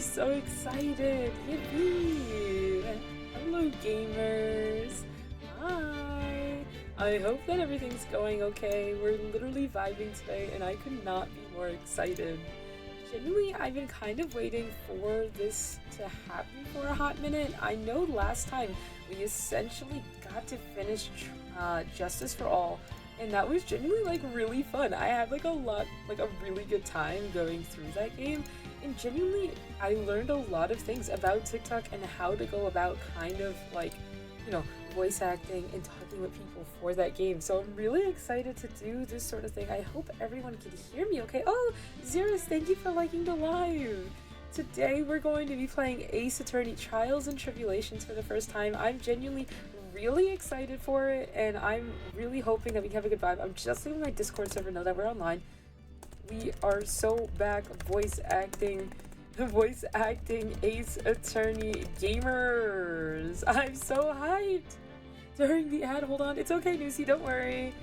so excited! Yippee! Hello, gamers! Hi! I hope that everything's going okay. We're literally vibing today, and I could not be more excited. Genuinely, I've been kind of waiting for this to happen for a hot minute. I know last time we essentially got to finish Justice for All, and that was genuinely like really fun. I had like a really good time going through that game, and genuinely I learned a lot of things about TikTok and how to go about kind of like, voice acting and talking with people for that game. So I'm really excited to do this sort of thing. I hope everyone can hear me okay. Oh, Xeris, thank you for liking the live. Today we're going to be playing Ace Attorney Trials and Tribulations for the first time. I'm genuinely really excited for it, and I'm really hoping that we can have a good vibe. I'm just letting my Discord server know that we're online. We are so back voice acting Ace Attorney gamers. I'm so hyped. During the ad, hold on, it's okay, Nusi, don't worry.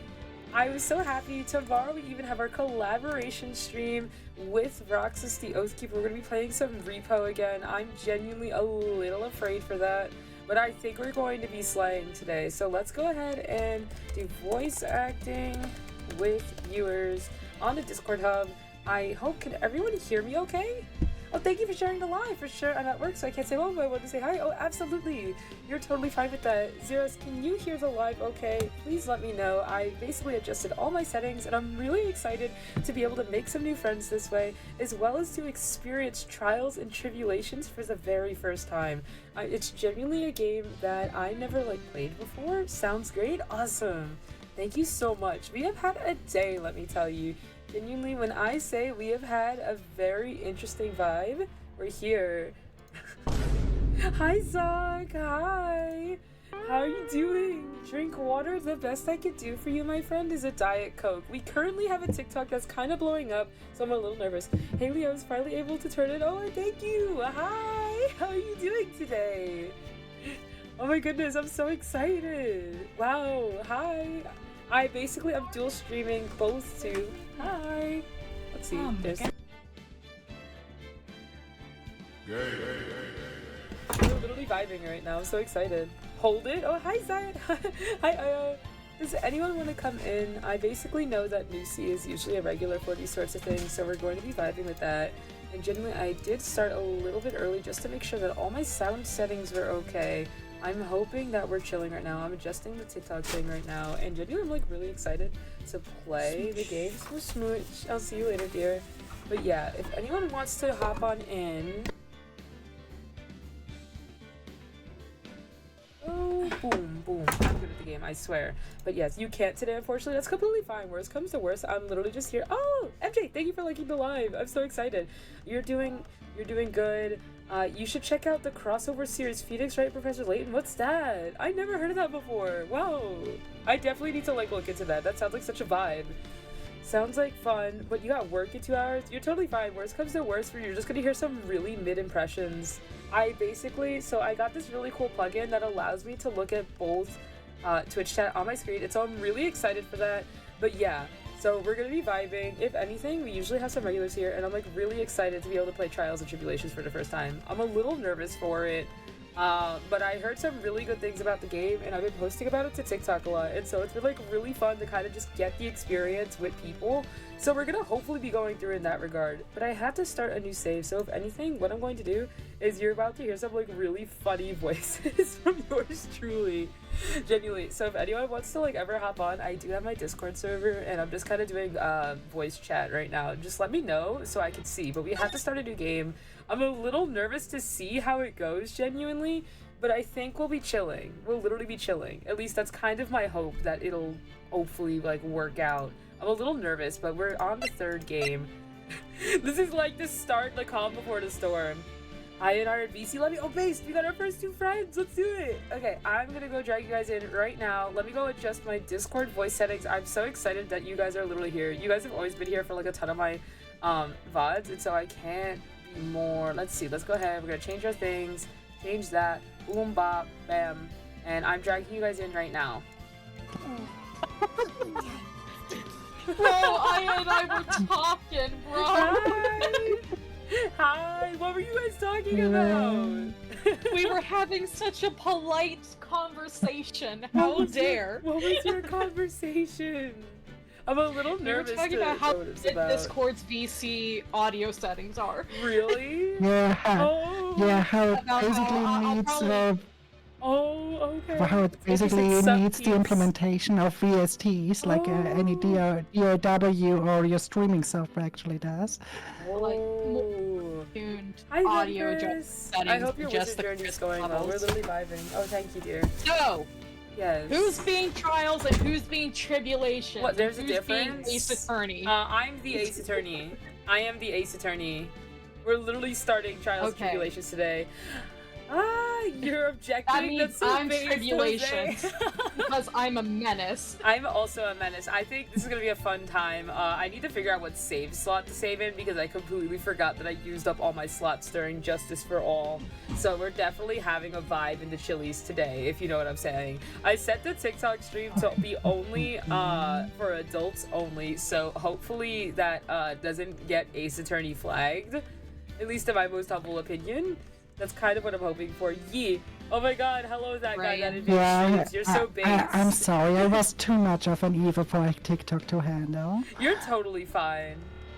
I was so happy. Tomorrow we even have our collaboration stream with Roxas the Oathkeeper. We're gonna be playing some Repo again. I'm genuinely a little afraid for that, but I think we're going to be slaying today. So let's go ahead and do voice acting with viewers on the Discord hub. I hope, can everyone hear me okay? Oh, thank you for sharing the live. For sure, I'm at work, so I can't say hello, but I want to say hi. Oh, absolutely. You're totally fine with that. Zeros, can you hear the live okay? Please let me know. I basically adjusted all my settings, and I'm really excited to be able to make some new friends this way, as well as to experience Trials and Tribulations for the very first time. It's genuinely a game that I never played before. Sounds great. Awesome. Thank you so much. We have had a day, let me tell you. Genuinely, when I say we have had a very interesting vibe, we're here. Hi, Zog. Hi. How are you doing? Drink water. The best I could do for you, my friend, is a Diet Coke. We currently have a TikTok that's kind of blowing up, so I'm a little nervous. Hey, Leo is finally able to turn it on. Thank you. Hi. How are you doing today? Oh my goodness, I'm so excited. Wow. Hi. I'm dual streaming both too. Hi. Let's see. There's. We're literally vibing right now. I'm so excited. Hold it. Oh, hi, Zion. Hi, does anyone want to come in? I basically know that Nusi is usually a regular for these sorts of things, so we're going to be vibing with that. And genuinely, I did start a little bit early just to make sure that all my sound settings were okay. I'm hoping that we're chilling right now. I'm adjusting the TikTok thing right now, and genuinely I'm really excited to play the game. So smooch. I'll see you later, dear. But yeah, if anyone wants to hop on in. Oh, boom, boom. I'm good at the game, I swear. But yes, you can't today, unfortunately. That's completely fine. Worst comes to worst, I'm literally just here. Oh, MJ, thank you for liking the live. I'm so excited. You're doing good. You should check out the crossover series Phoenix, right, Professor Layton? What's that? I never heard of that before. Wow. I definitely need to look into that. That sounds like such a vibe. Sounds like fun, but you got work in 2 hours? You're totally fine. Worst comes to worst, you're just gonna hear some really mid impressions. I got this really cool plugin that allows me to look at both Twitch chat on my screen, and so I'm really excited for that. But yeah. So we're gonna be vibing. If anything, we usually have some regulars here, and I'm really excited to be able to play Trials and Tribulations for the first time. I'm a little nervous for it, but I heard some really good things about the game, and I've been posting about it to TikTok a lot, and so it's been really fun to kind of just get the experience with people. So we're gonna hopefully be going through in that regard. But I had to start a new save, so if anything, what I'm going to do is you're about to hear some really funny voices from yours truly. Genuinely. So if anyone wants to ever hop on, I do have my Discord server, and I'm just kind of doing voice chat right now. Just let me know so I can see. But we have to start a new game. I'm a little nervous to see how it goes, genuinely, but I think we'll be chilling. We'll literally be chilling. At least that's kind of my hope, that it'll hopefully work out. I'm a little nervous, but we're on the third game. This is the start, the calm before the storm. I and our VC, let me, oh base, we got our first 2 friends, let's do it. Okay, I'm gonna go drag you guys in right now. Let me go adjust my Discord voice settings. I'm so excited that you guys are literally here. You guys have always been here for a ton of my VODs, and so I can't be more. Let's see, let's go ahead, we're gonna change our things, change that, boom, bop, bam, and I'm dragging you guys in right now. Bro, I and I were talking, bro. Hi. Hi, what were you guys talking about? We were having such a polite conversation. How dare? What was your conversation? I'm a little nervous. We were talking to about how know what it's good about. Discord's VC audio settings are. Really? Yeah, Oh. yeah, how it About basically I'll needs probably- Oh, okay. how it It's basically interesting needs the subkeys. implementation of VSTs, like any DAW or your streaming software actually does. Like, Oh. tuned Hi, audio Memphis. settings. I hope your just wizard the journey is crisp going well. We're levels. literally vibing. Oh, thank you, dear. So, Yes. who's being Trials and who's being Tribulations? What, there's a who's difference? being Ace Attorney? I'm the Ace Attorney. I am the Ace Attorney. We're literally starting Trials and Okay. Tribulations today. Ah, you're objecting. That means That's so I'm based, Tribulations. Jose. Because I'm a menace. I'm also a menace. I think this is gonna be a fun time. I need to figure out what save slot to save in because I completely forgot that I used up all my slots during Justice for All. So we're definitely having a vibe in the Chili's today, if you know what I'm saying. I set the TikTok stream to be only for adults only, so hopefully that doesn't get Ace Attorney flagged. At least in my most humble opinion. That's kind of what I'm hoping for. Yee. Oh my god, hello that guy that invades Yeah, streams. You're so based. I'm sorry, I was too much of an evil for TikTok to handle. You're totally fine.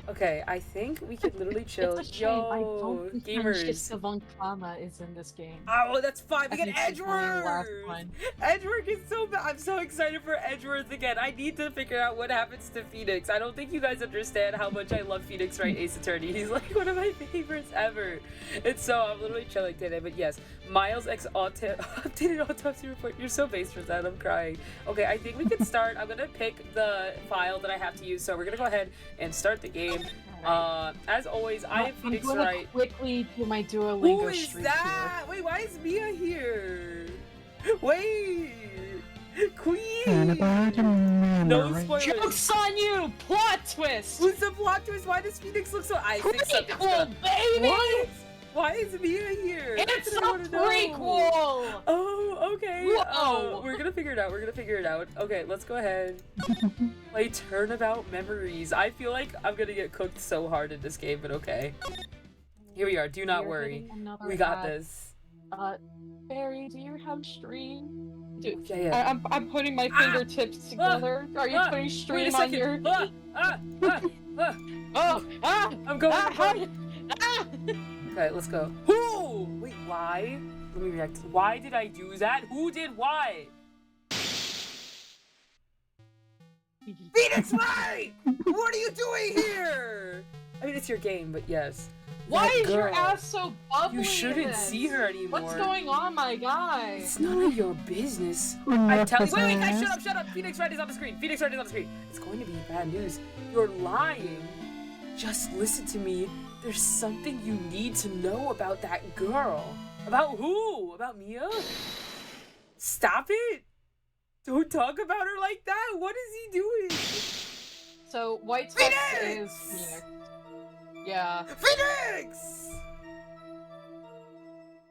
Okay, I think we could literally chill. It's a shame. I Yo, don't think gamers. Francesca von Kama is in this game. Oh, that's fine. We I get think she's playing the last Edgeworth. one. Edgeworth is so bad. I'm so excited for Edgeworth again. I need to figure out what happens to Phoenix. I don't think you guys understand how much I love Phoenix Wright Ace Attorney. He's like one of my favorites ever. And so I'm literally chilling today. But yes, Miles X updated autopsy report. You're so based for that. I'm crying. Okay, I think we can start. I'm gonna pick the file that I have to use. So we're gonna go ahead and start the game. As always, I am Phoenix I'm gonna Wright. quickly do my Duolingo Who is streak that? Wait, why is Mia here? Wait, And Queen. about a man, No right? spoilers. here. Joke's on you! Plot twist! Who's the plot twist? Why does Phoenix look so? I think something's Prequel, gonna. baby! What? Why is Mia here? It's That's a what I wanna know. prequel! Oh, okay. Whoa. We're gonna figure it out. We're gonna figure it out. Okay, let's go ahead. Play Turnabout Memories. I feel like I'm gonna get cooked so hard in this game, but okay. Here we are. Do not You're worry. getting another We got ad. this. Barry, do you have stream? Dude, Yeah. I'm putting my fingertips together. Are you putting Wait a stream on second. your... Ah. Oh! I'm going. Ah! Okay, let's go. Who? Wait, why? Let me react. Why did I do that? Who did what? Phoenix Wright! What are you doing here? I mean, it's your game, but yes. Why That is your girl. ass so bubbly? You shouldn't in this? see her anymore. What's going on, my guy? It's none of your business. I'm telling you. Wait, guys, shut up. Phoenix Wright is on the screen. Phoenix Wright is on the screen. It's going to be bad news. You're lying. Just listen to me. There's something you need to know about that girl. About who? About Mia? Stop it. Don't talk about her like that. What is he doing? So, White Text Phoenix! is Phoenix. Yeah. Phoenix!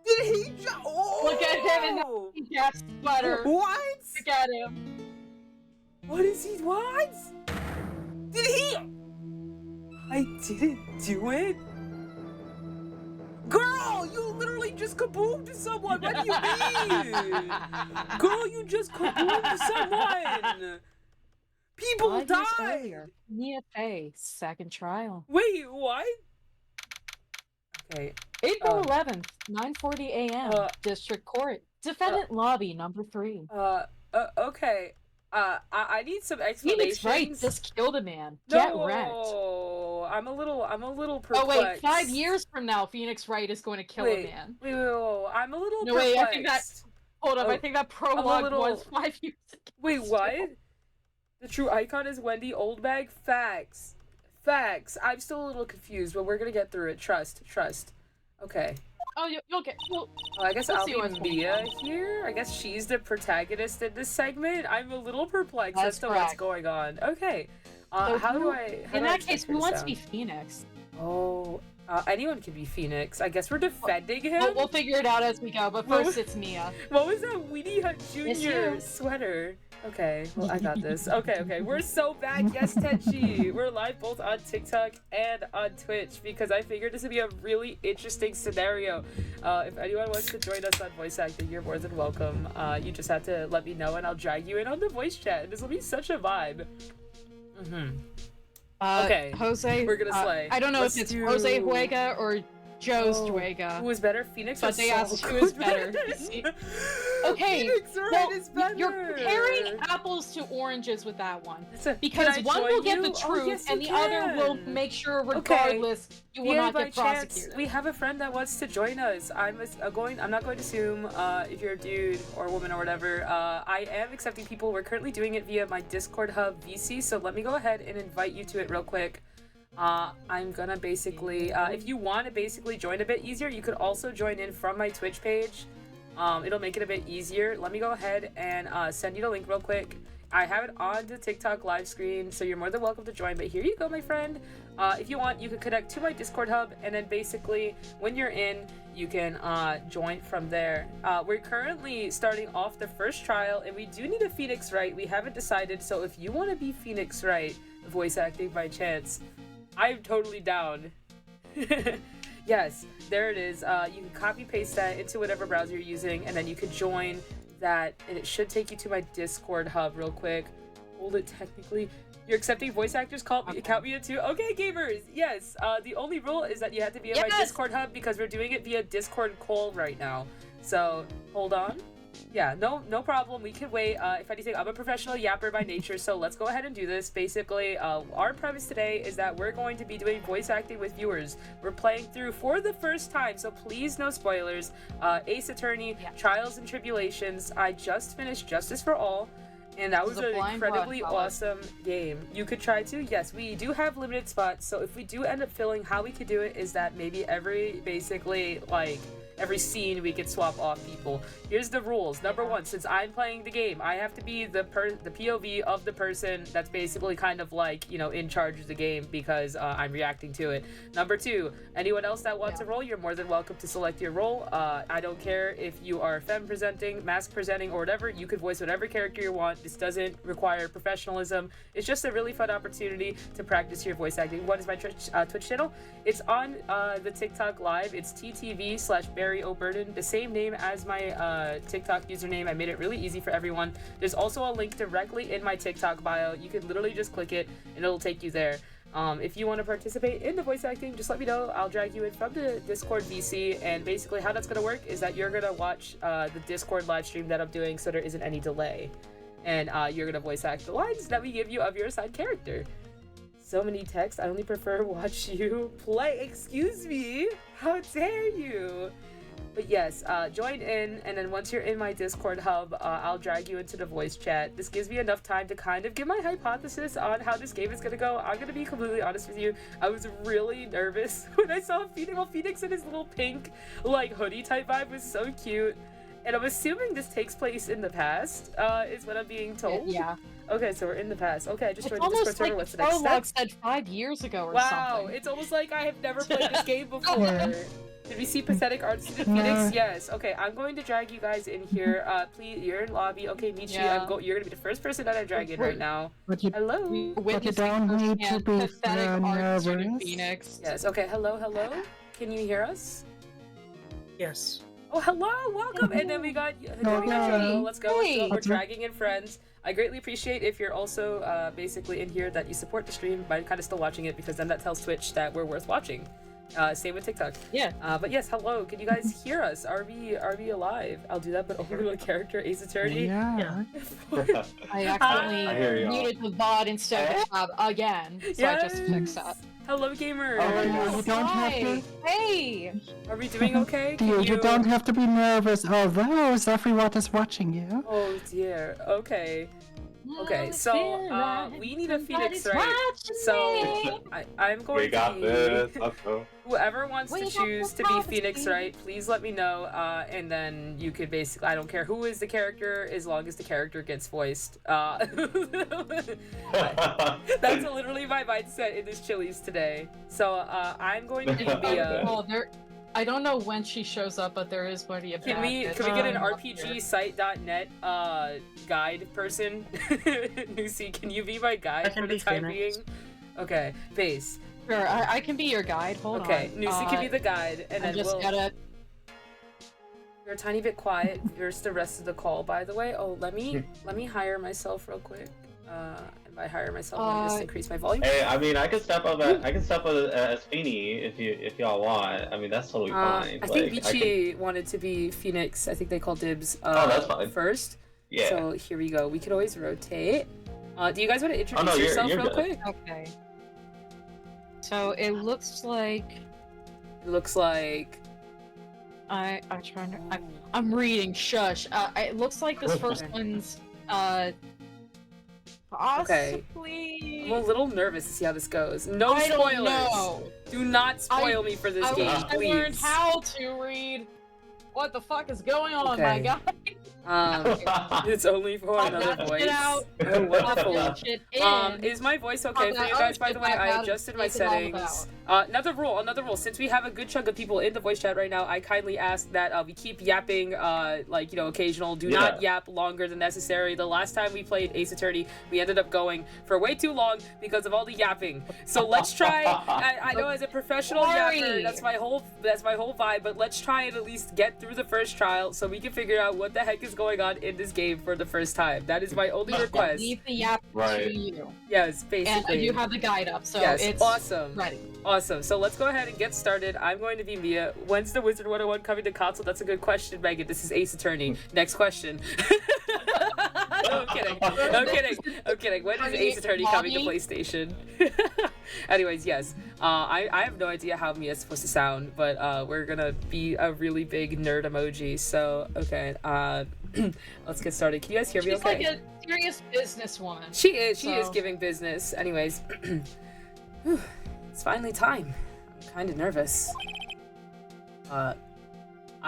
Did he just... Oh! Look at him in that gas sweater. What? Look at him. What is he? What? Did he? I didn't do it. Girl, you literally just kaboomed someone. What do you mean? Girl, you just kaboomed someone. People 5 years died. earlier, Mia Fey, second trial. Wait, what? Okay. April 11th, 9:40 a.m. District Court. Defendant lobby number 3. Okay. I need some Phoenix explanations. Wright just killed a man. Get wrecked. No, I'm a little perplexed. Oh wait, 5 years from now, Phoenix Wright is going to kill a man. Wait, I'm a little No, perplexed. wait, I think that. Hold up, Oh, I think that prologue little- was 5 years ago. Wait, what? The true icon is Wendy Oldbag? Facts. Facts. I'm still a little confused, but we're gonna get through it. Trust. Okay. Oh, you'll get. Oh, I guess We'll I'll see be what's going Mia on. here. I guess she's the protagonist in this segment. I'm a little perplexed as That's to what's correct. going on. Okay. So how do who- I? How In do I that case, expect her who to wants to sound? be Phoenix? Oh, Anyone can be Phoenix. I guess we're defending him. We'll figure it out as we go, but first it's Mia. What was that Weenie Hut Jr. It's sweater? Okay, well, I got this. Okay. We're so back. Yes, Tenchi. We're live both on TikTok and on Twitch because I figured this would be a really interesting scenario. If anyone wants to join us on voice acting, you're more than welcome. You just have to let me know and I'll drag you in on the voice chat. This will be such a vibe. Okay, Jose. We're gonna slay. I don't know if it's Jose Huega or Joe's Juega. Who is better, Phoenix or But they asked who is better. Okay, Phoenix, right, is better. You're comparing apples to oranges with that one. Because Can I one join will get you? the truth, yes, and you the other can. will make sure, regardless, you will not by get chance, prosecuted. we have a friend that wants to join us. I'm not going to assume if you're a dude or a woman or whatever. I am accepting people. We're currently doing it via my Discord hub VC, so let me go ahead and invite you to it real quick. I'm gonna basically, if you want to basically join a bit easier, you could also join in from my Twitch page. It'll make it a bit easier. Let me go ahead and send you the link real quick. I have it on the TikTok live screen, so you're more than welcome to join, but here you go, my friend. If you want, you can connect to my Discord hub, and then basically, when you're in, you can join from there. We're currently starting off the first trial, and we do need a Phoenix Wright. We haven't decided, so if you want to be Phoenix Wright, voice acting by chance, I'm totally down. Yes, there it is. You can copy paste that into whatever browser you're using, and then you can join that, and it should take you to my Discord hub real quick. Hold it technically. You're accepting voice actors? Count me in too. Okay, gamers. Yes. The only rule is that you have to be in my Discord hub because we're doing it via Discord call right now. So hold on. Yeah, no problem. We can wait. If anything, I'm a professional yapper by nature, so let's go ahead and do this. Basically, our premise today is that we're going to be doing voice acting with viewers. We're playing through for the first time, so please no spoilers. Ace Attorney, Trials and Tribulations. I just finished Justice for All, and that was an incredibly awesome game. You could try to. Yes, we do have limited spots, so if we do end up filling, how we could do it is that maybe every scene we could swap off people. Here's the rules. Number one, since I'm playing the game, I have to be the POV of the person that's basically kind of like, you know, in charge of the game because I'm reacting to it. Number two, anyone else that wants a role, you're more than welcome to select your role. I don't care if you are femme presenting, mask presenting, or whatever. You could voice whatever character you want. This doesn't require professionalism. It's just a really fun opportunity to practice your voice acting. What is my Twitch channel? It's on the TikTok live. It's ttv/Barry O'Burden, the same name as my TikTok username. I made it really easy for everyone. There's also a link directly in my TikTok bio. You can literally just click it and it'll take you there. If you want to participate in the voice acting, just let me know. I'll drag you in from the Discord VC, and basically how that's going to work is that you're going to watch the Discord live stream that I'm doing so there isn't any delay. And you're going to voice act the lines that we give you of your assigned character. So many texts. I only prefer watch you play. Excuse me. How dare you? But yes, join in, and then once you're in my Discord hub, I'll drag you into the voice chat. This gives me enough time to kind of give my hypothesis on how this game is gonna go. I'm gonna be completely honest with you. I was really nervous when I saw Phoenix in his little pink, like, hoodie type vibe was so cute. And I'm assuming this takes place in the past, is what I'm being told. Yeah. Okay, so we're in the past. Okay, I just joined the Discord Discord server. Like what's the next step? prologue said 5 years ago or something. Wow, it's almost like I have never played this game before. Did we see pathetic art student Phoenix? Yes. Okay, I'm going to drag you guys in here. Please, you're in lobby. Okay, Michi, you're gonna be the first person that I drag in right now. Hello. But you don't need to be nervous. Phoenix. Yes. Okay. Hello. Can you hear us? Yes. Oh, hello. Welcome. And then we got. Let's go. We're dragging in friends. I greatly appreciate if you're also basically in here that you support the stream by kind of still watching it, because then that tells Twitch that we're worth watching. Same with TikTok. Yeah. But yes, hello. Can you guys hear us? Are we alive? I'll do that, but only with character Ace Attorney. Yeah. I accidentally muted the VOD instead of tab again, so I just fixed that. Hello, gamer. You don't have to. Hey. Are we doing okay? You don't have to be nervous. Oh, Rose, everyone is watching you. Oh dear. Okay. Okay, so we need a Phoenix, right? So I'm going We got to this. Let's go. whoever wants to choose to be Phoenix, right? Please let me know, and then you could basically, I don't care who is the character as long as the character gets voiced. That's literally my mindset in this Chili's today. So I'm going to be Mia. Oh, I don't know when she shows up, but there is going to be a Can we get an RPGsite.net guide person? Nusi, can you be my guide for the time being? Okay, base. Sure, I can be your guide. Hold on. Okay, Nusi can be the guide, and then we'll... You're a tiny bit quiet. Here's the rest of the call, by the way. Oh, let me hire myself real quick. And by hire myself, let me just increase my volume. Hey, I mean, I can step up as Feeny if y'all want. I mean, that's totally fine. I think Vici wanted to be Phoenix. I think they called dibs. That's fine. First. Yeah. So here we go. We could always rotate. Do you guys want to introduce yourself you're real good. quick? Okay. So it looks like. I'm reading. Shush. It looks like this first one's possibly. Okay. I'm a little nervous to see how this goes. No spoilers. Know. Do not spoil me for this game, please. I learned how to read. What the fuck is going on, my guy? It's only for another voice. Oh, wonderful. Is my voice okay for you guys? By the way, I adjusted my settings. Another rule. Since we have a good chunk of people in the voice chat right now, I kindly ask that we keep yapping, occasional. Do not yap longer than necessary. The last time we played Ace Attorney, we ended up going for way too long because of all the yapping. So let's try. I know as a professional yapper, that's my whole vibe. But let's try and at least get through the first trial so we can figure out what the heck is going on in this game for the first time. That is my only request. Leave the yap to you. Yes, basically. And I do have the guide up, so it's awesome. Ready. Awesome. So let's go ahead and get started. I'm going to be Mia. When's the Wizard 101 coming to console? That's a good question, Megan. This is Ace Attorney. Next question. I'm kidding. When is Ace Attorney coming to PlayStation? Anyways, yes. I have no idea how Mia's supposed to sound, but we're gonna be a really big nerd emoji. So, okay. Let's get started. Can you guys hear me okay? She's like a serious businesswoman. She is giving business. Anyways. It's finally time. I'm kind of nervous. I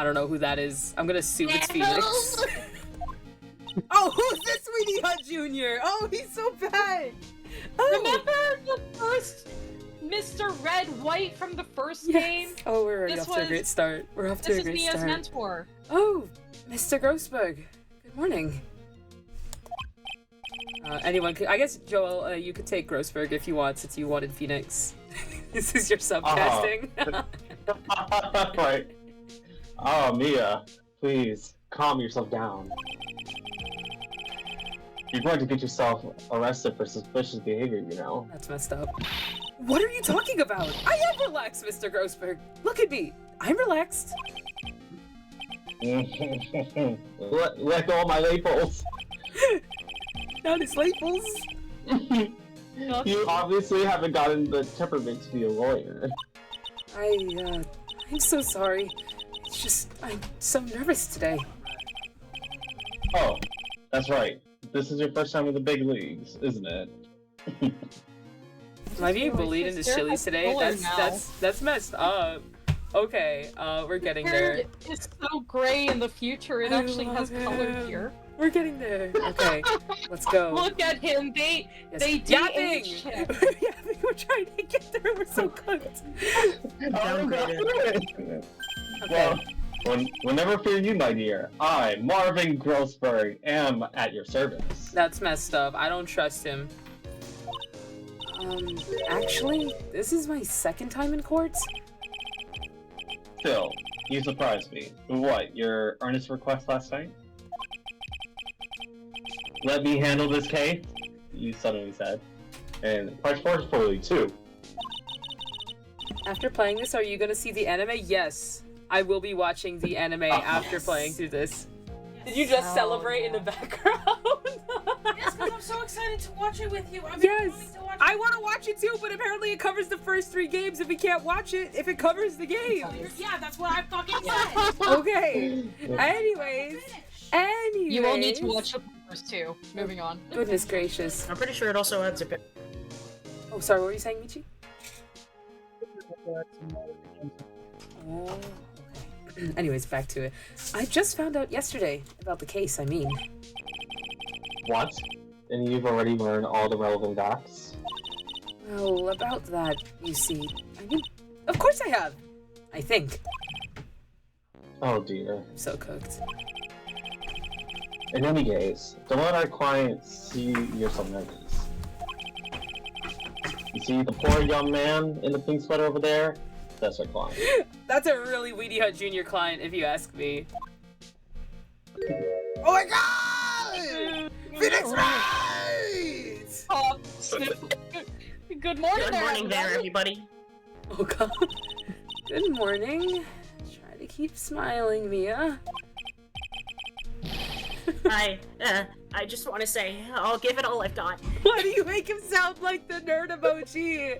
don't know who that is. I'm gonna assume it's Phoenix. Oh, who's this Sweetie Hut Jr.? Oh, he's so bad. Oh. Remember the first Mr. Red White from the first game? Oh, we're already off to a great start. This is Mia's mentor. Oh, Mr. Grossberg. Good morning. Anyone could, I guess, Joel, you could take Grossberg if you want, since you wanted Phoenix. This is your subcasting. Right. Oh, Mia, please calm yourself down. You're going to get yourself arrested for suspicious behavior, you know. That's messed up. What are you talking about? I am relaxed, Mr. Grossberg. Look at me. I'm relaxed. Let go of my labels. Not his labels. You obviously haven't gotten the temperament to be a lawyer. I'm so sorry. It's just, I'm so nervous today. Oh, that's right. This is your first time in the big leagues, isn't it? Am I being bullied into Chili's today? That's messed up. Okay, we're getting there. It's so gray in the future. It actually has color here. We're getting there. Okay, let's go. Look at him. They yapping. Yapping. We're trying to get there. We're so cooked. Okay. Well, we'll never fear you, my dear. I, Marvin Grossberg, am at your service. That's messed up. I don't trust him. Actually, this is my second time in court. Still, you surprised me. What, your earnest request last night? Let me handle this case, you suddenly said. And quite forcefully, too. After playing this, are you gonna see the anime? Yes. I will be watching the anime after playing through this. Yes. Did you just celebrate in the background? Yes, because I'm so excited to watch it with you. I want to watch it too, but apparently it covers the first 3 games if we can't watch it, if it covers the game. Yeah, that's what I fucking said. Okay. Anyways. You will need to watch it numbers 2. Moving on. Goodness gracious. I'm pretty sure it also adds a bit. Oh, sorry, what were you saying, Michi? Oh, okay. Anyways, back to it. I just found out yesterday about the case, I mean. What? And you've already learned all the relevant facts? Well, about that, you see. I mean, of course I have! I think. Oh dear. I'm so cooked. In any case, don't let our client see you're so nervous. You see the poor young man in the pink sweater over there? That's our client. That's a really Weedy Hut Jr. client, if you ask me. Oh my god! Phoenix Wright! Oh, good morning, Good morning there, everybody. Oh god. Good morning. Try to keep smiling, Mia. I just want to say, I'll give it all I've got. Why do you make him sound like the nerd emoji?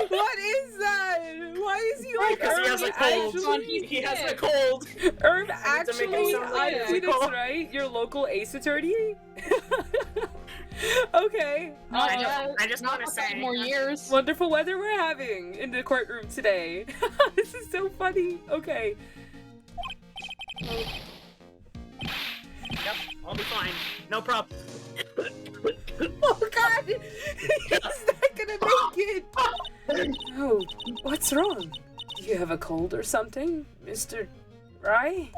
What is that? Why is he like Because he has a cold. actually? He has a cold. Herb to make actually, him sound like I'm a Phoenix cold. Wright, your local ace attorney? Okay. I just not want to for say, 5 more years. Wonderful weather we're having in the courtroom today. This is so funny. Okay. Yep, I'll be fine. No problem. Oh god! He's not gonna make it! Oh, what's wrong? Do you have a cold or something, Mr. Rye?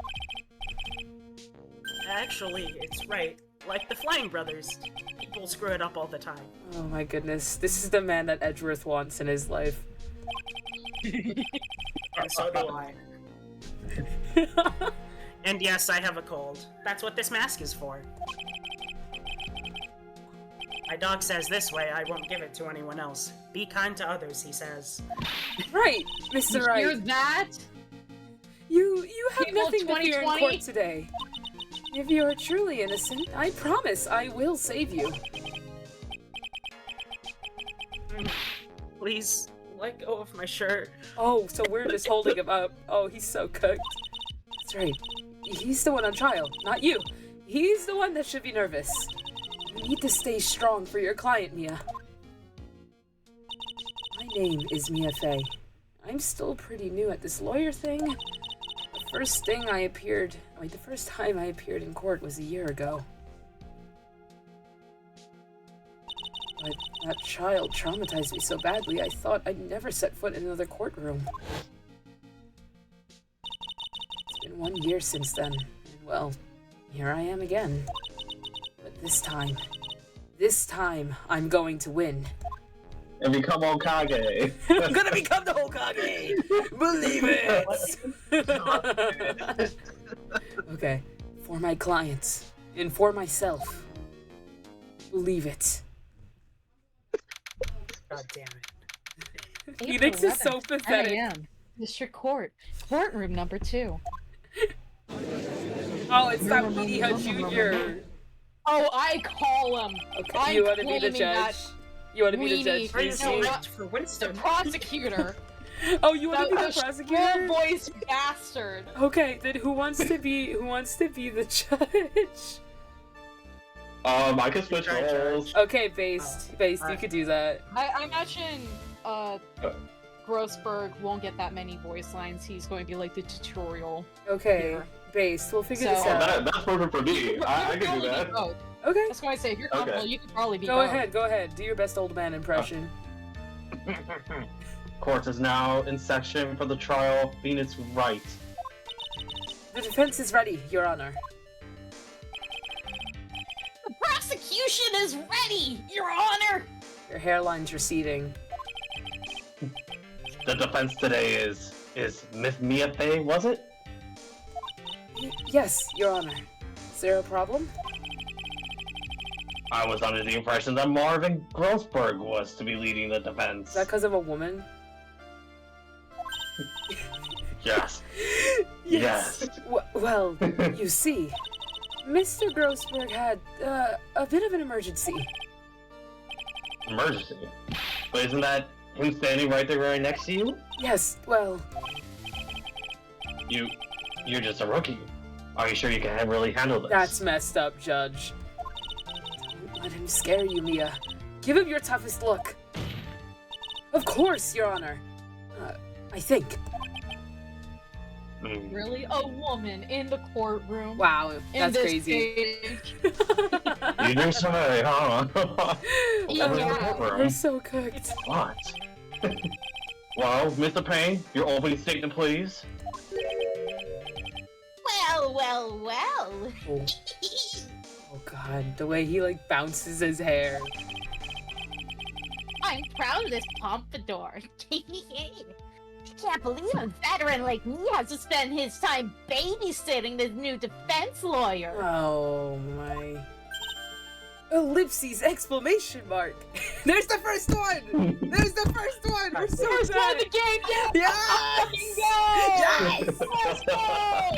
Actually, it's right. Like the Flying Brothers. People screw it up all the time. Oh my goodness, this is the man that Edgeworth wants in his life. And so do I. And yes, I have a cold. That's what this mask is for. My dog says this way I won't give it to anyone else. Be kind to others, he says. Right, Mr. You Wright. hear that? You have People of nothing to fear in 2020? court today. If you are truly innocent, I promise I will save you. Please, let go of my shirt. Oh, so we're just holding him up. Oh, he's so cooked. That's right. He's the one on trial, not you. He's the one that should be nervous. You need to stay strong for your client, Mia. My name is Mia Fey. I'm still pretty new at this lawyer thing. The first time I appeared in court was a year ago. But that child traumatized me so badly, I thought I'd never set foot in another courtroom. It's been 1 year since then, and well, here I am again. But this time, I'm going to win. And become Hokage. I'm gonna become the Hokage! Believe it! Okay, for my clients, and for myself. Believe it. God damn it. Phoenix is so 10 pathetic. a.m. District Court. Courtroom number 2. Oh, it's not Weedy Hut Jr. Oh, I call him. Okay, I'm you want to be the claiming judge? that You want to be the weenie judge? Are you is so not much for the Winston? prosecutor. Oh, you want to be That the prosecutor? voiced bastard. Okay, then who wants to be the judge? I can switch Try, roles. Okay, based, you could do that. I imagine Grossberg won't get that many voice lines. He's going to be like the tutorial. Okay, Here. based. We'll figure So- this Oh, out. that's perfect for me. I can do probably that. be both. Okay, That's why I say if you're Okay. comfortable, you could probably be go both. ahead. Do your best old man impression. Court is now in session for the trial of Phoenix Wright. The defense is ready, Your Honor. The prosecution is ready, Your Honor. Your hairline's receding. The defense today is Miss Mia Fey, was it? Yes, Your Honor. Is there a problem? I was under the impression that Marvin Grossberg was to be leading the defense. Is that because of a woman? Yes. Yes. Well, you see, Mr. Grossberg had a bit of an emergency. Emergency. But isn't that him standing right there right next to you? Yes, well, You're just a rookie. Are you sure you can really handle this? that's messed up, Judge. Let him scare you, Mia. Give him your toughest look. Of course, Your Honor. I think. Really? A woman in the courtroom? Wow, that's this crazy. Stage. You do say, huh? Yeah. We're so cooked. What? Well, Mr. Payne, your opening statement, please. Well. Oh. Oh god, the way he like bounces his hair. I'm proud of this pompadour. Can't believe a veteran like me has to spend his time babysitting this new defense lawyer. Oh my. Ellipses! Exclamation mark! There's the first one! There's the first one! We're so First one of the game, yeah! Yes! Let's go!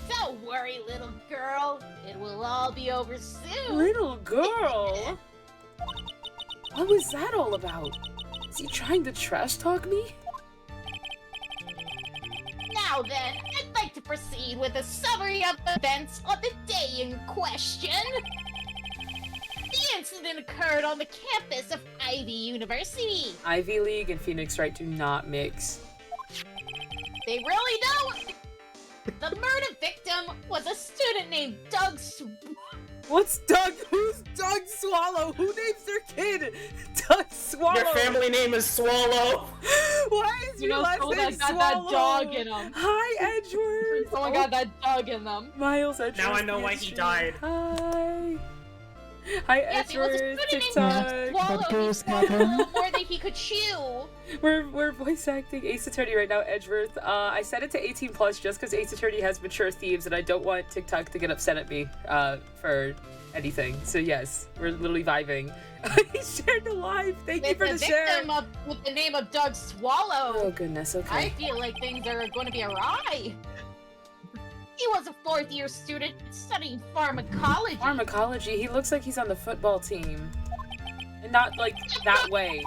Don't worry, little girl. It will all be over soon. Little girl? What was that all about? Is he trying to trash talk me? Now then, I'd like to proceed with a summary of events on the day in question. The incident occurred on the campus of Ivy University. Ivy League and Phoenix Wright do not mix. They really don't. The murder victim was a student named Doug What's Doug? Who's Doug Swallow? Who names their kid Doug Swallow? Your family name is Swallow. Why is You your know, last someone name that got Swallow? that dog in them. Hi, Edgeworth. Someone got that dog in them. Miles Edgeworth. Now I know why he died. Hi. Hi, Yes, it was a Edgeworth. student named TikTok. Swallow. But He goes swallowed a happen. little more than he could chew. We're voice acting Ace Attorney right now, Edgeworth. I set it to 18 plus just because Ace Attorney has mature themes, and I don't want TikTok to get upset at me for anything. So yes, we're literally vibing. He shared the live. Thank you With for the the share. victim with the name of Doug Swallow. Oh goodness. I Okay. feel like things are going to be awry. He was a fourth-year student studying pharmacology. Pharmacology. He looks like he's on the football team, and not like that way.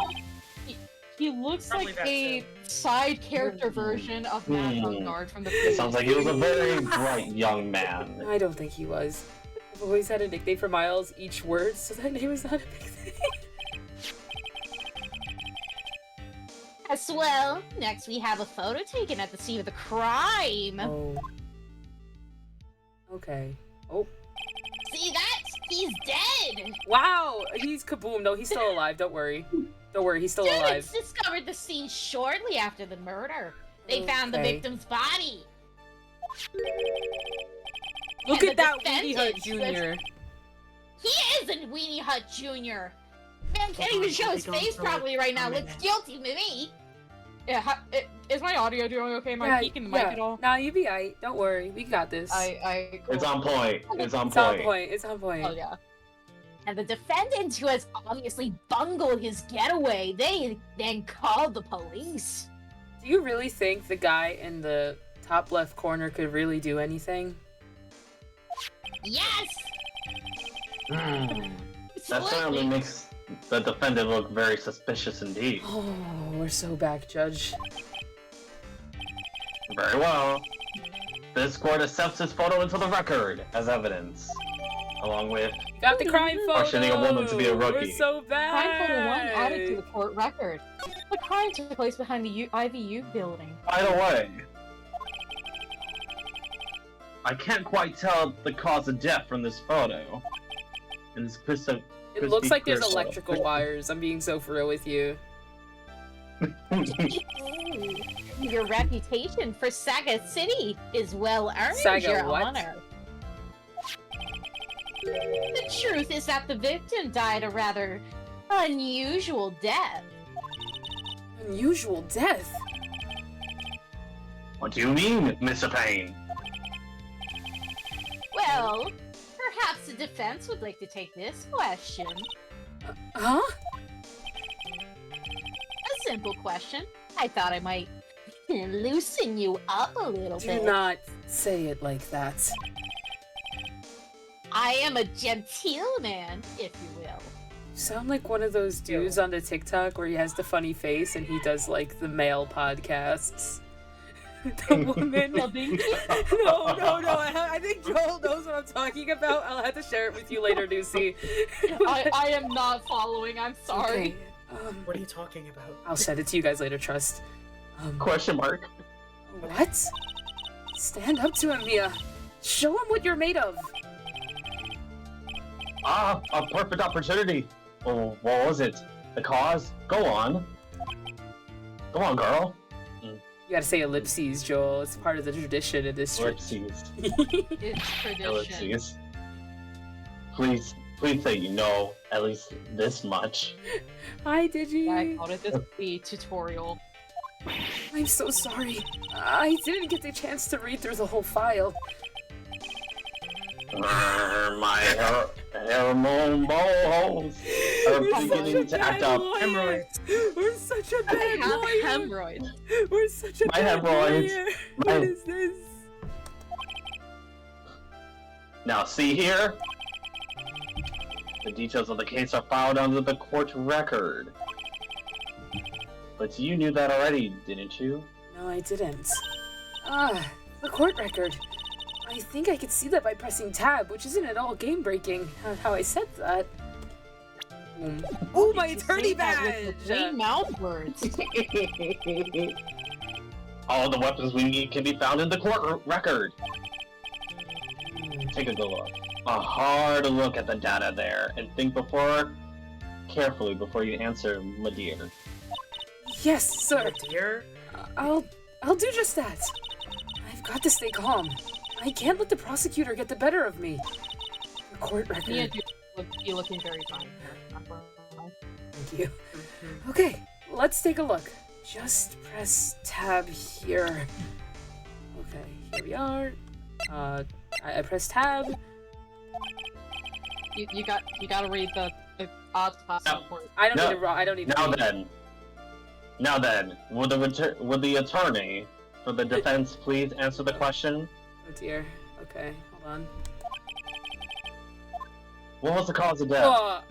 He looks Probably like that a side character version of Matt Hungard from the It sounds like he was a very bright young man. I don't think he was. I've always had a nickname for Miles each word, so that name was not a big thing. As well, next we have a photo taken at the scene of the crime. Oh. Okay. Oh. See that? He's dead! Wow! He's kaboom. No, he's still alive. Don't worry. Don't worry, he's still alive. Students discovered the scene shortly after the murder. They found the Okay. victim's body. Look And at the that Weenie Hut defendant Jr. He isn't Weenie Hut Jr. Man can't even show his face properly right now. Looks guilty to me. Yeah, is my audio doing okay? Am I peeking the mic at all? Nah, you be aight. Don't worry. We got this. It's on point. It's on It's on point. point. It's on point. Oh yeah. And the defendant, who has obviously bungled his getaway, they then called the police. Do you really think the guy in the top left corner could really do anything? Yes! That certainly Absolutely. makes the defendant look very suspicious indeed. Oh, we're so back, Judge. Very well. This court accepts this photo into the record as evidence, along with Got the crime photo! Questioning a woman to be a rookie. We're so bad! Crime photo 1 added to the court record. The crime took place behind the IVU building. By the way, I can't quite tell the cause of death from this photo. And it's It looks like there's electrical wires. I'm being so for real with you. Your reputation for Saga City is well earned, Saga Your what? Honor. The truth is that the victim died a rather unusual death. Unusual death? What do you mean, Mr. Payne? Well, perhaps the defense would like to take this question. Huh? A simple question. I thought I might loosen you up a little Do bit. not say it like that. I am a genteel man, if you will. You sound like one of those dudes on the TikTok where he has the funny face and he does like the male podcasts. The woman. Clubbing. No. I think Joel knows what I'm talking about. I'll have to share it with you later, Lucy. I am not following. I'm sorry. Okay. What are you talking about? I'll send it to you guys later, trust. Question mark. What? Stand up to him, Mia. Show him what you're made of. Ah, a perfect opportunity. Oh, what was it? The cause? Go on. Go on, girl. You gotta say ellipses, Joel. It's part of the tradition in this Ellipses. It's tradition. Ellipses. Please say you know at least this much. Hi, Digi. I thought it would be tutorial. I'm so sorry. I didn't get the chance to read through the whole file. My hormones are beginning to act up. Hemorrhoids. We're such a I bad have lawyer. hemorrhoids. We're such a My bad hemorrhoids. lawyer. My- What is this? Now see here. The details of the case are filed under the court record. But you knew that already, didn't you? No, I didn't. The court record. I think I could see that by pressing tab, which isn't at all game-breaking. How I said that. Ooh, my attorney Say that with badge! the plain mouth words. All the weapons we need can be found in the court record. Take a good look. A hard look at the data there, and think carefully before you answer, my dear. Yes, sir. Dear? I'll do just that. I've got to stay calm. I can't let the prosecutor get the better of me. The court record. Mia, you're looking very fine here. Not gonna lie. Thank you. Okay, let's take a look. Just press tab here. Okay, here we are. I press tab. You gotta read the autopsy report. I don't No. need to. I don't need to. Now then, would the attorney for the defense please answer the question? Oh dear. Okay, hold on. What was the cause of death?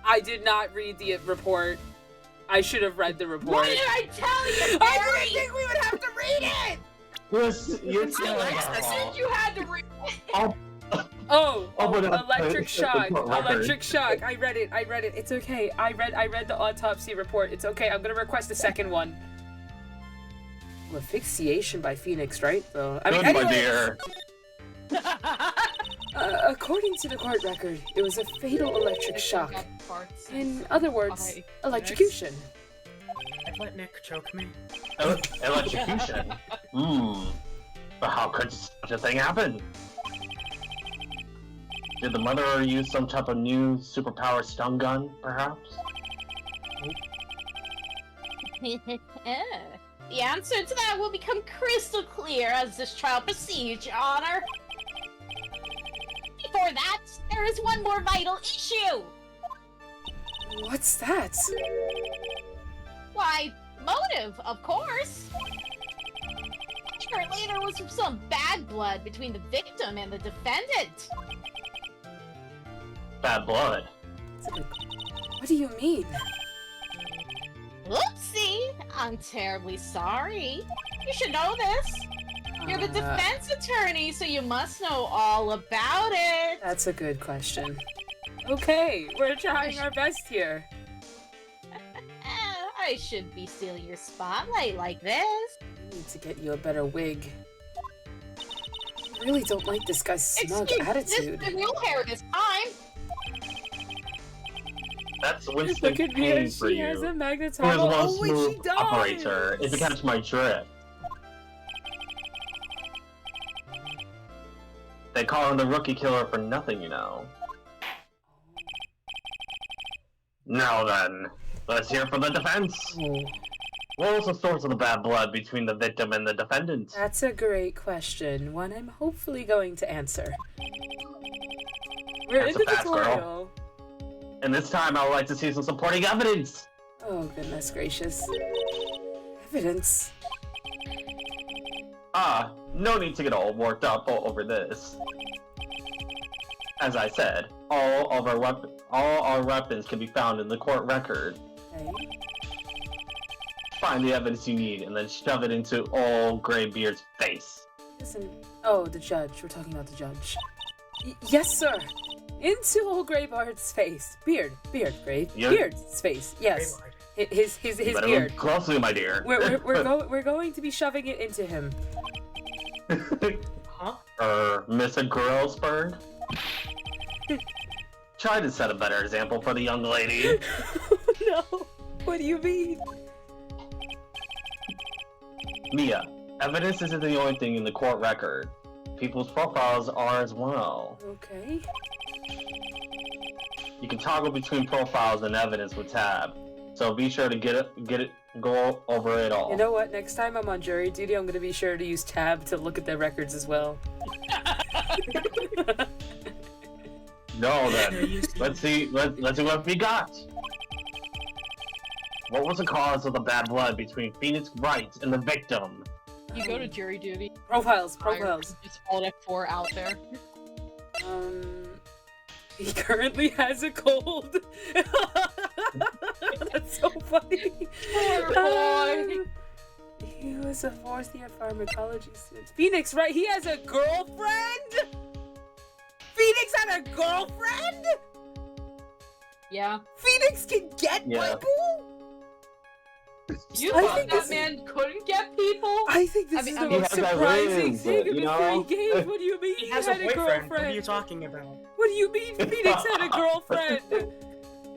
I did not read the report. I should have read the report. What did I tell you, I Barry? didn't think we would have to read it! You're I said you had to read it. Electric shock. The court record. Electric shock. I read it. It's okay. I read the autopsy report. It's okay. I'm gonna request a second one. Asphyxiation by Phoenix, right? So, I mean, Good, my anyways, dear. according to the court record, it was a fatal electric shock. In other words, electrocution. I'd let Nick choke me. Electrocution? But how could such a thing happen? Did the murderer use some type of new superpowered stun gun, perhaps? The answer to that will become crystal clear as this trial proceeds, Your Honor. Before that, there is one more vital issue. What's that? Why, motive, of course. Apparently, there was some bad blood between the victim and the defendant. Bad blood. What do you mean? Oopsie! I'm terribly sorry. You should know this. You're the defense attorney, so you must know all about it. That's a good question. Okay, we're trying our best here. I should be stealing your spotlight like this. I need to get you a better wig. I really don't like this guy's smug attitude. This is real hair this time. That's Winston Look at me, Kane for she you. has a Who is magnetron. one Oh, wait, she smooth does! operator, if you catch my drift. They call him the rookie killer for nothing, you know. Now then, let's hear from the defense. Oh, What was the source of the bad blood between the victim and the defendant? that's a great question, one I'm hopefully going to answer. We're in That's the a fast girl. tutorial. And this time I would like to see some supporting evidence. Oh, goodness gracious. Evidence? No need to get all worked up over this. As I said, all our weapons can be found in the court record. Okay. find the evidence you need and then shove it into old Greybeard's face. Listen. Oh, the judge. We're talking about the judge. Yes, sir. Into old Greybeard's face. Beard's face. Yes. His Better beard. look closely, my dear. We're going to be shoving it into him. Huh? Mr. Grillsburg? Try to set a better example for the young lady. No. What do you mean? Mia, evidence isn't the only thing in the court record. People's profiles are as well. Okay. You can toggle between profiles and evidence with tab, so be sure to go over it all. You know what? Next time I'm on jury duty, I'm gonna be sure to use tab to look at the records as well. No, then. Let's see what we got. What was the cause of the bad blood between Phoenix Wright and the victim? You go to jury duty. Profiles. Just hold F4 out there. He currently has a cold. That's so funny. Poor boy. He was a fourth-year pharmacology student. Phoenix, right? He has a girlfriend? Phoenix had a girlfriend? Yeah. Phoenix can get people? You I thought think that this- man couldn't get people? I think this is the I mean, most he has that surprising ring, thing you before know? he gave. What do you mean He has a had a boyfriend. girlfriend? What are you talking about? What do you mean Phoenix had a girlfriend?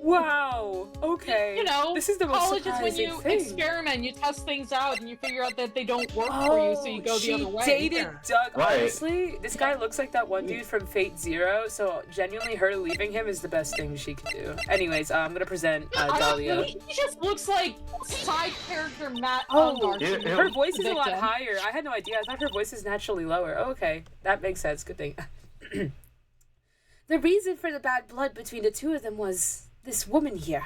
Wow. Okay. You know, this is the most college is when surprising you thing. experiment, you test things out, and you figure out that they don't work for you, so you go the other way. She dated Yeah. Doug. Right. Honestly, this guy looks like that one dude from Fate Zero, so genuinely her leaving him is the best thing she could do. Anyways, I'm gonna present Dahlia. He just looks like side character Matt Oh, Ungar. her voice is a lot Victim. higher. I had no idea. I thought her voice is naturally lower. Oh, okay, that makes sense. Good thing. The reason for the bad blood between the two of them was this woman here.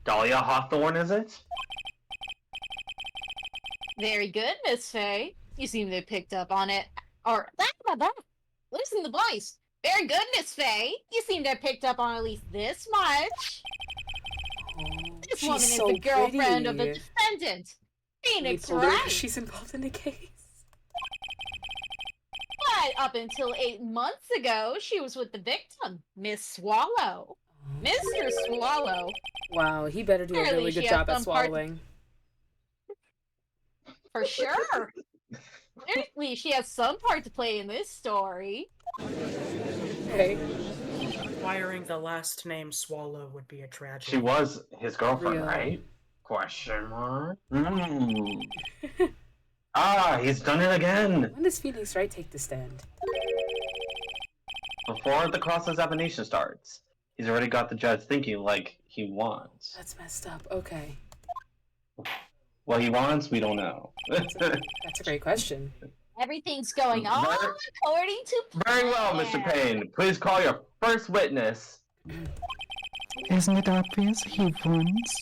Dahlia Hawthorne, is it? Very good, Miss Faye. You seem to have picked up on it. Or, listen to the voice. Very good, Miss Faye. You seem to have picked up on at least this much. This woman is the girlfriend of the defendant, Phoenix Wright. She's involved in the case. But up until 8 months ago, she was with the victim, Miss Swallow. Mr. Swallow. Wow, he better do a Apparently really good she has job at some part- swallowing. For sure. Apparently she has some part to play in this story. Okay. Acquiring the last name Swallow would be a tragedy. She was his girlfriend, Real. right? Question mark. He's done it again. When does Phoenix Wright take the stand? Before the cross-examination starts, he's already got the judge thinking like he wants. That's messed up. Okay. What he wants, we don't know. That's a great question. Everything's going on Very- according to plan. Very well, Mr. Payne. Please call your first witness. Isn't it obvious he wants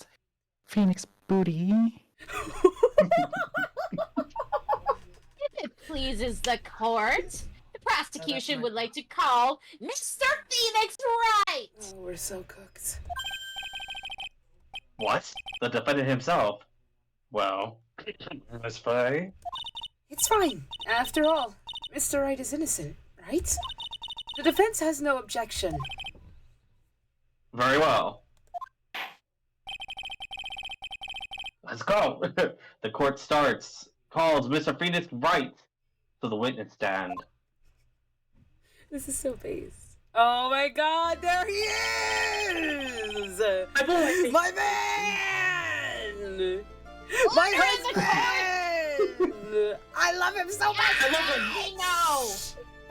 Phoenix booty? If it pleases the court, the prosecution would like to call Mr. Phoenix Wright. Oh, we're so cooked. What? The defendant himself? Well, Miss Faye? It's fine. After all, Mr. Wright is innocent, right? The defense has no objection. Very well. Let's go. The court starts. Calls Mr. Phoenix Wright to the witness stand. This is so base. Oh my god, there he is! My boy! My man! My husband! I love him so much! I love him! I know.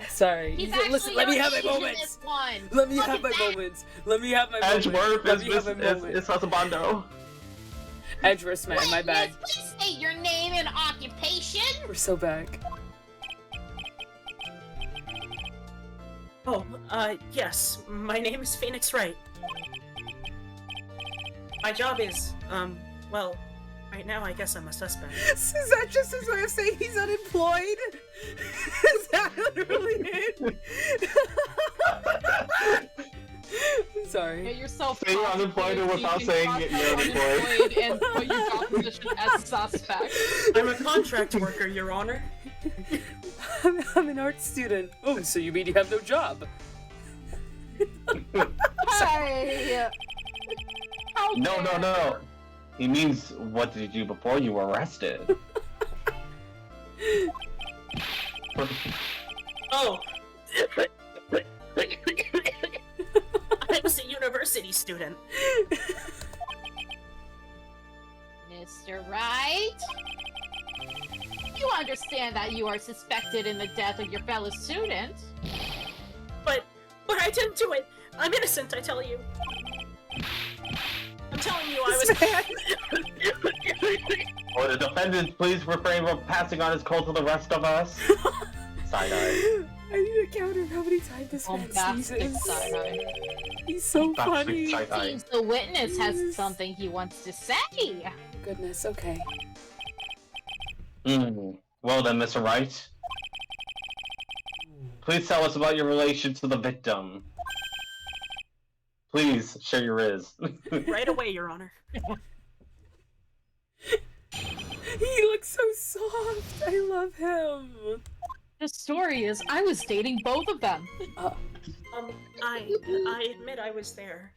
Sorry. He's Listen, actually let me our have my agent in moments. this one. Let me Look have at my that. moments. Let me have my moments. Edgeworth Let is me have my moments. Husbando. Edgeworth, man, my bad. Witness, please state your name and occupation. We're so back. Oh, yes. My name is Phoenix Wright. My job is, well, right now I guess I'm a suspect. Is that just his way of saying he's unemployed? Is that really it? Get Sorry. yourself Without saying you're unemployed or without saying you're unemployed. And put your job position as suspect. I'm a contract worker, Your Honor. I'm an art student. Oh, so you mean you have no job? Hey! How No, no, dare- no. He means, what did you do before you were arrested? Oh. I was a university student. Mr. Wright? You understand that you are suspected in the death of your fellow student? But I didn't do it. I'm innocent, I tell you. I'm telling you, I was. Will the defendant please refrain from passing on his cold to the rest of us? Side-eye. I need to counter how many times this man Bombastic sneezes. side-eye. He's so Bombastic funny. side-eye. Seems the witness has Yes. something he wants to say. Goodness, okay. Well then, Mr. Wright. Please tell us about your relation to the victim. Please, share your riz. Right away, Your Honor. He looks so soft. I love him. The story is, I was dating both of them. I admit I was there.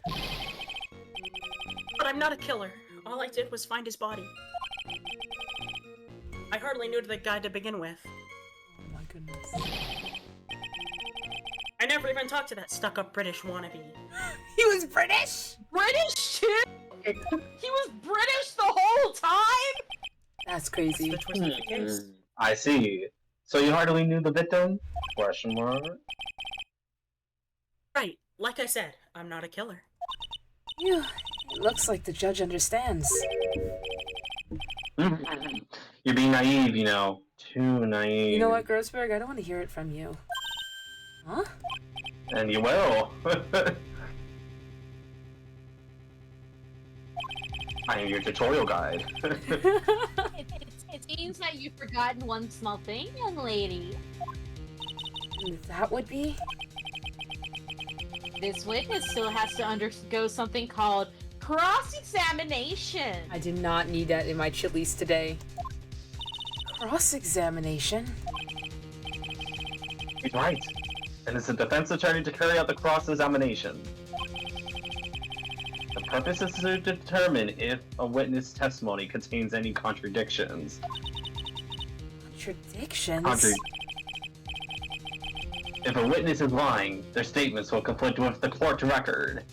But I'm not a killer. All I did was find his body. I hardly knew the guy to begin with. Oh my goodness. I never even talked to that stuck-up British wannabe. He was British? British too? He was British the whole time? That's That's crazy. the twist of the case. I see. So you hardly knew the victim? Question mark. Right, like I said, I'm not a killer. Yeah, it looks like the judge understands. You're being naive, you know. Too naive. You know what, Grossberg? I don't want to hear it from you. Huh? And you will. I am your tutorial guide. It seems that you've forgotten one small thing, young lady. That would be? This witness still has to undergo something called cross-examination. I did not need that in my chilies today. Cross-examination? He's right. And it's the defense attorney to carry out the cross-examination. The purpose is to determine if a witness' testimony contains any contradictions. Contradictions? If a witness is lying, their statements will conflict with the court record.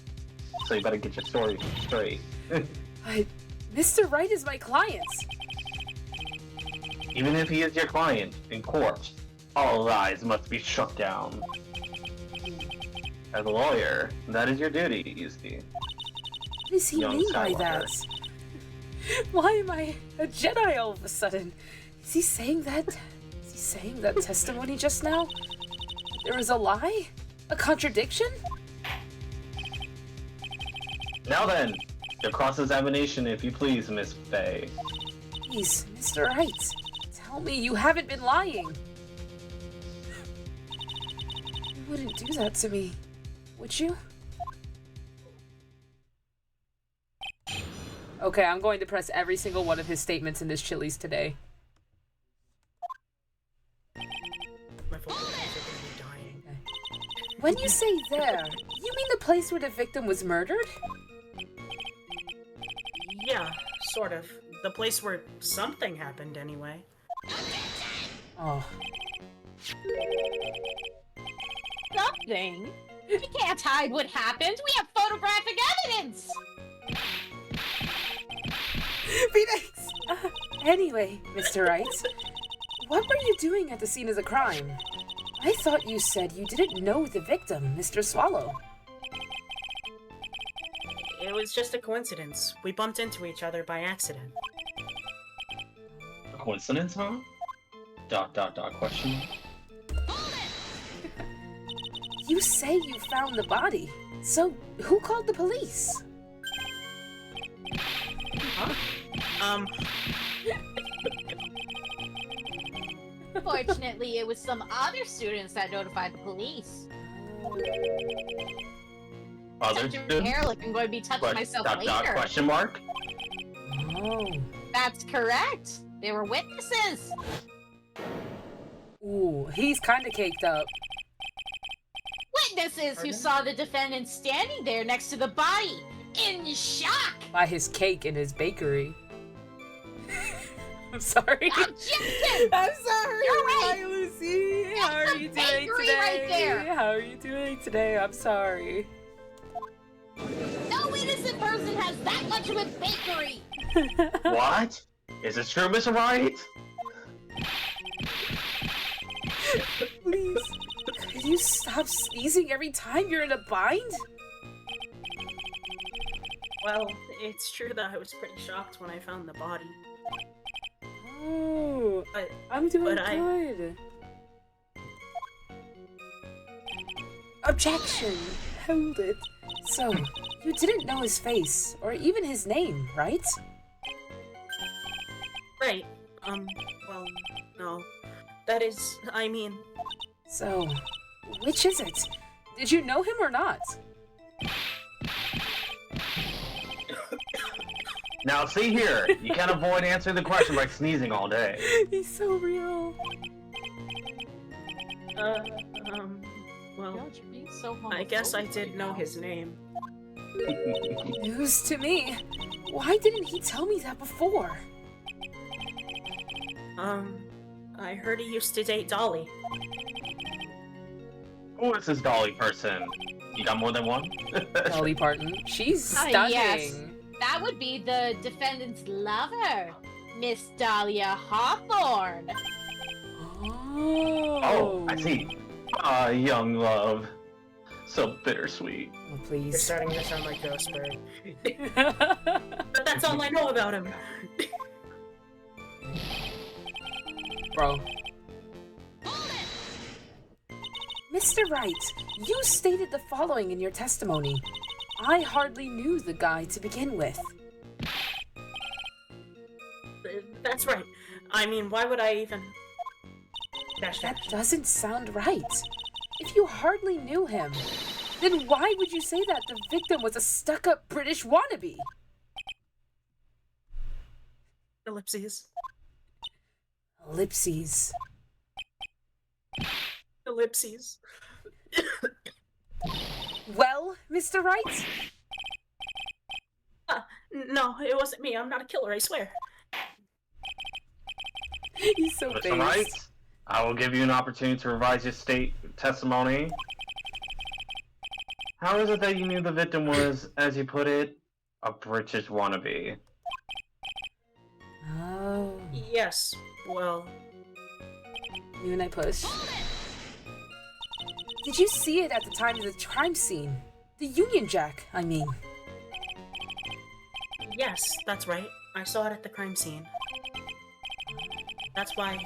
So you better get your story straight. Mr. Wright is my client. Even if he is your client, in court, all lies must be struck down. As a lawyer, that is your duty, you see. What does he Young mean by Skywalker. that? Why am I a Jedi all of a sudden? Is he saying that? Is he saying that testimony just now? There was a lie? A contradiction? Now then, your cross-examination, if you please, Miss Faye. Please, Mr. Wright, tell me you haven't been lying. You wouldn't do that to me, would you? Okay, I'm going to press every single one of his statements in this Chili's today. My phone is gonna be dying. When you say there, you mean the place where the victim was murdered? Yeah, sort of. The place where something happened, anyway. Oh. Something? You can't hide what happened. We have photographic evidence. Phoenix! Anyway, Mr. Wright, what were you doing at the scene of the crime? I thought you said you didn't know the victim, Mr. Swallow. It was just a coincidence. We bumped into each other by accident. A coincidence, huh? ... question. You say you found the body, so who called the police? Fortunately, it was some other students that notified the police. Others Touch do? your hair like I'm going to be touching myself later. Question mark? Oh. That's correct. They were witnesses. Ooh, he's kind of caked up. Witnesses who saw the defendant standing there next to the body in shock. By his cake in his bakery. I'm sorry. Objection! I'm sorry. You're right. Hi, Lucy. How are That's you a doing bakery today? right there. How are you doing today? I'm sorry. No innocent person has that much of a bakery. What? Is this true, Mr. Wright? Please, could you stop sneezing every time you're in a bind? Well, it's true that I was pretty shocked when I found the body. Oh, But I'm doing but I- good. Objection! Hold it. So, you didn't know his face, or even his name, right? right, well, no. That is, I mean, So, which is it? Did you know him or not? Now, see here. You can't avoid answering the question by sneezing all day. He's so real. well, God, you're being so I guess I homophobic did right know now. his name. News to me. Why didn't he tell me that before? I heard he used to date Dolly. Who is this Dolly person? You got more than one? Dolly Parton. She's stunning. Yes. That would be the defendant's lover, Miss Dahlia Hawthorne. Oh, I see. Ah, young love. So bittersweet. Oh, You're please. starting to sound like Ghostbird. But that's all I know about him. Bro. Mr. Wright, you stated the following in your testimony. I hardly knew the guy to begin with. That's right. I mean, why would I even... Dash That dash. doesn't sound right. If you hardly knew him, then why would you say that the victim was a stuck-up British wannabe? Ellipses. Ellipses. Ellipses. Well, Mr. Wright? No, it wasn't me. I'm not a killer, I swear. He's so Mr. Wright, based. I will give you an opportunity to revise your state testimony. How is it that you knew the victim was, as you put it, a British wannabe? Oh. Yes, well, You and I push. Did you see it at the time of the crime scene? The Union Jack, I mean. yes, that's right. I saw it at the crime scene. That's why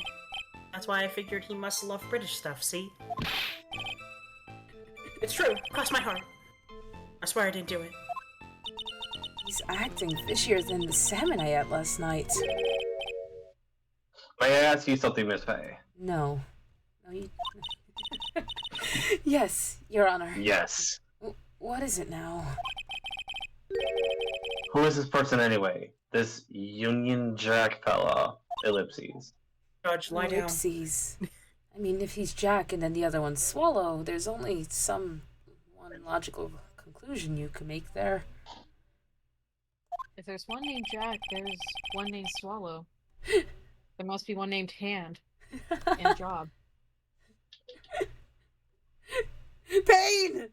I figured he must love British stuff, see? It's true, cross my heart. I swear I didn't do it. He's acting fishier than the salmon I ate last night. May I ask you something, Miss Faye? No. No, you... Yes, Your Honor. Yes. What is it now? Who is this person anyway? This Union Jack fella. Ellipses. Judge, lie down. Ellipses. I mean, if he's Jack and then the other one's Swallow, there's only one logical conclusion you can make there. If there's one named Jack, there's one named Swallow. There must be one named Hand and Job. Pain!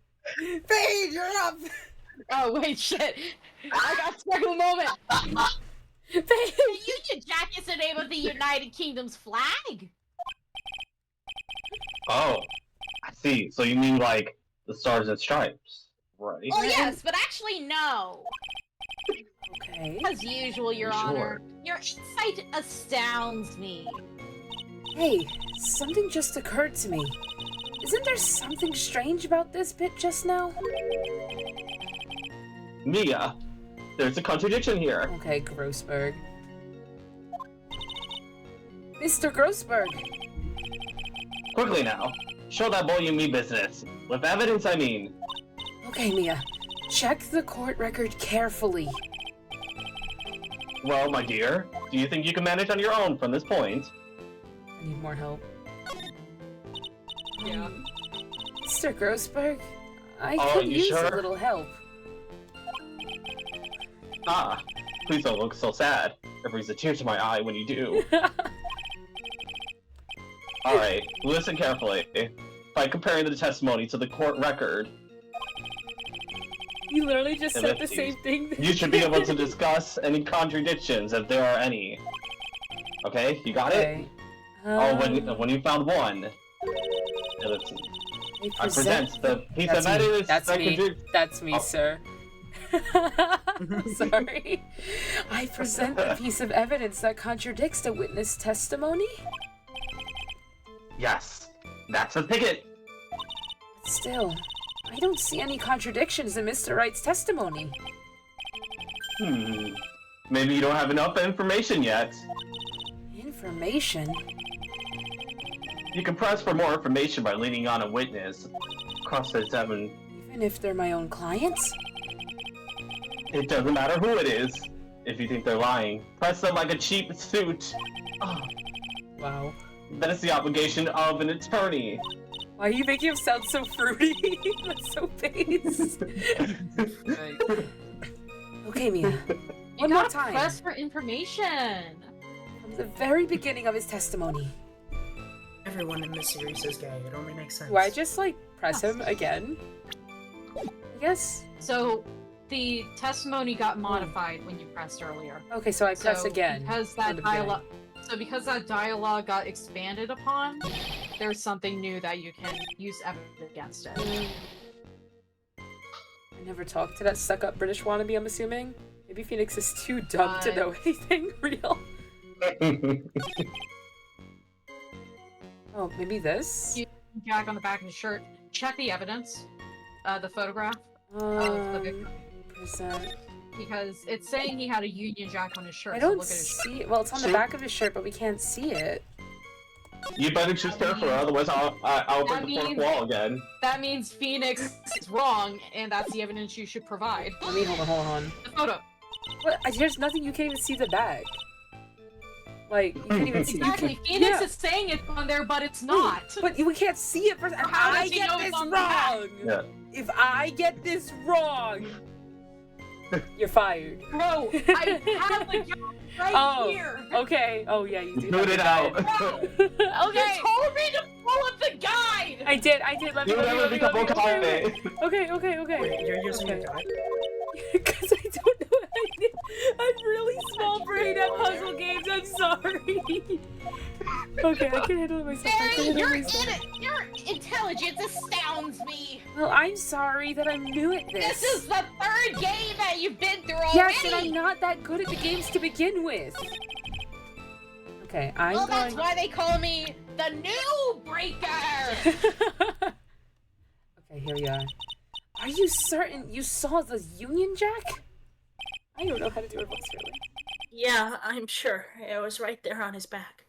Pain, you're up! Oh wait, shit! I got stuck in the moment. Pain! The Union Jack is the name of the United Kingdom's flag. Oh, I see. So you mean like the Stars and Stripes, right? Oh yes, but actually no. Okay. As usual, Your Sure. Honor, your insight astounds me. Hey, something just occurred to me. Isn't there something strange about this bit just now? Mia, there's a contradiction here. Okay, Grossberg. Mr. Grossberg! Quickly now, show that boy you mean business. With evidence, I mean. Okay, Mia. Check the court record carefully. Well, my dear, do you think you can manage on your own from this point? I need more help. Yeah. Mr. Grossberg, I Oh, could you use sure? a little help. Ah, please don't look so sad. It brings a tear to my eye when you do. Alright, listen carefully. By comparing the testimony to the court record, You literally just said the Ellipses. same thing. you should be able to discuss any contradictions if there are any. Okay, you got it? Okay. Oh, when you found one. Ellipses. I present the piece of evidence That's that me. contradicts. That's me, Oh. sir. Sorry. I present a piece of evidence that contradicts the witness testimony? Yes, that's a ticket. Still, I don't see any contradictions in Mr. Wright's testimony. Maybe you don't have enough information yet. Information? You can press for more information by leaning on a witness. Cross the 7. Even if they're my own clients? It doesn't matter who it is. If you think they're lying, press them like a cheap suit. Oh, Wow. that is the obligation of an attorney. Why are you making him sound so fruity? That's so base. Okay, Mia. You One more gotta time. press for information. From the very beginning of his testimony. Everyone in this series is gay. It only makes sense. Do I just, like, press him again? I guess. So, the testimony got modified when you pressed earlier. Okay, so I press So, again. Because from that the beginning. dialogue. So because that dialogue got expanded upon, there's something new that you can use evidence against it. I never talked to that stuck-up British wannabe, I'm assuming. Maybe Phoenix is too dumb to know anything real. Oh, maybe this? Jack on the back of his shirt. Check the evidence. The photograph of the victim. Present. Because it's saying he had a Union Jack on his shirt. I so don't look at his shirt. see it. Well, it's on the back of his shirt, but we can't see it. You better choose careful, otherwise I'll break the fourth wall again. That means Phoenix is wrong, and that's the evidence you should provide. I mean, hold on. The photo. What? There's nothing. You can't even see the bag. Like, you can't even see. Exactly. You Phoenix yeah. is saying it's on there, but it's not. But we can't see it first. If How I does he get know this it's on the back? wrong, Yeah. if I get this wrong, you're fired. Bro, I have the job right here. Okay. Oh yeah, you do. Put it out. Okay. You told me to pull up the guide. I did. Let me. You would never become a comment. Okay. Wait, you're using a guide? Because I don't know. I'm really small brain at puzzle games. I'm sorry. Okay, I can handle it myself. Barry, your intelligence astounds me. Well, I'm sorry that I'm new at this. This is the third game that you've been through already. Yes, and I'm not that good at the games to begin with. Okay, I'm Well, going. that's why they call me the New Breaker. Okay, here we are. Are you certain you saw the Union Jack? I don't know how to do a voice really. Yeah, I'm sure. It was right there on his back.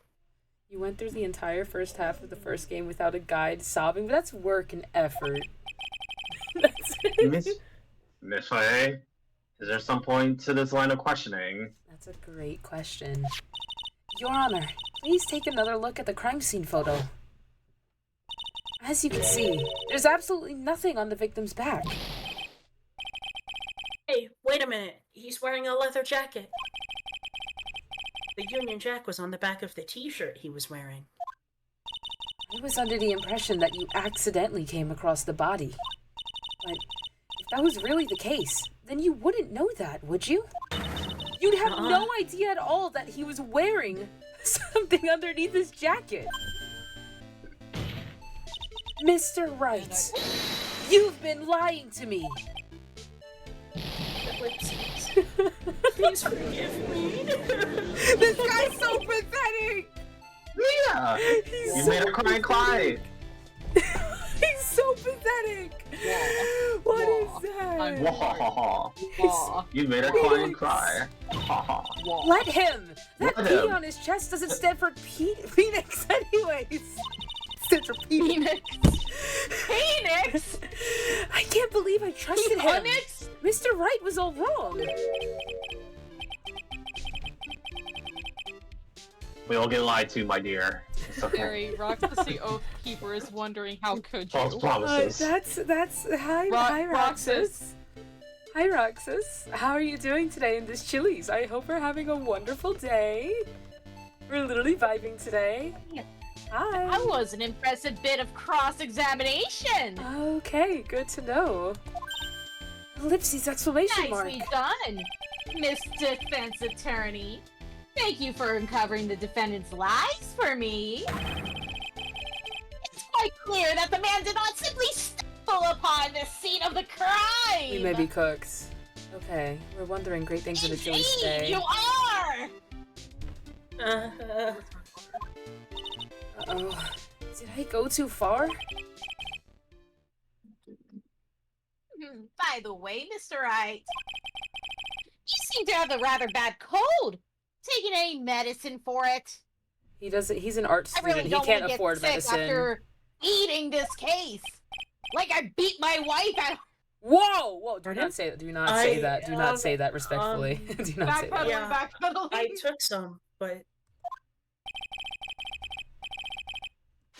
You went through the entire first half of the first game without a guide, sobbing, but that's work and effort. That's it. Miss Faye, is there some point to this line of questioning? That's a great question. Your Honor, please take another look at the crime scene photo. As you can see, there's absolutely nothing on the victim's back. Hey, wait a minute. He's wearing a leather jacket. The Union Jack was on the back of the t-shirt he was wearing. I was under the impression that you accidentally came across the body. But if that was really the case, then you wouldn't know that, would you? You'd have no idea at all that he was wearing something underneath his jacket. Mr. Wright, you've been lying to me. Please forgive me. This guy's so pathetic. Yeah! He's You so made her cry and cry! He's so pathetic. What is that? Wahahaha. You made her cry and cry. Haha. Let him. That Let P him. on his chest doesn't stand for Phoenix anyways. It stands for Phoenix. Phoenix? I can't believe I trusted him. Phoenix? all wrong. We all get lied to, my dear. It's okay. Harry, Roxas the Oathkeeper is wondering how could False you? promises. Hi Roxas. Roxas. Hi Roxas. How are you doing today in this Chili's? I hope we're having a wonderful day. We're literally vibing today. Hi. That was an impressive bit of cross-examination. Okay, good to know. Ellipses exclamation mark. Nicely done, Miss Defense Attorney. Thank you for uncovering the defendant's lies for me. It's quite clear that the man did not simply stumble upon the scene of the crime. We may be cooked. Okay, we're wondering great things in the Chili's Indeed, today. you are. Uh-oh. Did I go too far? By the way, Mr. Wright, you seem to have a rather bad cold. Taking any medicine for it? He doesn't. He's an art I student. really He don't can't want to get afford sick medicine. after eating this case. Like I beat my wife. Whoa! Do Pardon? not say that. Do not say that. Do not say that respectfully. Do not say that. Backpedaling, Yeah. backpedaling. I took some, but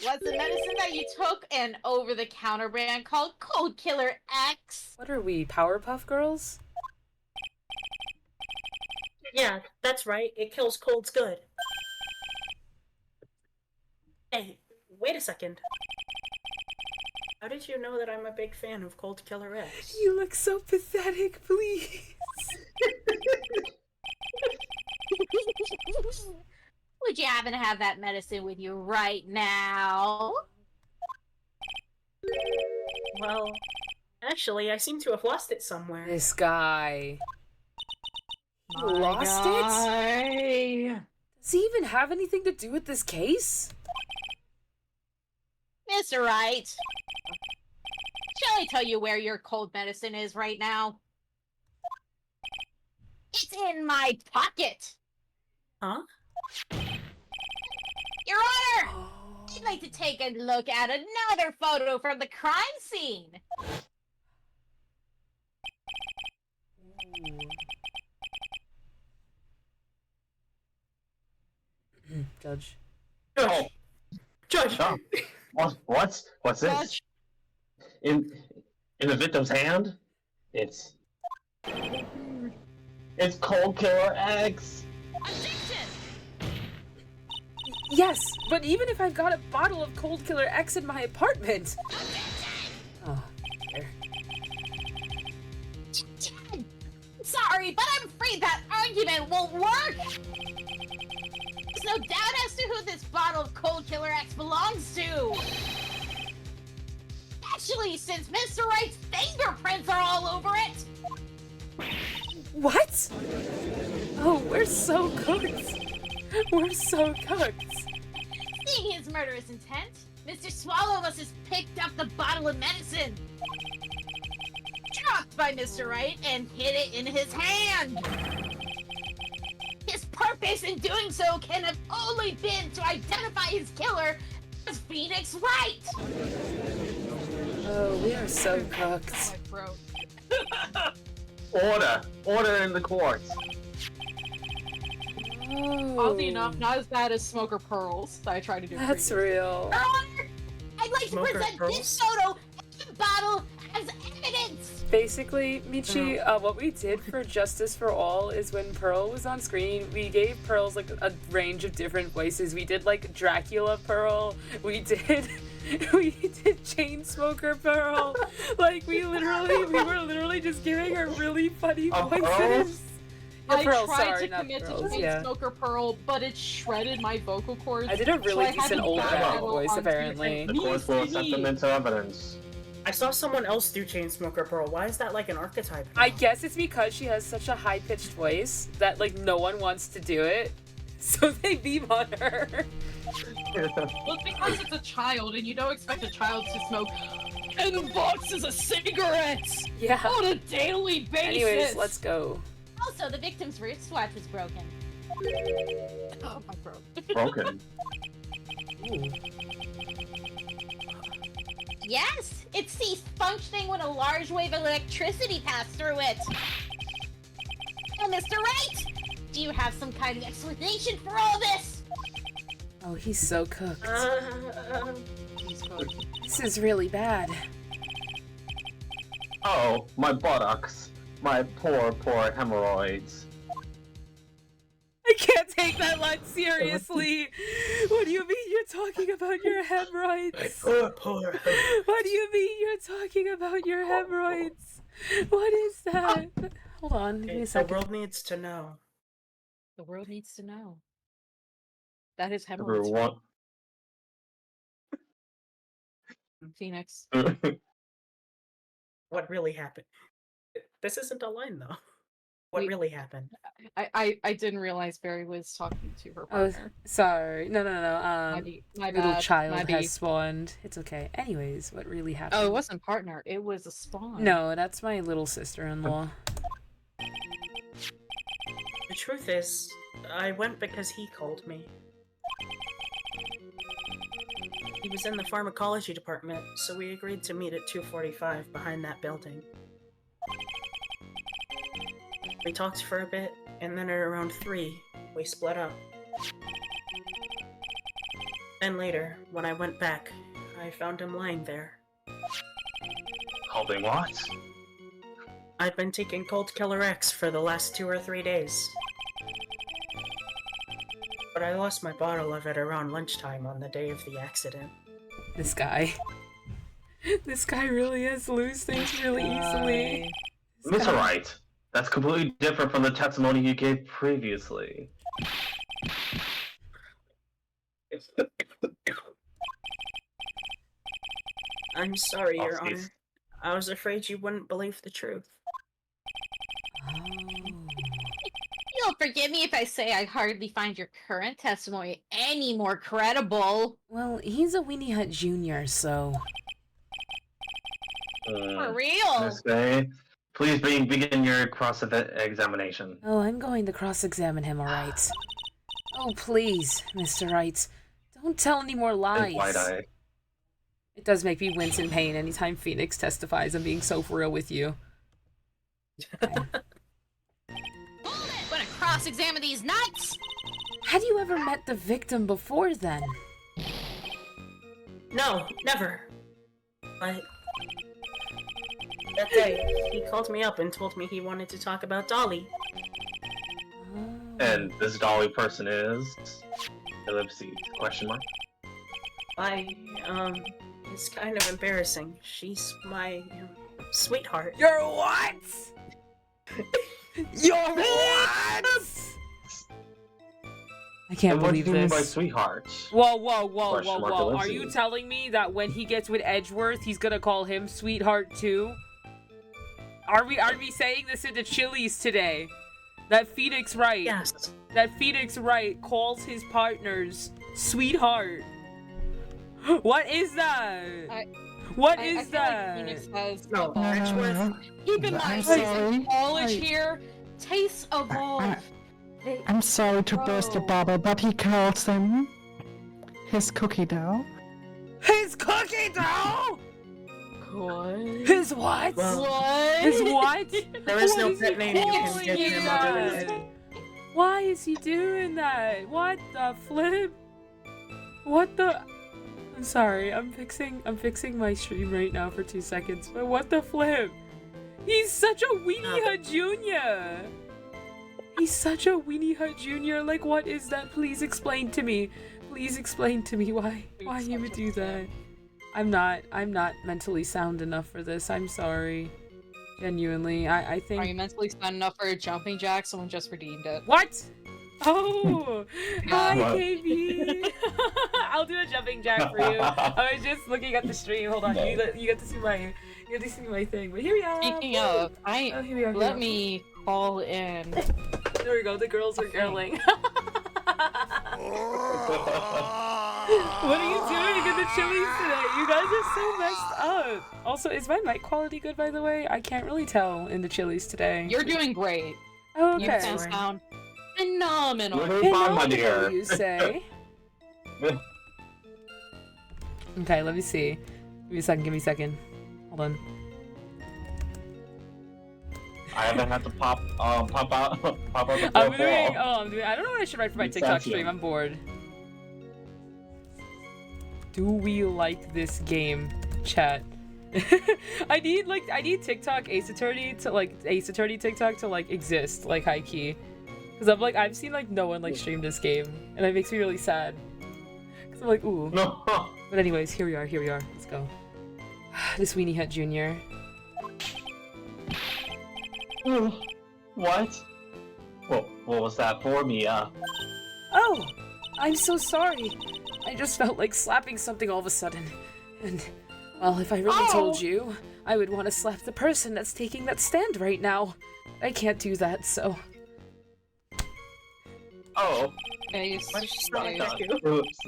Was the medicine that you took an over-the-counter brand called Cold Killer X? What are we, Powerpuff Girls? yeah, that's right. It kills colds good. Hey, wait a second. How did you know that I'm a big fan of Cold Killer X? You look so pathetic, please. Would you happen to have that medicine with you right now? Well, actually, I seem to have lost it somewhere. This guy. He My lost it? guy. Does he even have anything to do with this case? Mr. Wright, shall I tell you where your cold medicine is right now? It's in my pocket. Huh? Your Honor, Oh. I'd like to take a look at another photo from the crime scene. Ooh. Judge. Judge! Judge! Oh, what's this? Judge. In the victim's hand? It's Cold Killer X. Objection! Yes, but even if I've got a bottle of Cold Killer X in my apartment. Oh, there. Sorry, but I'm afraid that argument won't work. There's no doubt as to who this bottle of Cold Killer X belongs to. Actually, since Mr. Wright's fingerprints are all over it. What? Oh, we're so cooked. We're so cooked. Seeing his murderous intent, Mr. Swallow must have picked up the bottle of medicine. Dropped by Mr. Wright and hid it in his hand. His purpose in doing so can have only been to identify his killer as Phoenix Wright. Oh, we are so cooked. My throat. Order in the court. Oh, Oddly enough, not as bad as Smoker Pearls that I tried to do. that's previously. real. Your Honor, I'd like Smoker to present pearls? this photo and the bottle as evidence. Basically, Michi, what we did for Justice for All is when Pearl was on screen, we gave Pearls like a range of different voices. We did like Dracula Pearl. We did Chainsmoker Pearl. Like we were literally just giving her really funny A voices. Pearls? I Pearls, tried sorry, to not commit Pearls, to yeah. Smoker Pearl, but it shredded my vocal cords. I did a so really I had decent to old back Dracula pedal voice, onto apparently. The court will accept them into evidence. I saw someone else do Chainsmoker Pearl. Why is that like an archetype? I guess it's because she has such a high-pitched voice that like no one wants to do it, so they beam on her. Well, it's because it's a child, and you don't expect a child to smoke 10 boxes of cigarettes Yeah. on a daily basis. Anyways, let's go. Also, the victim's wristwatch was broken. Oh, my throat. Broken. Ooh. Yes, it ceased functioning when a large wave of electricity passed through it. So, Mr. Right, do you have some kind of explanation for all this? Oh, he's so cooked. He's cooked. This is really bad. Oh, my buttocks. My poor, poor hemorrhoids. I can't take that line seriously. What do you mean you're talking about your hemorrhoids? Poor. What do you mean you're talking about your hemorrhoids? What is that? Hold on, give me a The second. world needs to know. The world needs to know. That is hemorrhoids. Everyone. Phoenix. What really happened? This isn't a line, though. What Wait. really happened? I didn't realize Barry was talking to her Oh, partner. sorry. No. My Little bad, child my has bee. spawned. It's okay. Anyways, what really happened? Oh, it wasn't partner. It was a spawn. No, that's my little sister-in-law. The truth is, I went because he called me. He was in the pharmacology department, so we agreed to meet at 2:45 behind that building. We talked for a bit, and then at around 3, we split up. Then later, when I went back, I found him lying there. Holding what? I'd been taking Cold Killer X for the last 2 or 3 days. But I lost my bottle of it around lunchtime on the day of the accident. This guy. This guy really has lose things really easily. This Mr. guy- Wright, that's completely different from the testimony you gave previously. I'm sorry, Your Off-speed. Honor. I was afraid you wouldn't believe the truth. Oh. You'll forgive me if I say I hardly find your current testimony any more credible. Well, he's a Weenie Hut Jr., so... For real. Miss Bay, please begin your cross-examination. Oh, I'm going to cross-examine him, alright. Oh, please, Mr. Wright. Don't tell any more lies. Wide-eye. It does make me wince in pain anytime Phoenix testifies I'm being so for real with you. Okay. Gonna cross-examine these nuts? Had you ever met the victim before then? No, never. But that day, he called me up and told me he wanted to talk about Dolly. Oh. And this Dolly person is... Ellipses, question mark? It's kind of embarrassing. She's my sweetheart. You're what? You're what? I can't And what do believe you mean by this. sweetheart? Whoa. Question mark Are ellipses. you telling me that when he gets with Edgeworth, he's gonna call him sweetheart too? Are we saying this in the Chili's today? That Phoenix Wright. Yes. That Phoenix Wright calls his partners sweetheart. What is that? What I is feel that? like Phoenix has No, evolved. Edgeworth. Keep in I'm mind, sorry. in college I- here, tastes evolve. They- I'm sorry to burst the Bro. bubble, but he calls him his cookie dough. His cookie dough? What? His what? Well, What? His what? There is What no is pet he name you can calling give you him other than that? it. Why is he doing that? What the flip? What the? I'm sorry. I'm fixing my stream right now for 2 seconds. But what the flip? He's such a Weenie Hut Jr. He's such a Weenie Hut Jr. Like, what is that? Please explain to me. Please explain to me why he would do that. I'm not mentally sound enough for this. I'm sorry. Genuinely, I think. Are you mentally sound enough for a jumping jack? Someone just redeemed it. What? Oh, hi, What? KB. I'll do a jumping jack for you. I was just looking at the stream. Hold on, you get to see my thing. But here we are. Speaking of, Oh, here we are. let me call in. There we go. The girls are girling. What are you doing in the Chili's today? You guys are so messed up. Also, is my mic quality good, by the way? I can't really tell in the Chili's today. You're doing great. Oh, You okay. sound phenomenal. You're doing fine, my Phenomenal, dear. you say? Okay, let me see. Give me a second. Hold on. I haven't had to pop out the I'm fourth doing. wall. Oh, I'm doing. I don't know what I should write for my Makes TikTok sense, stream. yeah. I'm bored. Do we like this game, chat? I need TikTok Ace Attorney TikTok to like exist, like high key. Cause I've seen like no one like stream this game, and it makes me really sad. Cause I'm like, ooh. No. But anyways, here we are. Let's go. This Weenie Hut Jr. What? What was that for, Mia? Oh, I'm so sorry. I just felt like slapping something all of a sudden. And, well, if I really told you, I would want to slap the person that's taking that stand right now. I can't do that, so... Oh. Ace. Why did she stop Ace. that? Oops.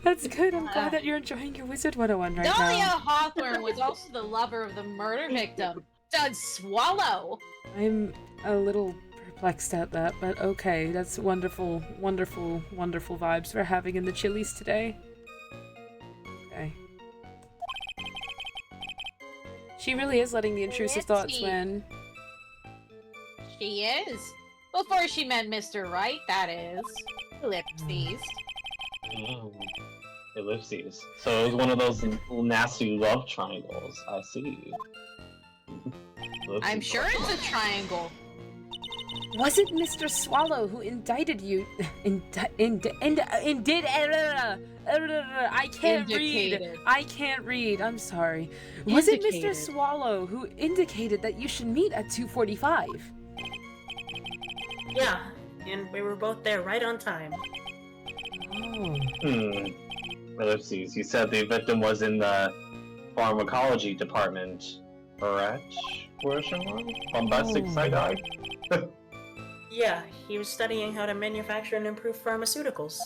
That's good. I'm glad that you're enjoying your Wizard 101 right Dahlia now. Hawthorne was also the lover of the murder victim, Doug Swallow. I'm a little perplexed at that, but okay. That's wonderful, wonderful, wonderful vibes we're having in the Chili's today. Okay. She really is letting the intrusive thoughts win. She is. Before she met Mr. Right, that is. Ellipses. Ellipses. So it was one of those nasty love triangles. I see. I'm sure it's a triangle. Was it Mr. Swallow who indicted you? I can't read. Indicated. I can't read. I'm sorry. Was it Mr. Indicated. Swallow who indicated that you should meet at 2:45? Yeah, and we were both there right on time. Oh. Ellipses. You said the victim was in the pharmacology department, correct? Bombastic side-eye? Yeah, he was studying how to manufacture and improve pharmaceuticals.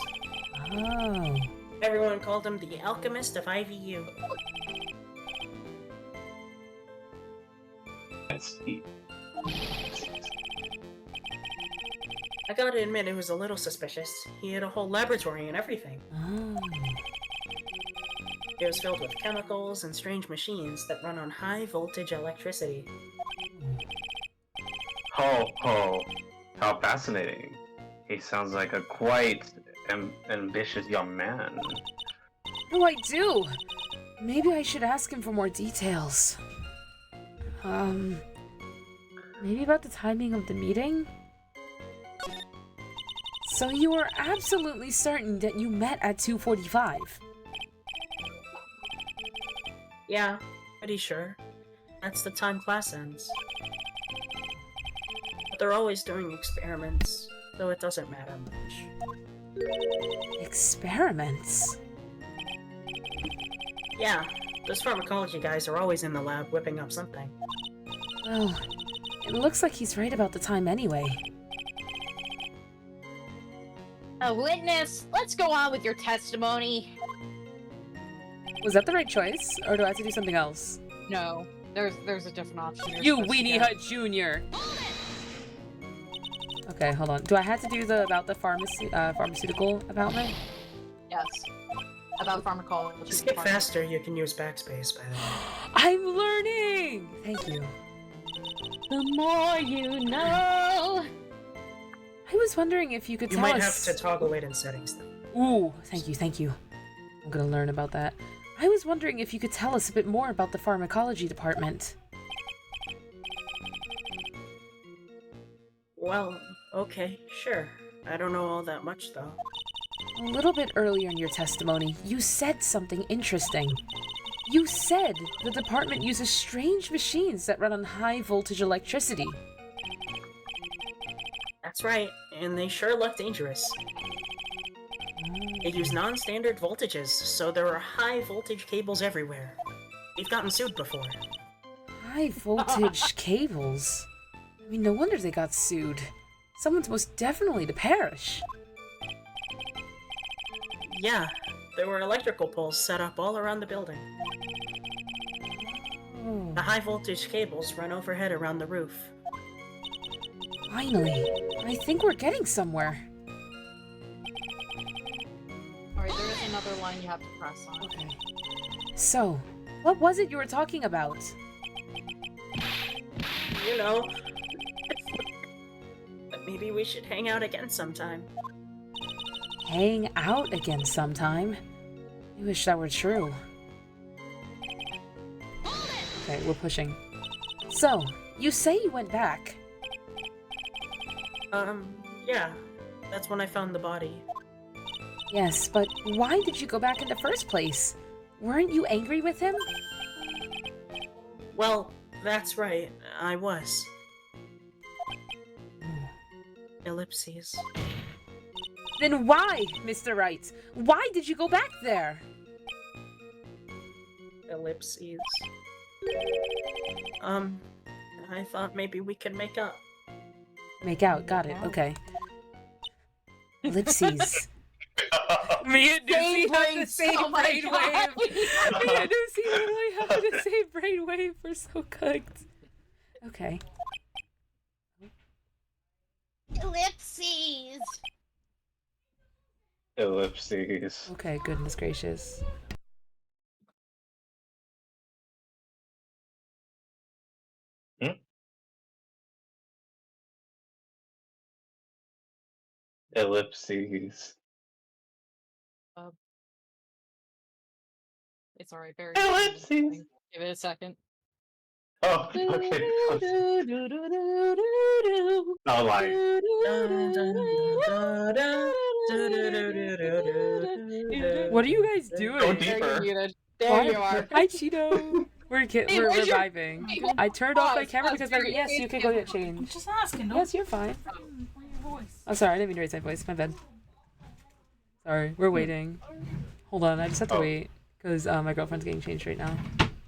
Oh. Everyone called him the alchemist of IVU. I see. I gotta admit, it was a little suspicious. He had a whole laboratory and everything. Oh. It was filled with chemicals and strange machines that run on high-voltage electricity. Ho ho. How fascinating. He sounds like a quite ambitious young man. Oh, I do. Maybe I should ask him for more details. Maybe about the timing of the meeting? So you are absolutely certain that you met at 2:45? Yeah, pretty sure. That's the time class ends. But they're always doing experiments, so it doesn't matter much. Experiments? Yeah, those pharmacology guys are always in the lab whipping up something. Well, it looks like he's right about the time anyway. A witness, let's go on with your testimony. Was that the right choice, or do I have to do something else? No, there's a different option. You're You supposed to Weenie get. Hut Jr. Okay, hold on. Do I have to do the about the pharmaceutical about me? Yes. About pharmacology. Skip department. faster, you can use backspace, by the way. I'm learning! Thank you. The more you know. I was wondering if you could You tell might us... have to toggle it in settings, though. Ooh, thank you. I'm gonna learn about that. I was wondering if you could tell us a bit more about the pharmacology department. Well, okay, sure. I don't know all that much, though. A little bit earlier in your testimony, you said something interesting. You said the department uses strange machines that run on high-voltage electricity. That's right, and they sure look dangerous. They use non-standard voltages, so there are high-voltage cables everywhere. We've gotten sued before. High-voltage cables? I mean, no wonder they got sued. Someone's most definitely to perish. Yeah, there were electrical poles set up all around the building. Oh, The high-voltage cables run overhead around the roof. finally. I think we're getting somewhere. Alright, there is another line you have to press on. Okay. So, what was it you were talking about? you know. But maybe we should hang out again sometime. Hang out again sometime? I wish that were true. Okay, we're pushing. So, you say you went back. Yeah. That's when I found the body. Yes, but why did you go back in the first place? Weren't you angry with him? Well, that's right. I was. Ellipses. Then why, Mr. Wright? Why did you go back there? Ellipses. I thought maybe we could make up. Make out, got it, okay. Ellipses. Me and Lucy have the same Oh my brainwave. God. Me and Lucy literally have the same brainwave. We're so cooked. Okay. Ellipses. Ellipses. Okay, goodness gracious. Ellipses. It's alright, very Ellipses. Give it a second. Oh, okay. Not like. What are you guys Go doing? There, deeper. you're muted. There you are. Hi, Cheeto. We're Hey, where's your- reviving. Hey, I turned off my pause, camera pause, because very- yes, you can go get I'm changed. just asking. Don't Yes, you're fine. your voice. Oh, sorry, I didn't mean to raise my voice. My bad. Sorry, we're waiting. Hold on, I just have to Oh. wait because my girlfriend's getting changed right now,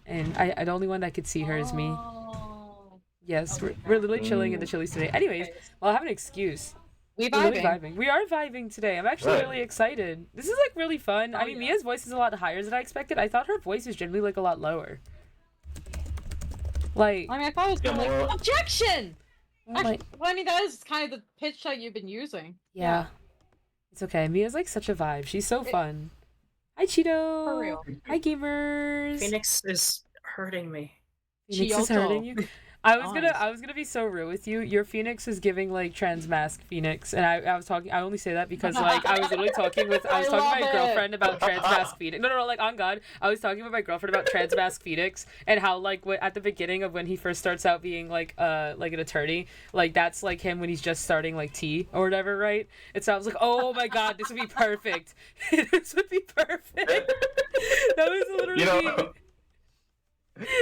and I the only one that could see her is me. Oh. Yes, we're literally chilling in the Chili's today. Anyways, Okay. well, I have an excuse. We We're literally vibing. vibing. We are vibing today. I'm actually Right. really excited. This is like really fun. I Oh, mean, yeah. Mia's voice is a lot higher than I expected. I thought her voice was generally like a lot lower. Like, I mean, I thought it was Yeah, gonna be more- like, objection! like Actually, well, I mean, that is kind of the pitch that you've been using. yeah. It's okay. Mia's like such a vibe. She's so fun. Hi, Cheeto. For real. Hi, gamers. Phoenix is hurting me. Phoenix is Kyoto. hurting you. I was Nice. gonna be so rude with you. Your Phoenix is giving like trans mask Phoenix, and I was talking. I only say that because like I was literally talking with I was I talking to love my it. girlfriend about trans mask Phoenix. No, like on God, I was talking with my girlfriend about trans mask Phoenix and how like at the beginning of when he first starts out being like an attorney, like that's like him when he's just starting like T or whatever, right? And so I was like, oh my God, this would be perfect. This would be perfect. That was literally. You know.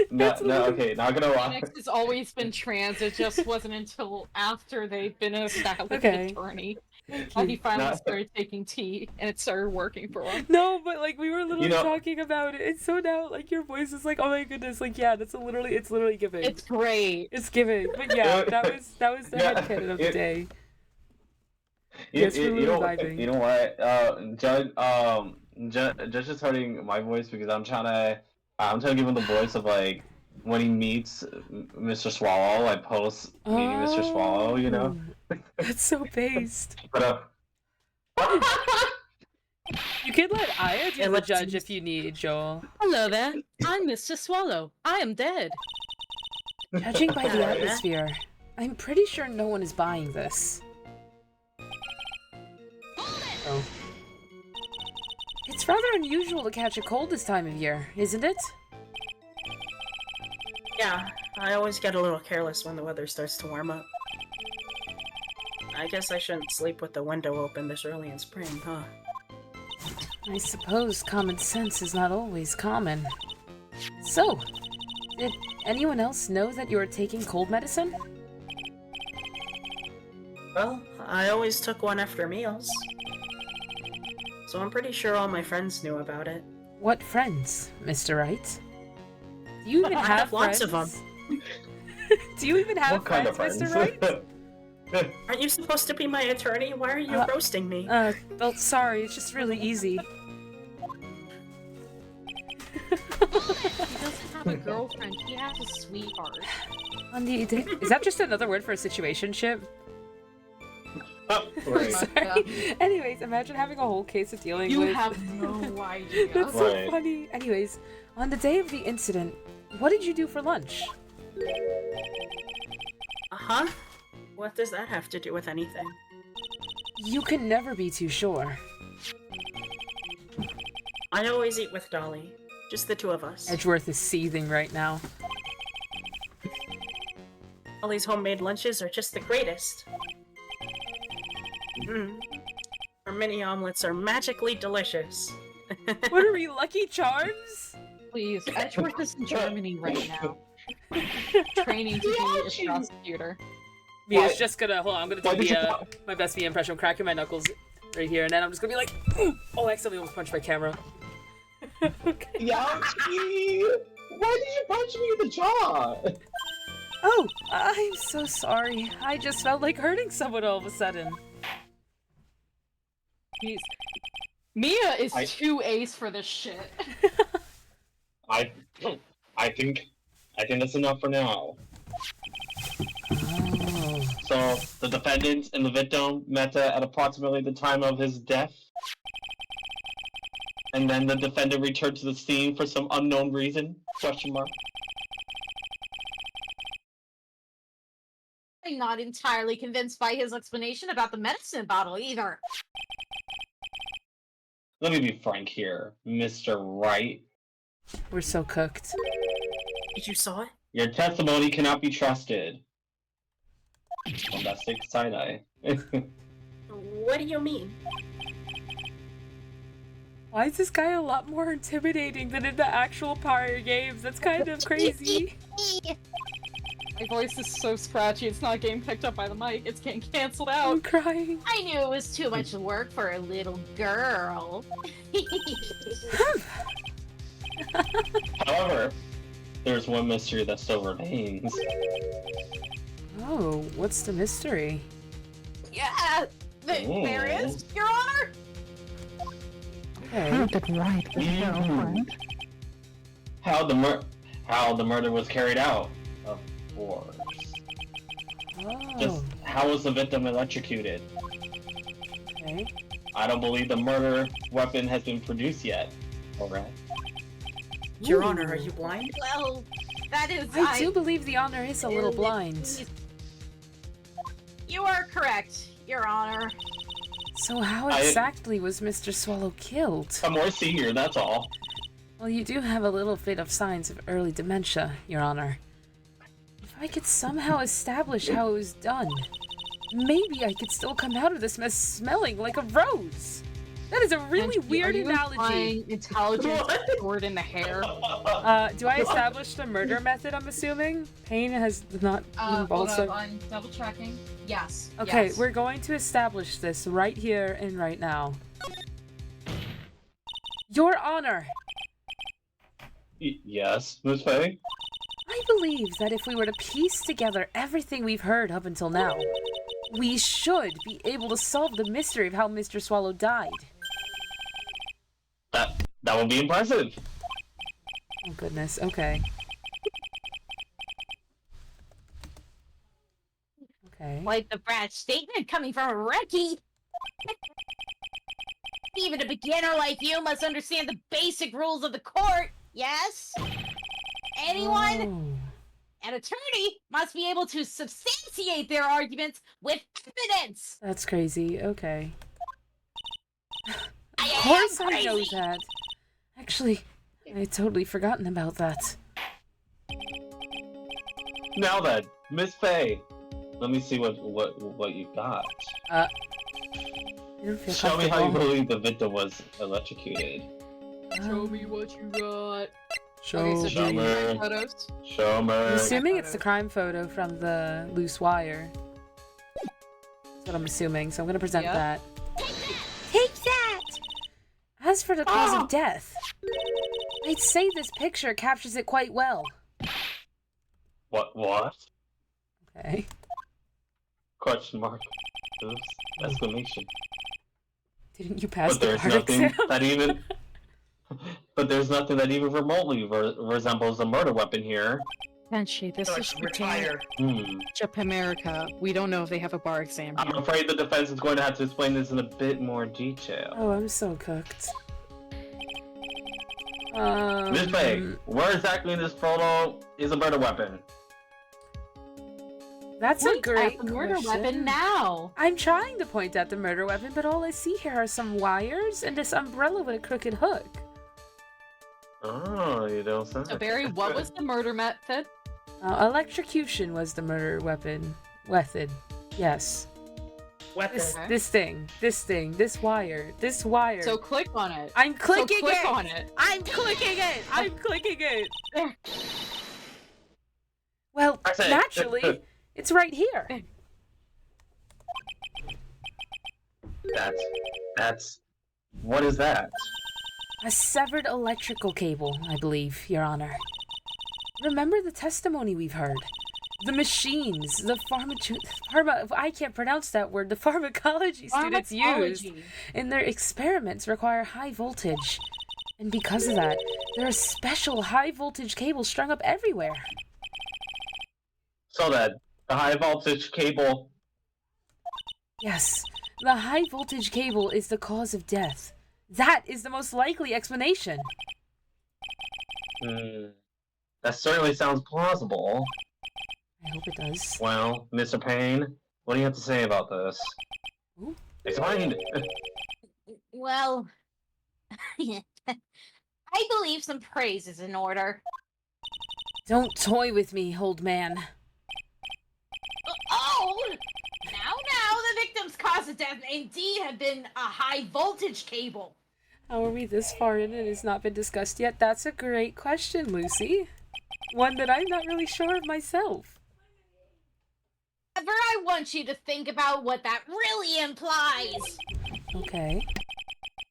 That's No, okay, not gonna lie. Phoenix has always been trans. It just wasn't until after they've been an established Okay. attorney that he finally No. started taking tea, and it started working for him. No, but like we were literally know- talking about it, and so now like your voice is like, oh my goodness, like yeah, it's literally giving. It's great. It's giving. But yeah, that was the Yeah, headcanon of the it- day. You, Yes, you, we're you really know, vibing. you know what? Judge is hurting my voice because I'm trying to give him the voice of like when he meets Mr. Swallow, like post meeting Mr. Swallow, you know. Oh, that's so based. But You could let Aya do Yeah, the let's judge see. if you need, Joel. Hello there. I'm Mr. Swallow. I am dead. Judging by the Yeah. atmosphere, I'm pretty sure no one is buying this. Oh. It's rather unusual to catch a cold this time of year, isn't it? Yeah, I always get a little careless when the weather starts to warm up. I guess I shouldn't sleep with the window open this early in spring, huh? I suppose common sense is not always common. So, did anyone else know that you were taking cold medicine? Well, I always took one after meals. So I'm pretty sure all my friends knew about it. What friends, Mr. Wright? Do you even I have have lots of friends? Do you even have what kind of friends, friends? Mr. Wright? Aren't you supposed to be my attorney? Why are you roasting me? Well, sorry, it's just really easy. He doesn't have a girlfriend. He has a sweetheart. Is that just another word for a situationship? Right. Sorry. Anyways, imagine having a whole case of dealing You with. have no idea. That's so Right. funny. Anyways, on the day of the incident, what did you do for lunch? Uh-huh. What does that have to do with anything? You can never be too sure. I always eat with Dolly. Just the two of us. Edgeworth is seething right now. Dolly's homemade lunches are just the greatest. Her mini omelets are magically delicious. What are we, Lucky Charms? Please, Edgeworth is in Germany right now. Training to be a prosecutor. Mia's Why- just gonna, hold on, I'm gonna why do did you my best Mia impression. I'm cracking my knuckles right here, and then I'm just gonna be like, oh, I accidentally almost punched my camera. Okay. Yachi! Why did you punch me in the jaw? Oh, I'm so sorry. I just felt like hurting someone all of a sudden. Mia is I- too ace for this shit. I think that's enough for now. Oh. So, the defendant and the victim met at approximately the time of his death. And then the defendant returned to the scene for some unknown reason? Question mark. I'm not entirely convinced by his explanation about the medicine bottle either. Let me be frank here, Mr. Wright. We're so cooked. Did you saw it? Your testimony cannot be trusted. Bombastic side-eye. What do you mean? Why is this guy a lot more intimidating than in the actual prior games? That's kind of crazy. My voice is so scratchy, it's not getting picked up by the mic, it's getting cancelled I'm out. crying. I knew it was too much work for a little girl. However, there's one mystery that still remains. Oh, what's the mystery? Yeah, there is, Your Honor. Okay. How did Wright get her friend? How the murder was carried out, of course. Just Oh, how was the victim electrocuted? okay. I don't believe the murder weapon has been produced yet. Alright. Your Ooh. Honor, are you blind? Well, that is. I do believe the honor is a little blind. You are correct, Your Honor. So how exactly was Mr. Swallow killed? I'm more senior, that's all. Well, you do have a little bit of signs of early dementia, Your Honor. If I could somehow establish how it was done, maybe I could still come out of this mess smelling like a rose. That is a really weird Are you analogy. implying intelligence stored in the hair? Do I establish the murder method, I'm assuming? Pain has not been Hold also. up, I'm double checking. Yes. Okay, yes. we're going to establish this right here and right now. Your Honor, Yes, Miss Faye? I believe that if we were to piece together everything we've heard up until now, we should be able to solve the mystery of how Mr. Swallow died. That would be impressive. Oh goodness, okay. Okay. Quite the brash statement coming from a rookie. Even a beginner like you must understand the basic rules of the court, yes? Anyone, Oh, an attorney, must be able to substantiate their arguments with evidence. that's crazy, okay. I Of am course I crazy. know that. Actually, I had totally forgotten about that. Now then, Miss Faye, let me see what you got. I don't feel Show me how you comfortable. believe the victim was electrocuted. Show me what you got. Show Okay, so Show do me. you have photos? Show me. I'm assuming it's the crime photo from the loose wire. That's what I'm assuming, so I'm gonna present Yeah. that. Take that! As for the cause of death, I'd say this picture captures it quite well. What? Okay. Question mark. Oops. Exclamation. Didn't you pass But the there's bar nothing exam? that even. But there's nothing that even remotely resembles a murder weapon here. Tenshi, this is retire. Japan America. We don't know if they have a bar exam I'm here. afraid the defense is going to have to explain this in a bit more detail. Oh, I'm so cooked. Miss Faye, where exactly in this photo is a murder weapon? That's a Point great at the murder question. weapon now. I'm trying to point at the murder weapon, but all I see here are some wires and this umbrella with a crooked hook. Oh, you don't say. So Barry, what was the murder method? Electrocution was the murder weapon. Method. Yes. Weapon. This thing, this wire. So click on it. I'm clicking so click it. on it. I'm clicking it. I'm clicking it. There. Well, I say- naturally, it's right here. That's. What is that? A severed electrical cable, I believe, Your Honor. Remember the testimony we've heard. The machines, the I can't pronounce that word. The pharmacology students use in their experiments require high voltage. And because of that, there are special high voltage cables strung up everywhere. So that the high voltage cable. Yes, the high voltage cable is the cause of death. That is the most likely explanation. That certainly sounds plausible. I hope it does. Well, Mr. Payne, what do you have to say about this? Ooh. Explain. Well, I believe some praise is in order. Don't toy with me, old man. Oh! Now, the victim's cause of death may indeed have been a high voltage cable. How are we this far in and it's not been discussed yet? That's a great question, Lucy. One that I'm not really sure of myself. However, I want you to think about what that really implies. Okay.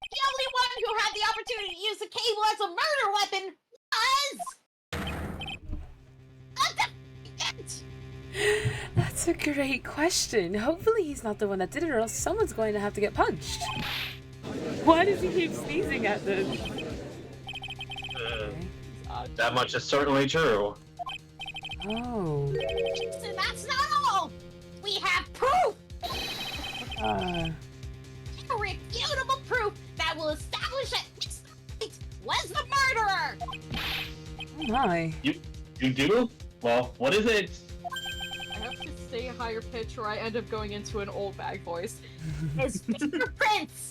The only one who had the opportunity to use the cable as a murder weapon was... a defendant! That's a great question. Hopefully he's not the one that did it, or else someone's going to have to get punched. Why does he keep sneezing at this? That much is certainly true. Oh. So that's not all! We have proof! Irrefutable proof that will establish that Mr. White was the murderer! Oh my. You do? Well, what is it? I have to stay a higher pitch or I end up going into an old bag voice. His fingerprints!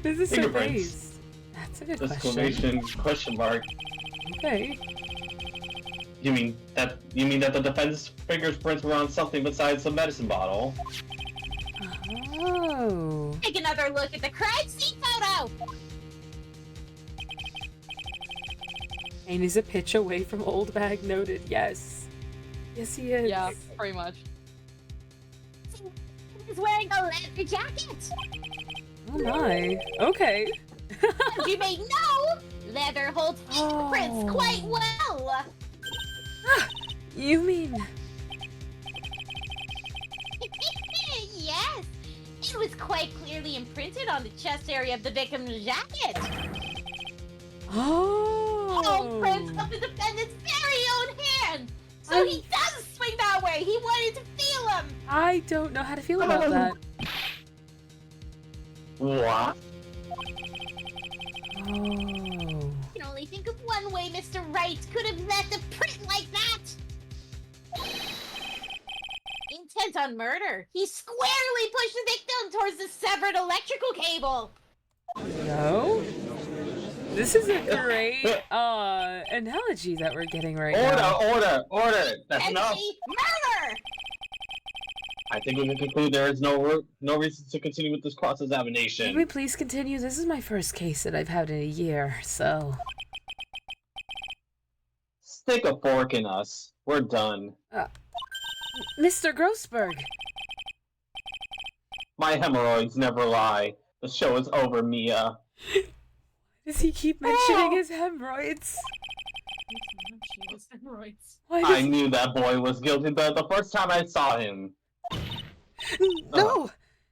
This is so Fingerprints. based. That's a good question. Exclamation question mark. Okay. You mean that the defense fingerprints were on something besides the medicine bottle? Oh. Take another look at the crime scene photo! And he's a pitch away from old bag noted. Yes. Yes, he is. Yeah, pretty much. He's wearing a leather jacket! Oh my. Okay. As you may know, leather holds fingerprints quite well! You mean... Yes! It was quite clearly imprinted on the chest area of the victim's jacket! Oh! Prints of the defendant's very own hand! So he does swing that way! He wanted to feel him! I don't know how to feel about that. What? Oh. I can only think of one way Mr. Wright could have left a print like that! Intent on murder, he squarely pushed the victim towards the severed electrical cable! No? This is a great analogy that we're getting right now. Order! That's And enough. murder! I think we can conclude there is no reason to continue with this Can cross-examination. we please continue? This is my first case that I've had in a year, so... Stick a fork in us. We're done. Mr. Grossberg! My hemorrhoids never lie. The show is over, Mia. Does he keep mentioning his hemorrhoids? Why does I knew that boy was guilty the first time I saw him. No!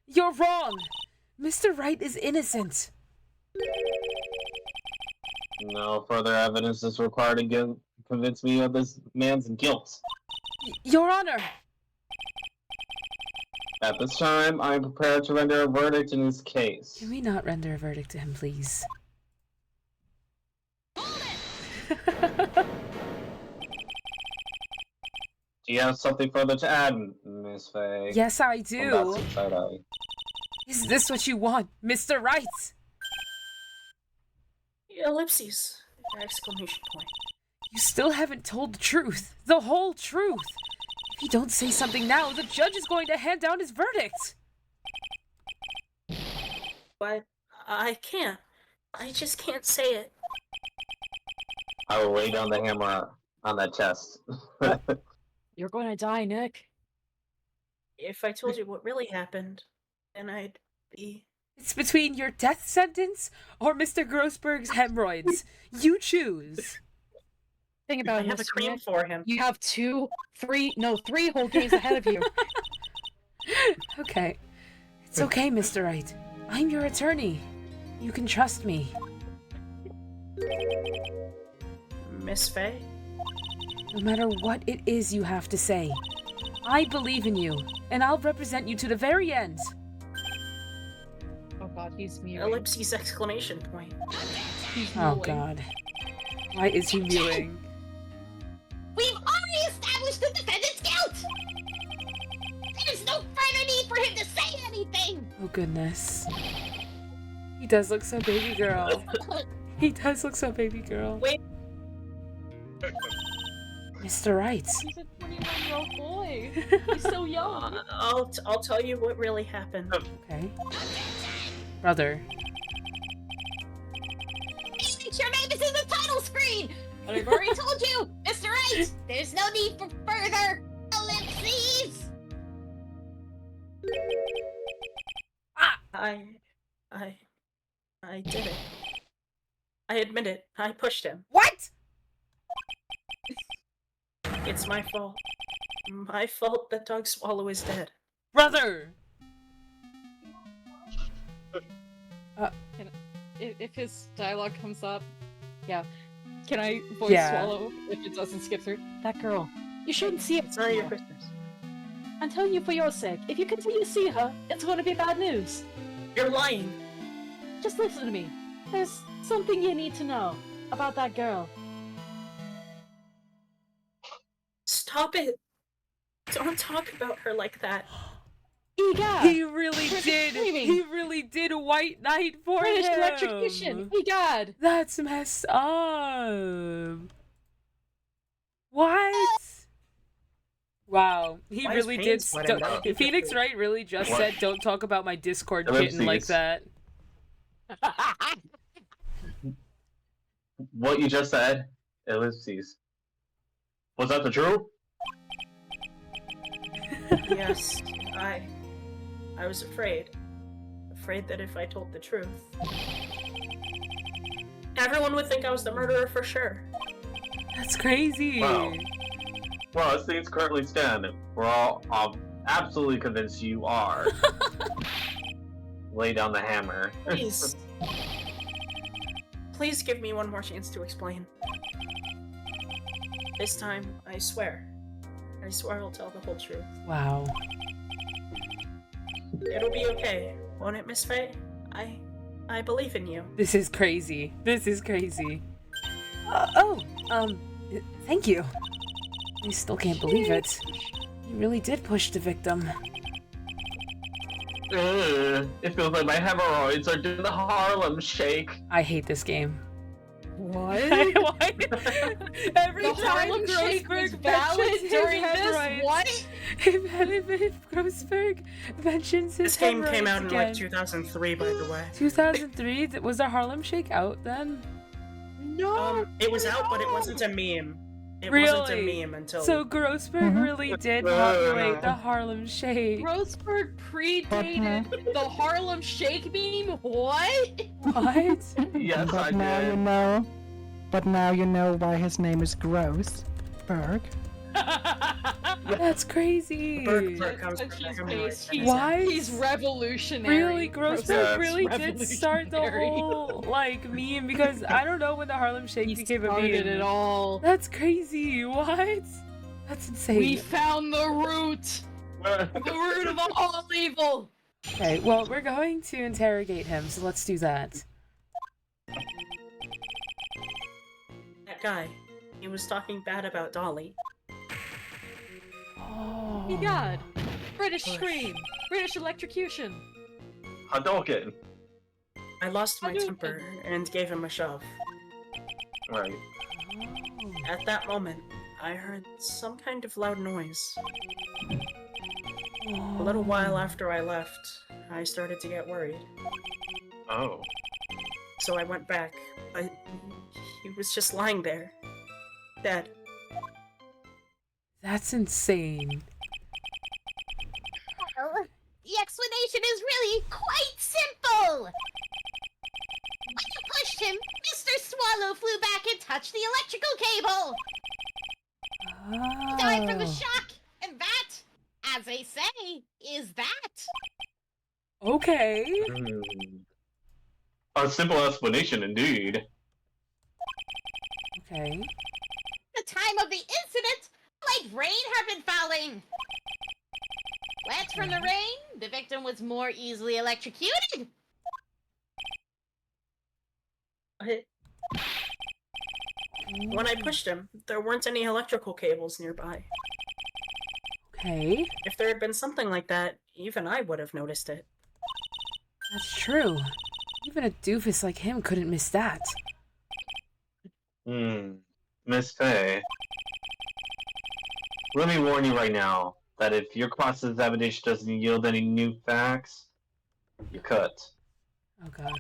You're wrong! Mr. Wright is innocent! No further evidence is required to convince me of this man's guilt. Your Honor! At this time, I am prepared to render a verdict in his case. Can we not render a verdict to him, please? Do you have something further to add, Miss Faye? Yes, I From do. that side eye. Is this what you want, Mr. Right? Ellipses! Exclamation point. You still haven't told the truth. The whole truth. If you don't say something now, the judge is going to hand down his verdict. But I can't. I just can't say it. I will lay down the hammer on that chest. You're going to die, Nick. If I told you what really happened, then I'd be... It's between your death sentence or Mr. Grossberg's hemorrhoids. You choose. Think I about it, have a Mr. cream Nick. for him. You have three whole games ahead of you. Okay. It's okay, Mr. Wright. I'm your attorney. You can trust me. Miss Faye? No matter what it is you have to say, I believe in you, and I'll represent you to the very end. Oh god, he's mewing. Ellipses! Exclamation point. He's Oh mewing. god. Why is he mewing? We've already established the defendant's guilt! There's no further need for him to say anything! Oh goodness. He does look so baby girl. He does look so baby girl. Wait. Mr. Wright. He's a 21-year-old boy. He's so young. I'll tell you what really happened. Okay. Brother. Your name is in the title screen! But I've already told you, Mr. Wright, there's no need for further ellipses! I did it. I admit it. I pushed him. What? It's my fault. My fault that Dog Swallow is dead. Brother! If his dialogue comes up, yeah. Can I voice Yeah. swallow if it doesn't skip through? That girl. You shouldn't see it. It's not your Christmas. I'm telling you for your sake. If you continue to see her, it's going to be bad news. You're lying. Just listen to me. There's something you need to know about that girl. Stop it. Don't talk about her like that. Egad! He really British did. screaming. He really did White Knight for British him. electrocution! Egad! That's messed up. What? Wow, he Why is really Payne did. sweating now? Phoenix Wright really just What? said, "Don't talk about my Discord Ellipses. kitten like that." What you just said? Ellipses. Was that the truth? Yes, I was afraid. Afraid that if I told the truth, everyone would think I was the murderer for sure. That's crazy. Wow. Well, as things currently stand, we're all absolutely convinced you are. Lay down the hammer. Please. Please give me one more chance to explain. This time, I swear. I swear I'll tell the whole truth. Wow. It'll be okay, won't it, Miss Faye? I believe in you. This is crazy. This is crazy. Thank you. I still can't believe it. You really did push the victim. It feels like my hemorrhoids are doing the Harlem Shake. I hate this game. What? Every The time Harlem Shake was Grossberg valid mentions his during this? hemorrhoids- What? If Grossberg mentions his This game came hemorrhoids out in again. like 2003, by the way. 2003? Was the Harlem Shake out then? No! It was out, but it wasn't a meme. It wasn't Really? a meme until... So Grossberg really did populate the Harlem Shake. Grossberg predated the Harlem Shake meme? What? What? Yes, I But now you did. know. But now you know why his name is Grossberg. That's crazy. Berg Touch comes from his the face. hemorrhoids. Why? He's revolutionary. Really, Grossberg Yes. really did start the Revolutionary. whole like meme because I don't know when the Harlem Shake He became a started meme. it all. That's crazy. What? That's insane. We found the root! The root of all evil! Okay, well, we're going to interrogate him, so let's do that. That guy, he was talking bad about Dolly. Oh. My God. British Push. stream. British electrocution. Hadouken. I lost my Hadouken. temper and gave him a shove. Right. At that moment, I heard some kind of loud noise. A little while after I left, I started to get worried. Oh. So I went back, but he was just lying there. Dead. That's insane. Well, the explanation is really quite simple. When you pushed him, Mr. Swallow flew back and touched the electrical cable. He died from the shock, and that, as they say, is that. Okay. A simple explanation indeed. Okay. At the time of the incident, light rain had been falling. Wet from the rain, the victim was more easily electrocuted. When I pushed him, there weren't any electrical cables nearby. Okay. If there had been something like that, even I would have noticed it. That's true. Even a doofus like him couldn't miss that. Miss Faye. Let me warn you right now that if your cross-examination doesn't yield any new facts, you're cut. Oh god.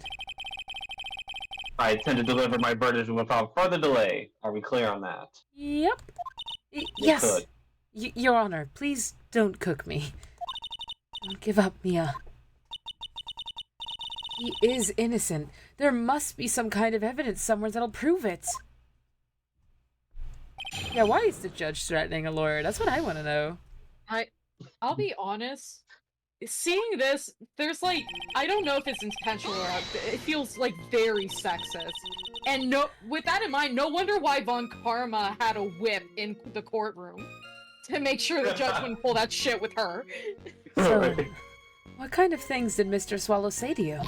I intend to deliver my verdict without further delay. Are we clear on that? Yep. You Yes. could. Your Honor, please don't cook me. Don't give up, Mia. He is innocent. There must be some kind of evidence somewhere that'll prove it. Yeah, why is the judge threatening a lawyer? That's what I want to know. I'll be honest. Seeing this, there's like, I don't know if it's intentional or not, but it feels like very sexist. And no, with that in mind, no wonder why Von Karma had a whip in the courtroom to make sure the judge wouldn't pull that shit with her. So, what kind of things did Mr. Swallow say to you?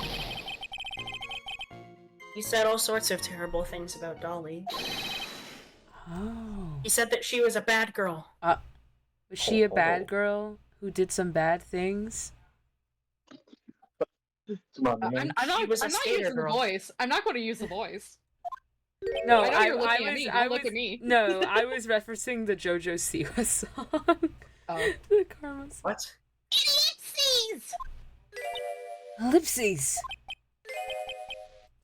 He said all sorts of terrible things about Dolly. Oh. He said that she was a bad girl. Was she a bad girl who did some bad things? Come on, man. I'm She was a not skater using girl. the voice. I'm not going to use the voice. No, I know you're looking at was, me. I Don't look was, at me. No, I was referencing the JoJo Siwa song. Oh. The Karma song. What? Ellipses! Ellipses!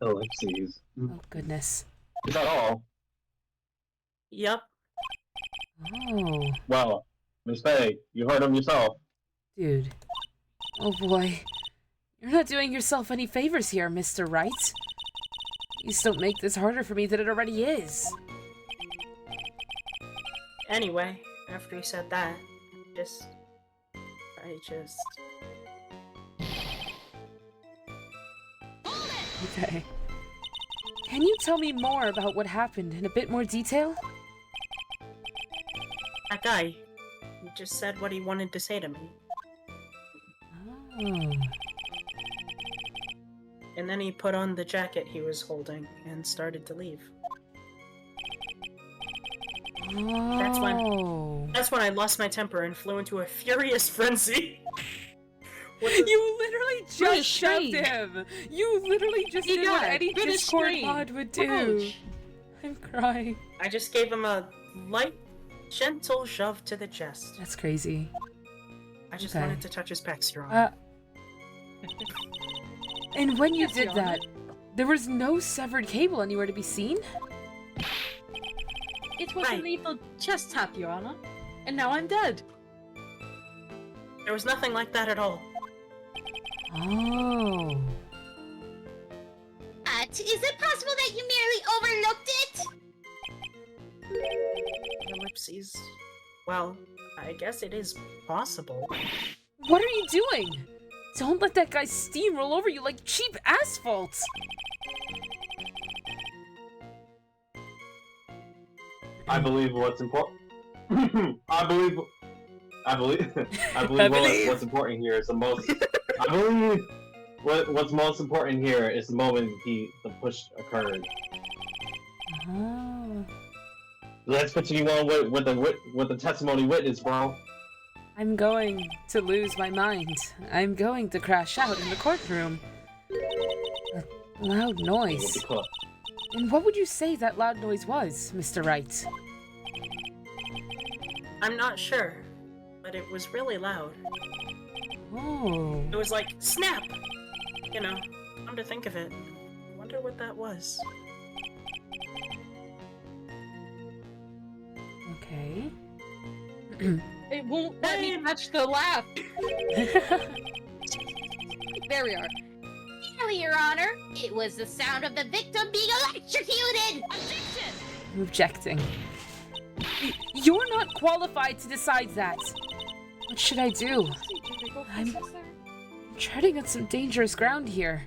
Ellipses. Oh, goodness. Is that all? Yep. Oh, Well, Miss Faye, you heard him yourself. dude. Oh, boy. You're not doing yourself any favors here, Mr. Wright. Please don't make this harder for me than it already is. Anyway, after he said that, I just... Okay. Can you tell me more about what happened in a bit more detail? That guy, he just said what he wanted to say to me. Oh. And then he put on the jacket he was holding and started to leave. That's Oh. That's when I lost my temper and flew into a furious frenzy. What the- You literally British just shoved strange. him! You literally just did what Yeah, any British Discord strange. mod would do. Ouch. I'm crying. I just gave him a light, gentle shove to the chest. That's crazy. I just Okay. wanted to touch his pecs, Your Honor. And when you Yes, did Your Honor. that, there was no severed cable anywhere to be seen? It was a Right. lethal chest tap, Your Honor. And now I'm dead. There was nothing like that at all. Oh. But is it possible that you merely overlooked it? Ellipses. Well, I guess it is possible. What are you doing? Don't let that guy steamroll over you like cheap asphalt! I believe what's important. I believe believe. what's important here is the most. I believe what's most important here is the moment the push occurred. Oh. Let's continue on with the testimony witness, bro. I'm going to lose my mind. I'm going to crash out in the courtroom. A loud noise. And what would you say that loud noise was, Mr. Wright? I'm not sure, but it was really loud. Oh. It was like, snap! You know, come to think of it, I wonder what that was. Okay. It won't let me catch the laugh. There we are. Really, Your Honor, it was the sound of the victim being electrocuted! Objection! I'm objecting. You're not qualified to decide that. What should I do? I'm treading on some dangerous ground here.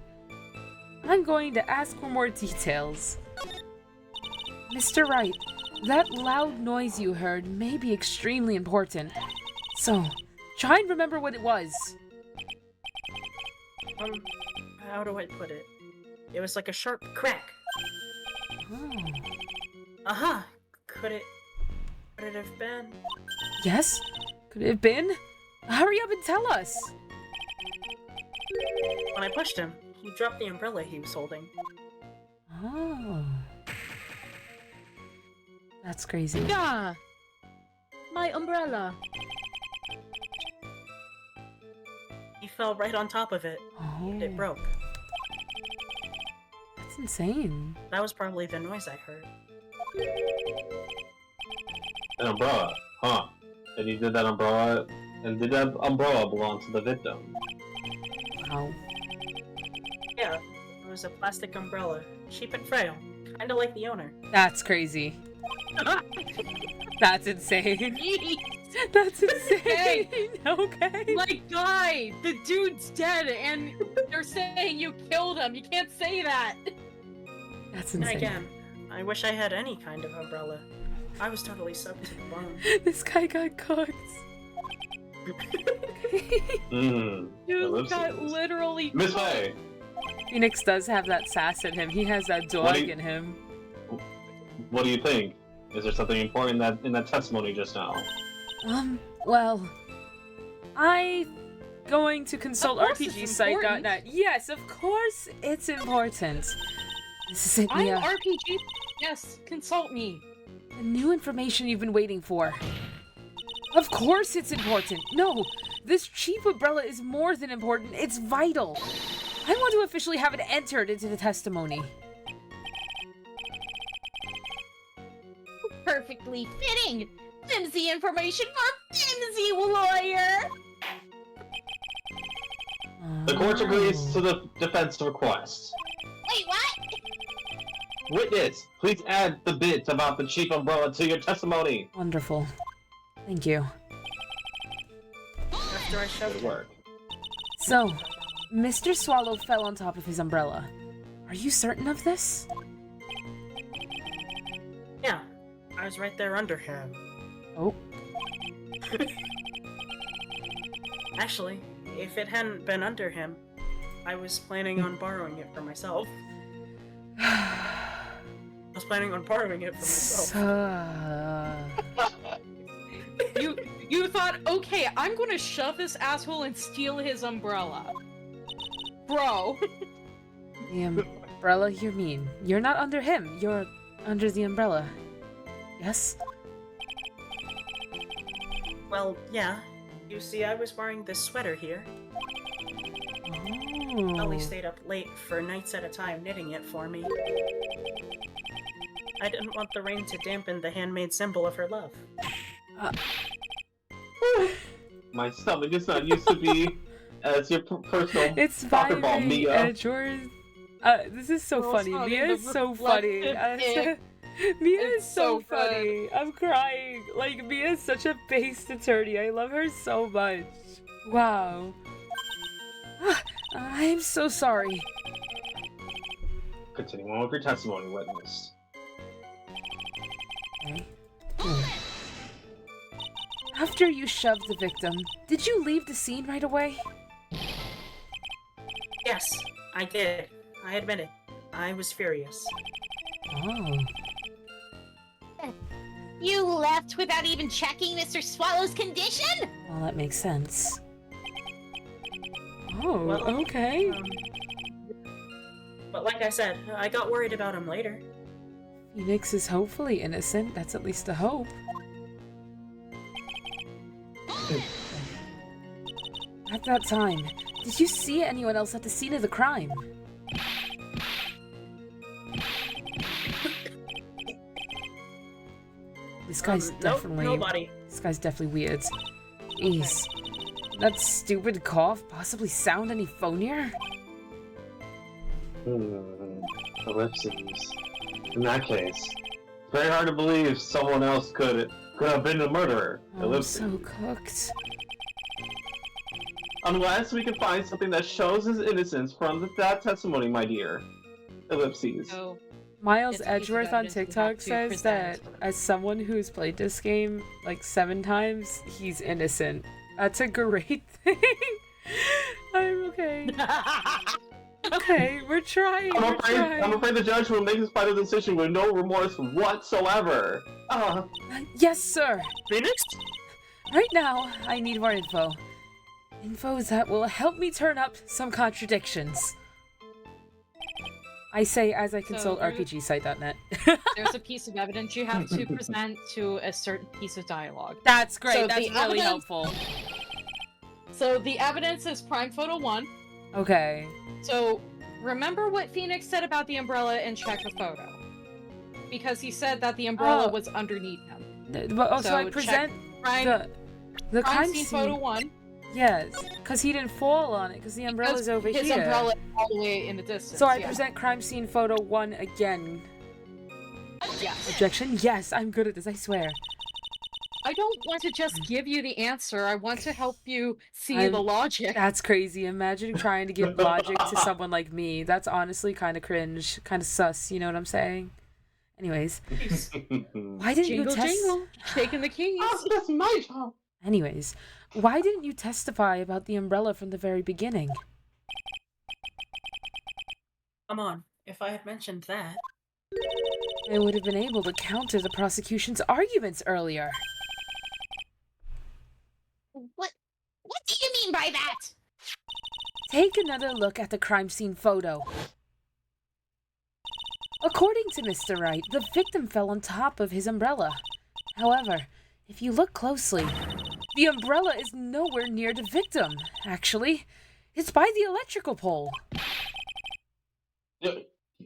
I'm going to ask for more details. Mr. Wright, that loud noise you heard may be extremely important. So, try and remember what it was. How do I put it? It was like a sharp crack. Oh. Aha! Could it have been? Yes? Could it have been? Hurry up and tell us! When I pushed him, he dropped the umbrella he was holding. Oh. That's crazy. Yeah. My umbrella. He fell right on top of it. Oh. It broke. That's insane. That was probably the noise I heard. An umbrella, huh? And he did that umbrella, and did that umbrella belong to the victim? Wow. Yeah, it was a plastic umbrella. Cheap and frail. Kinda like the owner. That's crazy. That's insane. That's insane. Okay. Like, guy, the dude's dead, and they're saying you killed him. You can't say that. That's And insane. again, I wish I had any kind of umbrella. I was totally soaked to the bone. This guy got cooked. Mmm. Dude got literally. Miss Faye, Phoenix does have that sass in him. He has that What dog do you- in him. what do you think? Is there something important in that testimony just now? Well, I going to consult Of course it's RPGsite.net. Yes, of course it's important. This is it, I'm Mia. RPG. Yes, consult me. The new information you've been waiting for. Of course it's important. No, this cheap umbrella is more than important. It's vital. I want to officially have it entered into the testimony. Perfectly fitting! Flimsy information for flimsy lawyer! The court agrees to the defense request. Wait, what? Witness, please add the bit about the cheap umbrella to your testimony. Wonderful. Thank you. After I shoved Good him. work. So, Mr. Swallow fell on top of his umbrella. Are you certain of this? Yeah, I was right there under him. Oh. Actually, if it hadn't been under him, I was planning on borrowing it for myself. I was planning on borrowing it for myself. You thought, okay, I'm gonna shove this asshole and steal his umbrella. Bro. The umbrella you mean. You're not under him. You're under the umbrella. Yes? Well, yeah. You see, I was wearing this sweater here. Oh. Ellie stayed up late for nights at a time knitting it for me. I didn't want the rain to dampen the handmade symbol of her love. My stomach is not used to be as your personal It's soccer ball, vibing Mia. at yours. This is so Girls funny. hugging Mia the is so funny. reflective Mia is It's so so good. funny. I'm crying. Like, Mia is such a based attorney. I love her so much. Wow. I'm so sorry. Continuing on with your testimony, witness. Okay. After you shoved the victim, did you leave the scene right away? Yes, I did. I admit it. I was furious. Oh. You left without even checking Mr. Swallow's condition? Well, that makes sense. Oh, Well, okay. But like I said, I got worried about him later. Phoenix is hopefully innocent. That's at least a hope. At that time, did you see anyone else at the scene of the crime? This guy's definitely... Nobody. This guy's definitely weird. Jeez. That stupid cough possibly sound any phonier? Ellipses. In that case, it's very hard to believe someone else could have been the murderer. Oh, I'm Ellipses. so cooked. Unless we can find something that shows his innocence from that testimony, my dear. Ellipses. So, Miles It's a piece of Edgeworth on evidence we have TikTok to says present. that as someone who's played this game like 7 times, he's innocent. That's a great thing. I'm okay. Okay, we're trying. We're trying. I'm afraid the judge will make his final decision with no remorse whatsoever. Yes, sir. Phoenix? Right now, I need more info. Info that will help me turn up some contradictions. I say as I consult there- RPGsite.net. there's a piece of evidence you have to present to a certain piece of dialogue. That's great. So That's the really evidence- helpful. So the evidence is Prime Photo 1. Okay. So remember what Phoenix said about the umbrella and check the photo. Because he said that the umbrella Oh. was underneath him. So I check present Prime, the crime scene photo scene. 1. Yes, because he didn't fall on it, because the umbrella's Because over his here. umbrella is all the way in the distance. So I yeah. present crime scene photo 1 again. Yes. Objection? Yes, I'm good at this, I swear. I don't want to just give you the answer. I want to help you see I'm- the logic. That's crazy. Imagine trying to give logic to someone like me. That's honestly kind of cringe, kind of sus, you know what I'm saying? Anyways, why didn't Jingle, you test... jingle. Taking the keys. That's my job. Anyways, why didn't you testify about the umbrella from the very beginning? Come on. If I had mentioned that. I would have been able to counter the prosecution's arguments earlier. What do you mean by that? Take another look at the crime scene photo. According to Mr. Wright, the victim fell on top of his umbrella. However, if you look closely, the umbrella is nowhere near the victim. Actually, it's by the electrical pole.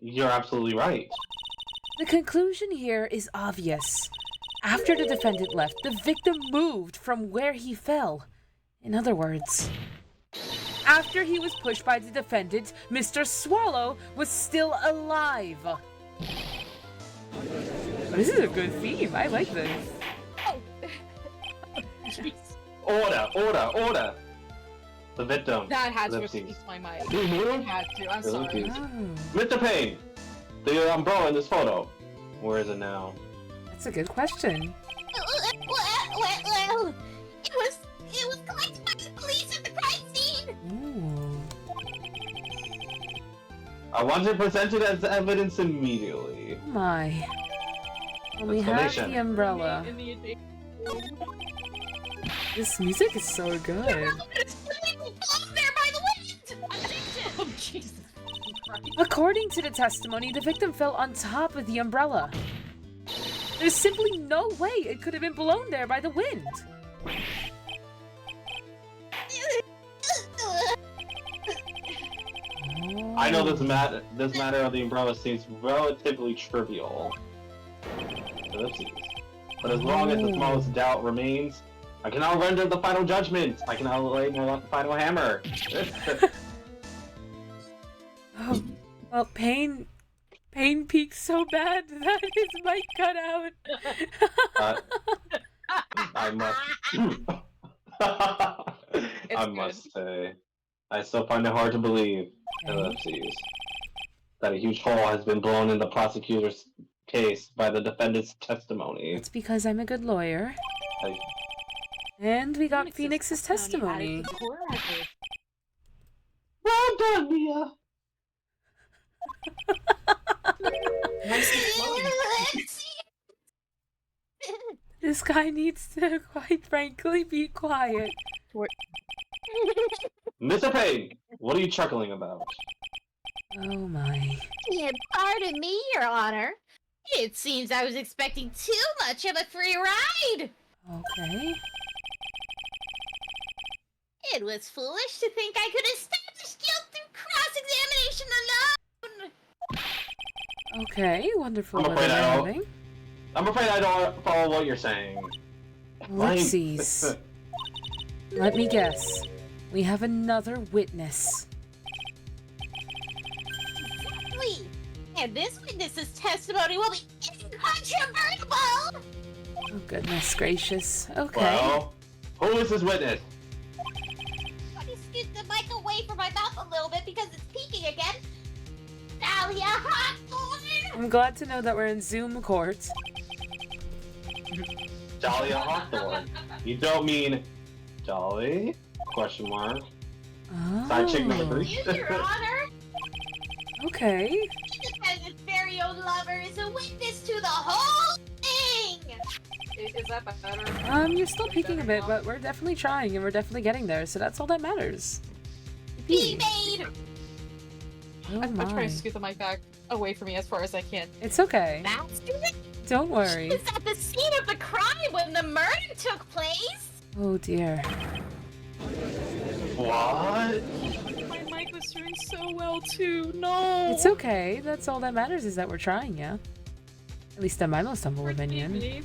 You're absolutely right. The conclusion here is obvious. After the defendant left, the victim moved from where he fell. In other words, after he was pushed by the defendant, Mr. Swallow was still alive. This is a good theme. I like this. Jeez. Order. The victim. That had to Ellipses. release my mic. Mhm. It had to. I'm sorry. Ellipses. Oh, Mr. Payne, the umbrella in this photo. Where is it now? that's a good question. Well, it was collected by the police at the crime scene. Ooh. I want to present it as evidence immediately. Oh my. Well, we have Exclamation. the umbrella. In the This music is so good. It's blown there by the wind. Oh, Jesus Christ. According to the testimony, the victim fell on top of the umbrella. There's simply no way it could have been blown there by the wind. I know this matter of the umbrella seems relatively trivial. Ellipses. But as long as the smallest doubt remains, I cannot render the final judgment. I cannot lay my final hammer. Oh, well, Pain peaked so bad that his mic cut out. I must. I must say, I still find it hard to believe. Ellipses. That a huge hole has been blown in the prosecutor's case by the defendant's testimony. It's because I'm a good lawyer. I- And we got Phoenix's Phoenix's testimony. added to the court record. Well done, Mia. Nicely flown. Let's see. This guy needs to, quite frankly, be quiet. Mr. Payne, what are you chuckling about? Oh my. Yeah, pardon me, Your Honor. It seems I was expecting too much of a free ride. Okay. It was foolish to think I could establish guilt through cross-examination alone. Okay, wonderful. I'm afraid weather I we're don't- having. I'm afraid I don't follow what you're saying. Whoopsies. Let me guess. We have another witness. Exactly. And this witness's testimony will be incontrovertible. Oh, goodness gracious. Okay. Well, who is this witness? Let me scoot the mic away from my mouth a little bit because it's peaking again. Dahlia Hawthorne! I'm glad to know that we're in Zoom court. Dahlia Hawthorne. You don't mean Dolly? Question mark. Side chick number Oh. 3. Yes, Your Honor. Okay. Independent's very own lover is a witness to the whole thing. Is that better? You're still peeking a bit, but we're definitely trying and we're definitely getting there, so that's all that matters. Be Yippee. made. Oh I'm my. trying to scoot the mic back away from me as far as I can. It's okay. That's Don't worry. is at the scene of the crime when the murder took place. Oh dear. What? My mic was doing so well too. No. It's okay. That's all that matters is that we're trying, yeah? At least in my most humble Forgive opinion. me.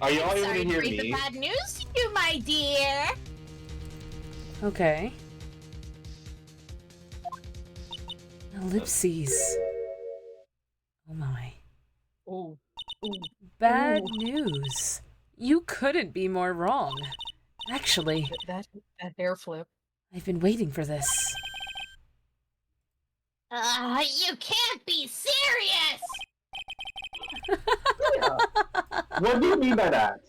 Are you all able Sorry to to hear break the me? bad news to you, my dear. Okay. Ellipses. Oh my. Oh. Bad Ooh. news. You couldn't be more wrong. Actually, That hair flip. I've been waiting for this. You can't be serious. What do you mean by that?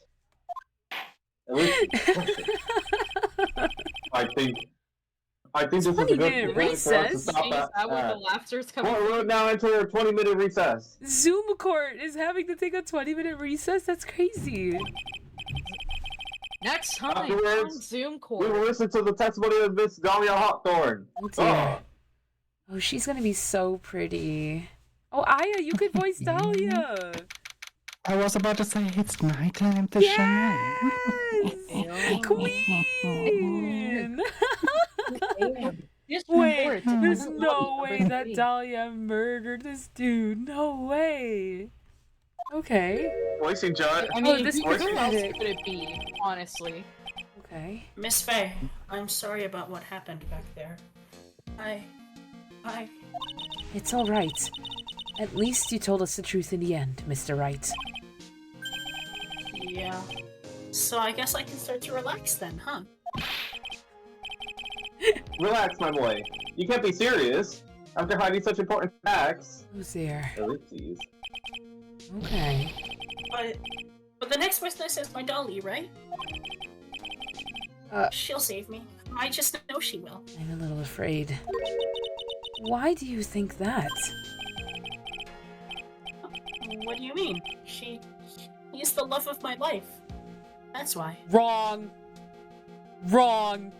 At least, I think this is a 20-minute good point for us to recess? stop Is that. that what the laughter's coming We're now into a 20-minute recess. Zoom court is having to take a 20-minute recess? That's crazy. Next time Afterwards, on Zoom We Court. will listen to the testimony of Miss Dahlia Hawthorne. Oh dear. Oh, she's gonna be so pretty. Oh, Aya, you could voice Dahlia. I was about to say it's my time to shine. Yes! Queen! Just Wait, report. there's I'm no not way ready. that Dahlia murdered this dude. No way. Okay. Voicing John. I mean, this who else pathetic. could it be, honestly? Okay. Miss Faye, I'm sorry about what happened back there. I... It's all right. At least you told us the truth in the end, Mr. Wright. Yeah. So I guess I can start to relax then, huh? Relax, my boy. You can't be serious after hiding such important facts. Who's there? Ellipses. Okay. But the next witness is my dolly, right? She'll save me. I just know she will. I'm a little afraid. Why do you think that? What do you mean? He's the love of my life. That's why. Wrong. Wrong.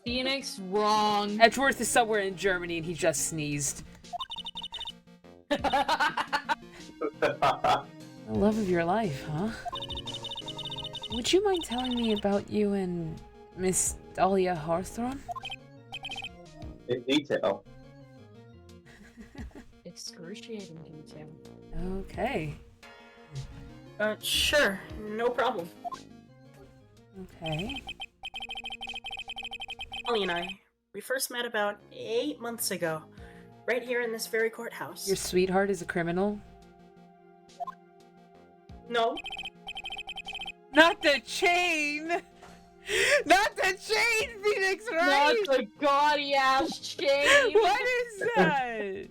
Phoenix, wrong. Edgeworth is somewhere in Germany and he just sneezed. The love of your life, huh? Would you mind telling me about you and Miss Dahlia Hawthorne? In detail. Excruciating detail. Okay. Sure. No problem. Okay. Ollie and I, we first met about 8 months ago. Right here in this very courthouse. Your sweetheart is a criminal? No. Not the chain! Not the chain, Phoenix, right? Not the gaudy ass chain. What is that?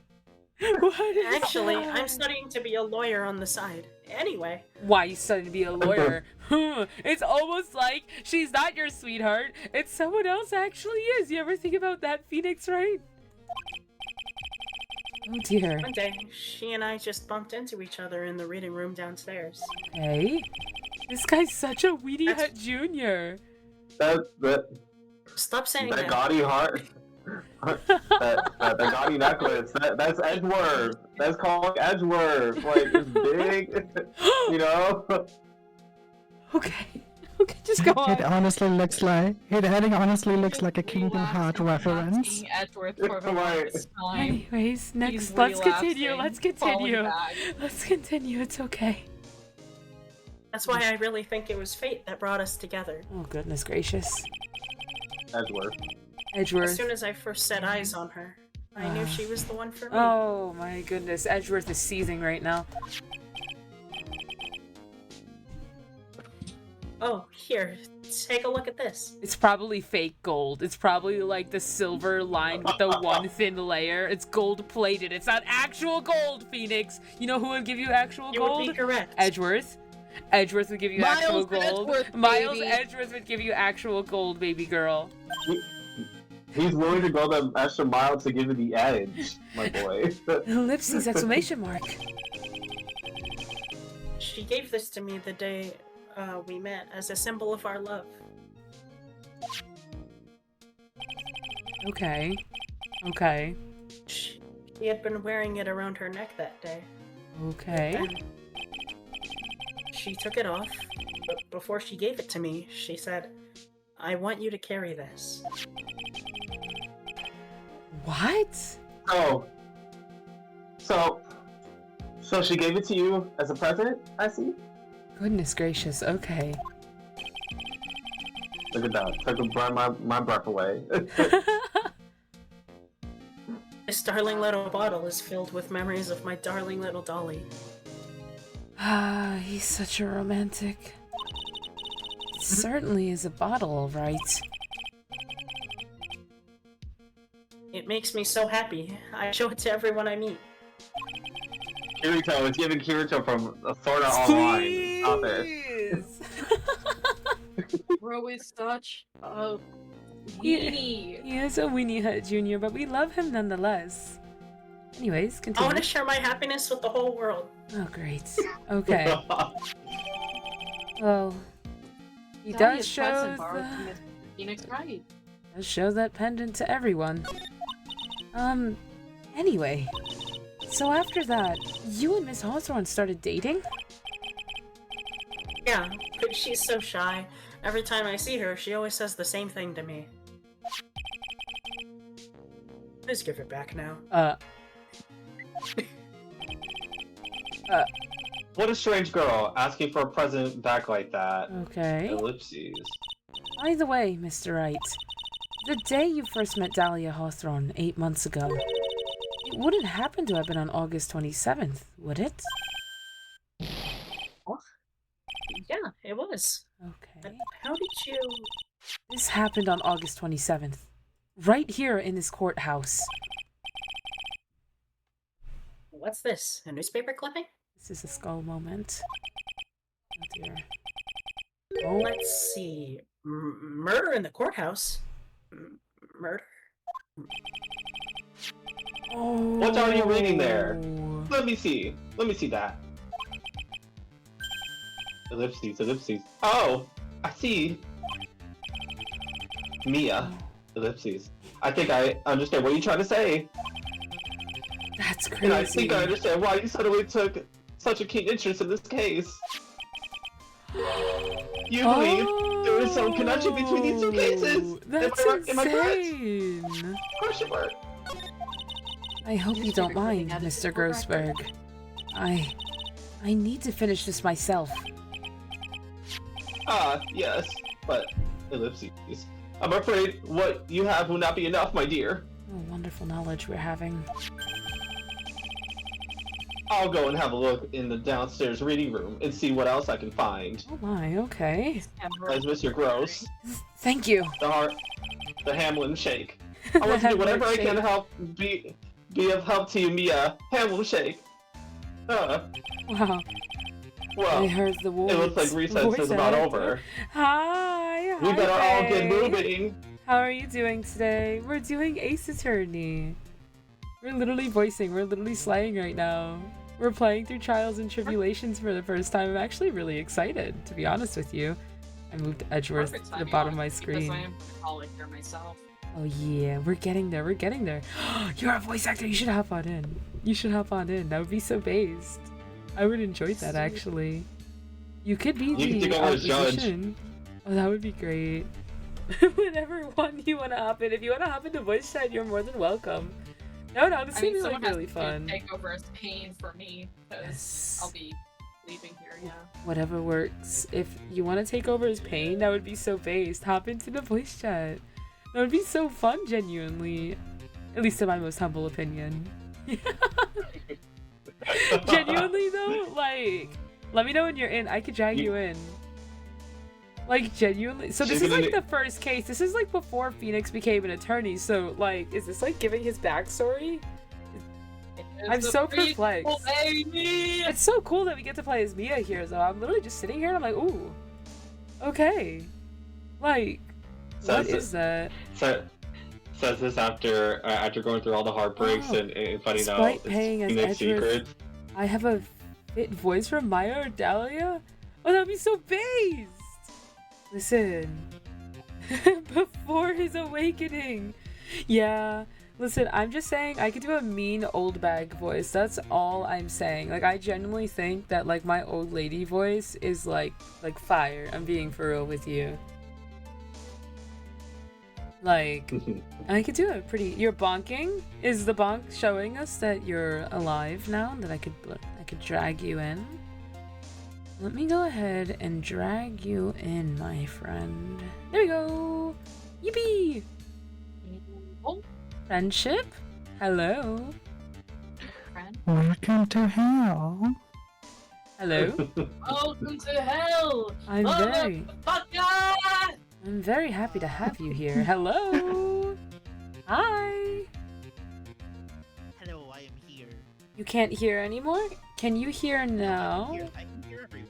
What is Actually, that? I'm studying to be a lawyer on the side. Anyway, Why you studying to be a lawyer? It's almost like she's not your sweetheart. It's someone else actually is. You ever think about that, Phoenix, right? Oh dear. One day, she and I just bumped into each other in the reading room downstairs. Hey. This guy's such a Weenie That's- Hut Junior. That Stop saying that that. gaudy heart. that gaudy necklace. That's Edgeworth. That's called Edgeworth. Like it's big. You know. Okay. Okay, just go It on. honestly looks like a Kingdom Heart Relapsing, reference. seeing Edgeworth for the Right. longest time. Anyways, next, He's let's continue. relapsing, Let's falling continue. back. Let's continue. It's okay. That's why I really think it was fate that brought us together. Oh goodness gracious. Edgeworth. As Edgeworth. soon as I first set eyes on her, I knew she was the one for me. Oh my goodness. Edgeworth is seething right now. Oh, here, take a look at this. It's probably fake gold. It's probably like the silver lined with the one thin layer. It's gold plated. It's not actual gold, Phoenix. You know who would give you actual You would gold? be correct. Edgeworth. Edgeworth would give you Miles actual gold. Edgeworth, Miles baby. Edgeworth would give you actual gold, baby girl. He's willing to go the extra mile to give you the edge, my boy. Ellipses, exclamation mark. She gave this to me the day we met as a symbol of our love. Okay. Okay. She had been wearing it around her neck that day. Okay. And she took it off, but before she gave it to me, she said, "I want you to carry this." What? So she gave it to you as a present, I see? Goodness gracious, okay. Look at that. Took my breath away. This darling little bottle is filled with memories of my darling little dolly. Ah, he's such a romantic. It certainly is a bottle, all right. It makes me so happy. I show it to everyone I meet. Kirito, it's giving Kirito from Sword Art Online. Stop it. Please! Bro is such a weenie. He is a Weenie Hut Junior, but we love him nonetheless. Anyways, I want continue. to share my happiness with the whole world. Oh, great. Okay. Well, he Dahlia's does show present borrowed the... from Miss Phoenix Wright. Does show that pendant to everyone. Anyway. So after that, you and Miss Hawthorne started dating? Yeah, but she's so shy. Every time I see her, she always says the same thing to me. Just give it back now. What a strange girl, asking for a present back like that. Okay. Ellipses. By the way, Mr. Wright, the day you first met Dahlia Hawthorne 8 months ago, it wouldn't happen to have been on August 27th, would it? Yeah, it was. Okay. But how did you... This happened on August 27th. Right here in this courthouse. What's this? A newspaper clipping? This is a skull moment. Oh dear. Oh, Let's see. Murder in the courthouse? Murder? oh. What are you reading there? Let me see. Let me see that. Ellipses, ellipses. Oh! I see! Mia. Ellipses. I think I understand what you're trying to say. That's crazy. And I think I understand why you suddenly took such a keen interest in this case. You believe there is some connection between these two cases? That's Am I correct? insane. Question mark. I hope you don't mind, Mr. Grossberg. I need to finish this myself. Ah, yes, but ellipses. I'm afraid what you have will not be enough, my dear. Oh, wonderful knowledge we're having. I'll go and have a look in the downstairs reading room and see what else I can find. Oh my, okay. As Mr. Gross, Thank you. the Hamlin shake. I want to do whatever I can to help be of help to you, Mia. Hamlin shake. Wow. I Well, heard the voice. it looks like recess is about over. Hi. We hi, better all get Faye. moving. How are you doing today? We're doing Ace Attorney. We're literally voicing. We're literally slaying right now. We're playing through Trials and Tribulations for the first time. I'm actually really excited, to be honest with you. I moved Edgeworth Perfect to the timing, bottom of my honestly, because screen. I am calling here myself. Oh yeah, we're getting there. We're getting there. You're a voice actor. You should hop on in. You should hop on in. That would be so based. I would enjoy that actually. You could be You can the take over as judge. musician. Oh, that would be great. Whenever one you want to hop in, if you want to hop into voice chat, you're more than welcome. No, I this mean, would be someone like really has to fun. take over as Pain for me, because Yes. I'll be leaving here, yeah. Whatever works. If you want to take over as Pain, that would be so based. Hop into the voice chat. That would be so fun, genuinely. At least in my most humble opinion. Genuinely though, like, let me know when you're in. I could drag you in. Like, genuinely. So this is like the first case. This is like before Phoenix became an attorney. So like, is this like giving his backstory? I'm so perplexed. It's so cool that we get to play as Mia here though. I'm literally just sitting here and I'm like, ooh. Okay. Like, what is that? Says this after going through all the heartbreaks and finding out Despite paying as Phoenix Edgeworth, secrets. I have a fit voice from Maya or Dahlia? Oh, that'd be so based! Listen. Before his awakening. Yeah. Listen, I'm just saying I could do a mean old bag voice. That's all I'm saying. Like, I genuinely think that, like, my old lady voice is, like fire. I'm being for real with you. Like, I could do it pretty. You're bonking? Is the bonk showing us that you're alive now? That I could drag you in? Let me go ahead and drag you in, my friend. There we go. Yippee! Oh, Friendship? Hello. friend. Welcome to hell. Hello. Welcome to hell! I'm very Motherfucker! happy to have you here. Hello. Hi. Hello, I am here. You can't hear anymore? Can you hear now? I can hear everyone.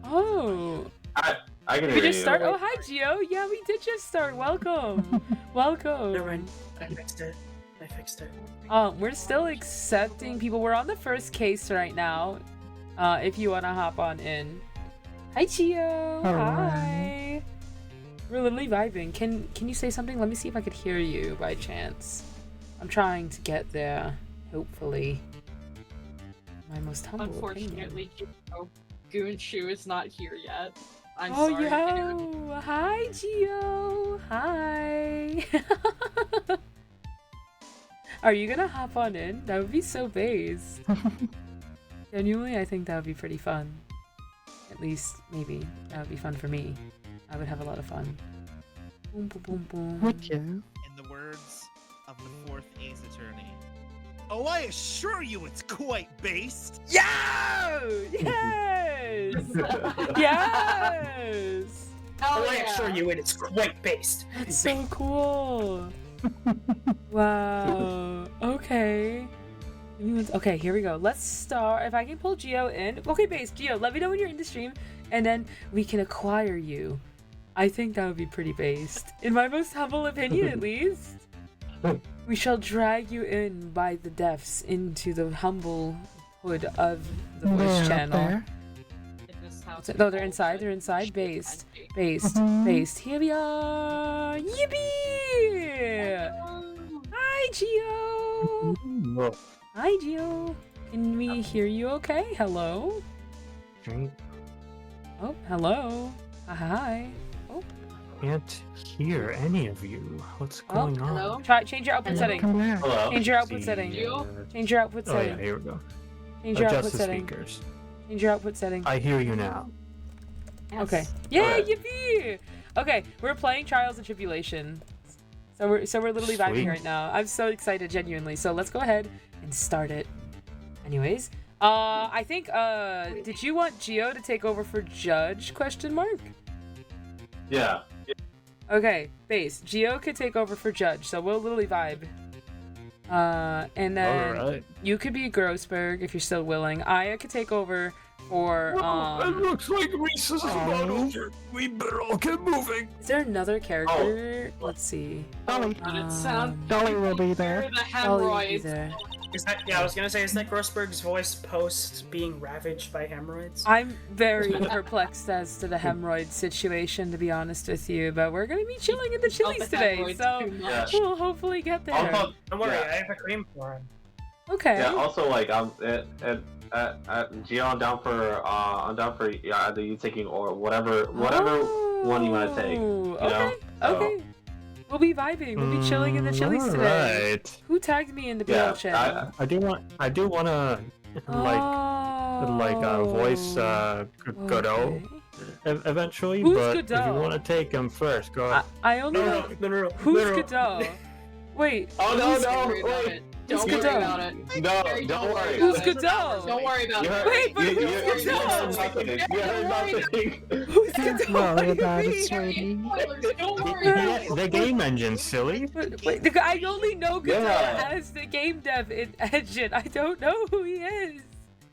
Oh. I can We hear just you. start. Oh, hi, Gio. Yeah, we did just start. Welcome. Welcome. Never mind. I fixed it. We're still accepting people. We're on the first case right now. If you want to hop on in. Hi, Gio. Hi. We're literally vibing. Can you say something? Let me see if I could hear you by chance. I'm trying to get there. Hopefully. My most humble Unfortunately, Goonshu is not here yet. I'm oh, sorry. yo! Hi, Gio! Hi! Are you gonna hop on in? That would be so based. Genuinely, I think that would be pretty fun. At least, maybe. That would be fun for me. I would have a lot of fun. Boom, boom, boom, boom. Would you? In the words of the fourth Ace Attorney. Oh, I assure you it's quite based. Yo! Yes! Yes! Oh, I assure you it is quite based. That's so cool. Wow. Okay. Okay, here we go. Let's start. If I can pull Gio in. Okay, base. Gio, let me know when you're in the stream, and then we can acquire you. I think that would be pretty based. In my most humble opinion, at least. We shall drag you in by the depths into the humble hood of the voice channel. There. No, they're inside. They're inside. Based. Based. Based. Here we are. Yippee! Hi, Gio. Hi, Gio. Can we hear you okay? Hello? Oh, hello. Hi. Oh. Can't hear any of you. What's going on? Hello? Try change your output setting. Come back. Hello. Change your output setting. Gio? Change your output Oh yeah, setting. here we go. Change your output Adjust the setting. speakers. Change your output setting. I hear you now. Okay. Yay, Okay. yippee! Okay, we're playing Trials and Tribulations. So we're literally vibing Sweet. right now. I'm so excited, genuinely. So let's go ahead and start it. Anyways, I think did you want Gio to take over for Judge? Question mark. Yeah. Okay, base. Gio could take over for Judge, so we'll literally vibe. And then Alright. you could be Grossberg if you're still willing. Aya could take over for It looks like recess is about over. We better all get moving. Is there another character? Let's see. Dolly. But it sounds Dolly will be there. the Dolly will be hemorrhoids. there. Is that? Yeah, I was gonna say, is that Grossberg's voice post being ravaged by hemorrhoids? I'm very perplexed as to the hemorrhoid situation, to be honest with you, but we're gonna be chilling in the Chili's the today, hemorrhoids so too Yeah. much. we'll hopefully get there. Also, Don't worry, yeah. I have a cream for him. Okay. Yeah. Also, like Gio, I'm down for yeah, either you taking or whatever one you want to take. You Okay. know? So, Okay. We'll be vibing. We'll be chilling in the Chili's today. Alright. Who tagged me in the BL Yeah, channel? I do wanna voice Godot eventually, Who's but if Godot? you wanna take him first, go ahead. I only know. Who's Godot? Wait. Oh no, Don't no, worry about wait. it. Don't Who's worry Godot? about it. No, Don't don't worry. Who's Godot? Don't worry about You it. heard, Wait, but you, who's you, you Godot? heard nothing. You heard nothing. Who's Godot? Well, What do you about it, mean? sweetie. Spoilers, don't worry about it. The game engine, silly. Wait, I only know Godot Yeah. as the game dev engine. I don't know who he is.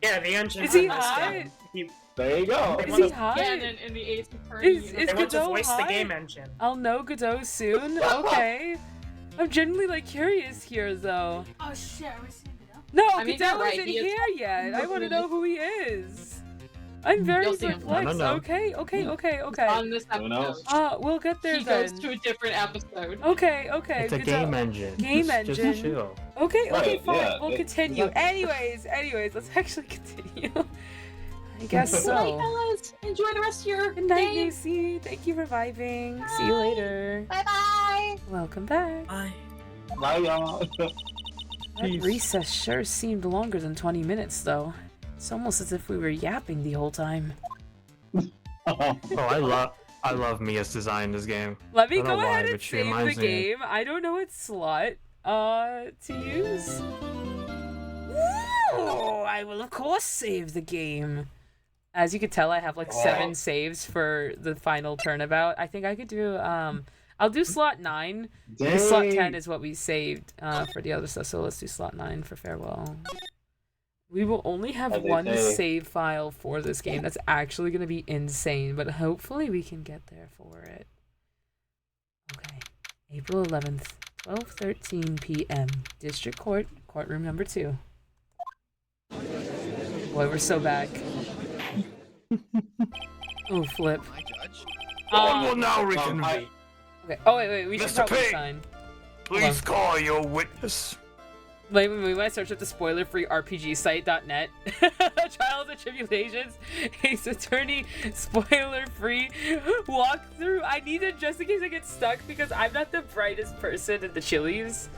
Yeah, the engine. Is he from this hot? game. There you go. They Is want he to- hot? Ganon in the Ace Attorney. Is They want to Godot voice hot? the game engine. I'll know Godot soon. Okay. I'm genuinely like curious here though. Oh shit, are we seeing it now? No, I mean, Godot you're right, isn't he is here yet. I want to know who he is. I'm very You'll see him. perplexed. I don't know. Okay. On this Who knows? episode. We'll get there He then. goes to a different episode. Okay. It's a Godot. game engine. Game Just engine. chill. Okay, Right, fine. yeah, We'll it- continue. exactly. Anyways, let's actually continue. I guess Good night, so. fellas. Enjoy the rest of your Good night, day. Lucy. Thank you for vibing. See you later. Bye bye. Welcome back. Bye. Bye, y'all. That Peace. recess sure seemed longer than 20 minutes, though. It's almost as if we were yapping the whole time. Oh, I love Mia's design in this game. Let me I don't go know ahead why, and but she save the reminds me. game. I don't know what slot to use. Ooh, I will of course save the game. As you can tell, I have like 7 saves for the final turnabout. I think I could do I'll do slot 9. Because slot 10 is what we saved for the other stuff, so let's do slot 9 for farewell. We will only have As they one say. save file for this game. That's actually going to be insane, but hopefully we can get there for it. Okay. April 11th, 12:13 p.m. District Court, courtroom number 2. Boy, we're so back. Oh, flip. My judge? Well, now reconvene. Okay. Oh, wait, we should Mr. probably Pig. sign. Please call your witness. Wait, we might search up the spoiler-free RPGsite.net. Trials and Tribulations, Ace Attorney, spoiler-free walkthrough. I need it just in case I get stuck because I'm not the brightest person in the Chili's.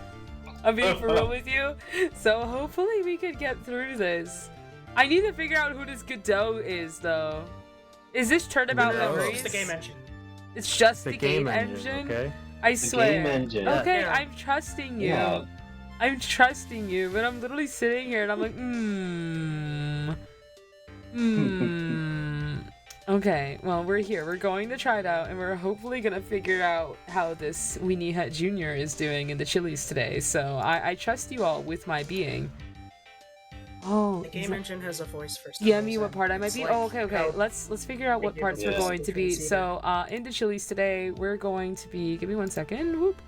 I'm being for real with you. So hopefully we can get through this. I need to figure out who this Godot is, though. Is this Turnabout No. Memories? It's the game engine. It's just The the game game engine, okay? I The swear. game engine. Okay, Yeah. I'm trusting you. Yeah. I'm trusting you, but I'm literally sitting here and I'm like, Okay, well, we're here. We're going to try it out, and we're hopefully going to figure out how this Weenie Hut Jr. is doing in the Chili's today. So I trust you all with my being. Oh, The is game that- engine has a voice for some yeah, me reason. what part I might It's be. like Oh, okay. how- Let's figure out what they do parts the we're Yeah. going to be. different So, in the Chili's today, we're going to be. Give me 1 second. Whoop.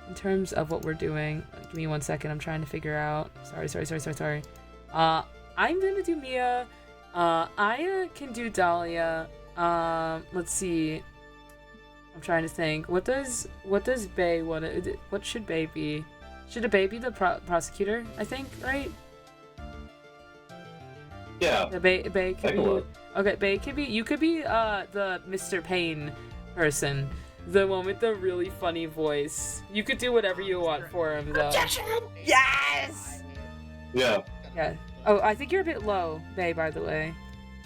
In terms of what we're doing, give me 1 second. I'm trying to figure out. Sorry. I'm gonna do Mia. Aya can do Dahlia. Let's see. I'm trying to think. What does Bay want? What should Bay be? Should a Bay be the prosecutor? I think, right? Yeah. The Bay That could could be. work. Okay, Bay could be. You could be the Mr. Payne person, the one with the really funny voice. You could do whatever you want for him, though. Yes. Yeah. Yeah. Oh, I think you're a bit low, Bay. By the way.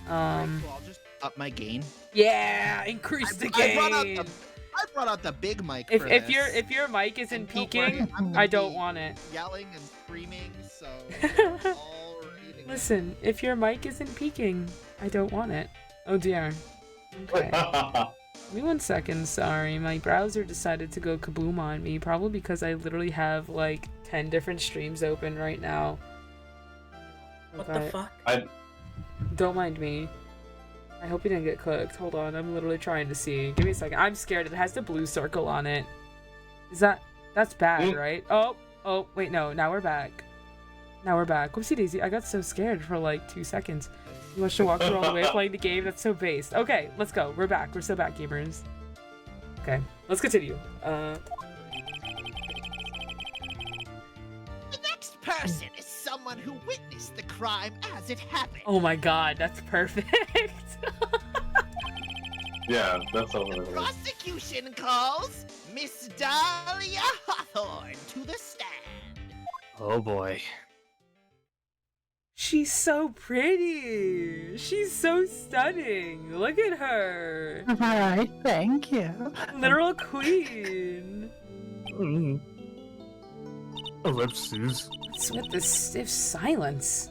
I'll just up my gain. Yeah, increase the I brought out gain. I brought out the big mic If for if this. your mic isn't And don't worry, peaking, I'm gonna I don't be want it. Yelling and screaming, so it's all repeating. Listen, if your mic isn't peaking, I don't want it. Oh dear. Okay. Give me 1 second, sorry. My browser decided to go kaboom on me, probably because I literally have like 10 different streams open right now. What the fuck? Don't mind me. I hope you didn't get cooked. Hold on, I'm literally trying to see. Give me a second. I'm scared. It has the blue circle on it. That's bad, right? Oh, wait, no. Now we're back. Whoopsie daisy. I got so scared for like 2 seconds. You want to walk through all the way playing the game? That's so based. Okay, let's go. We're back. We're so back, gamers. Okay, let's continue. The next person is someone who witnessed the crime as it happened. Oh my god, that's perfect. Yeah, that's over. Prosecution calls Miss Dahlia Hawthorne to the stand. Oh boy. She's so pretty. She's so stunning. Look at her. Alright, thank you. Literal queen. Ellipses. What's with the stiff silence?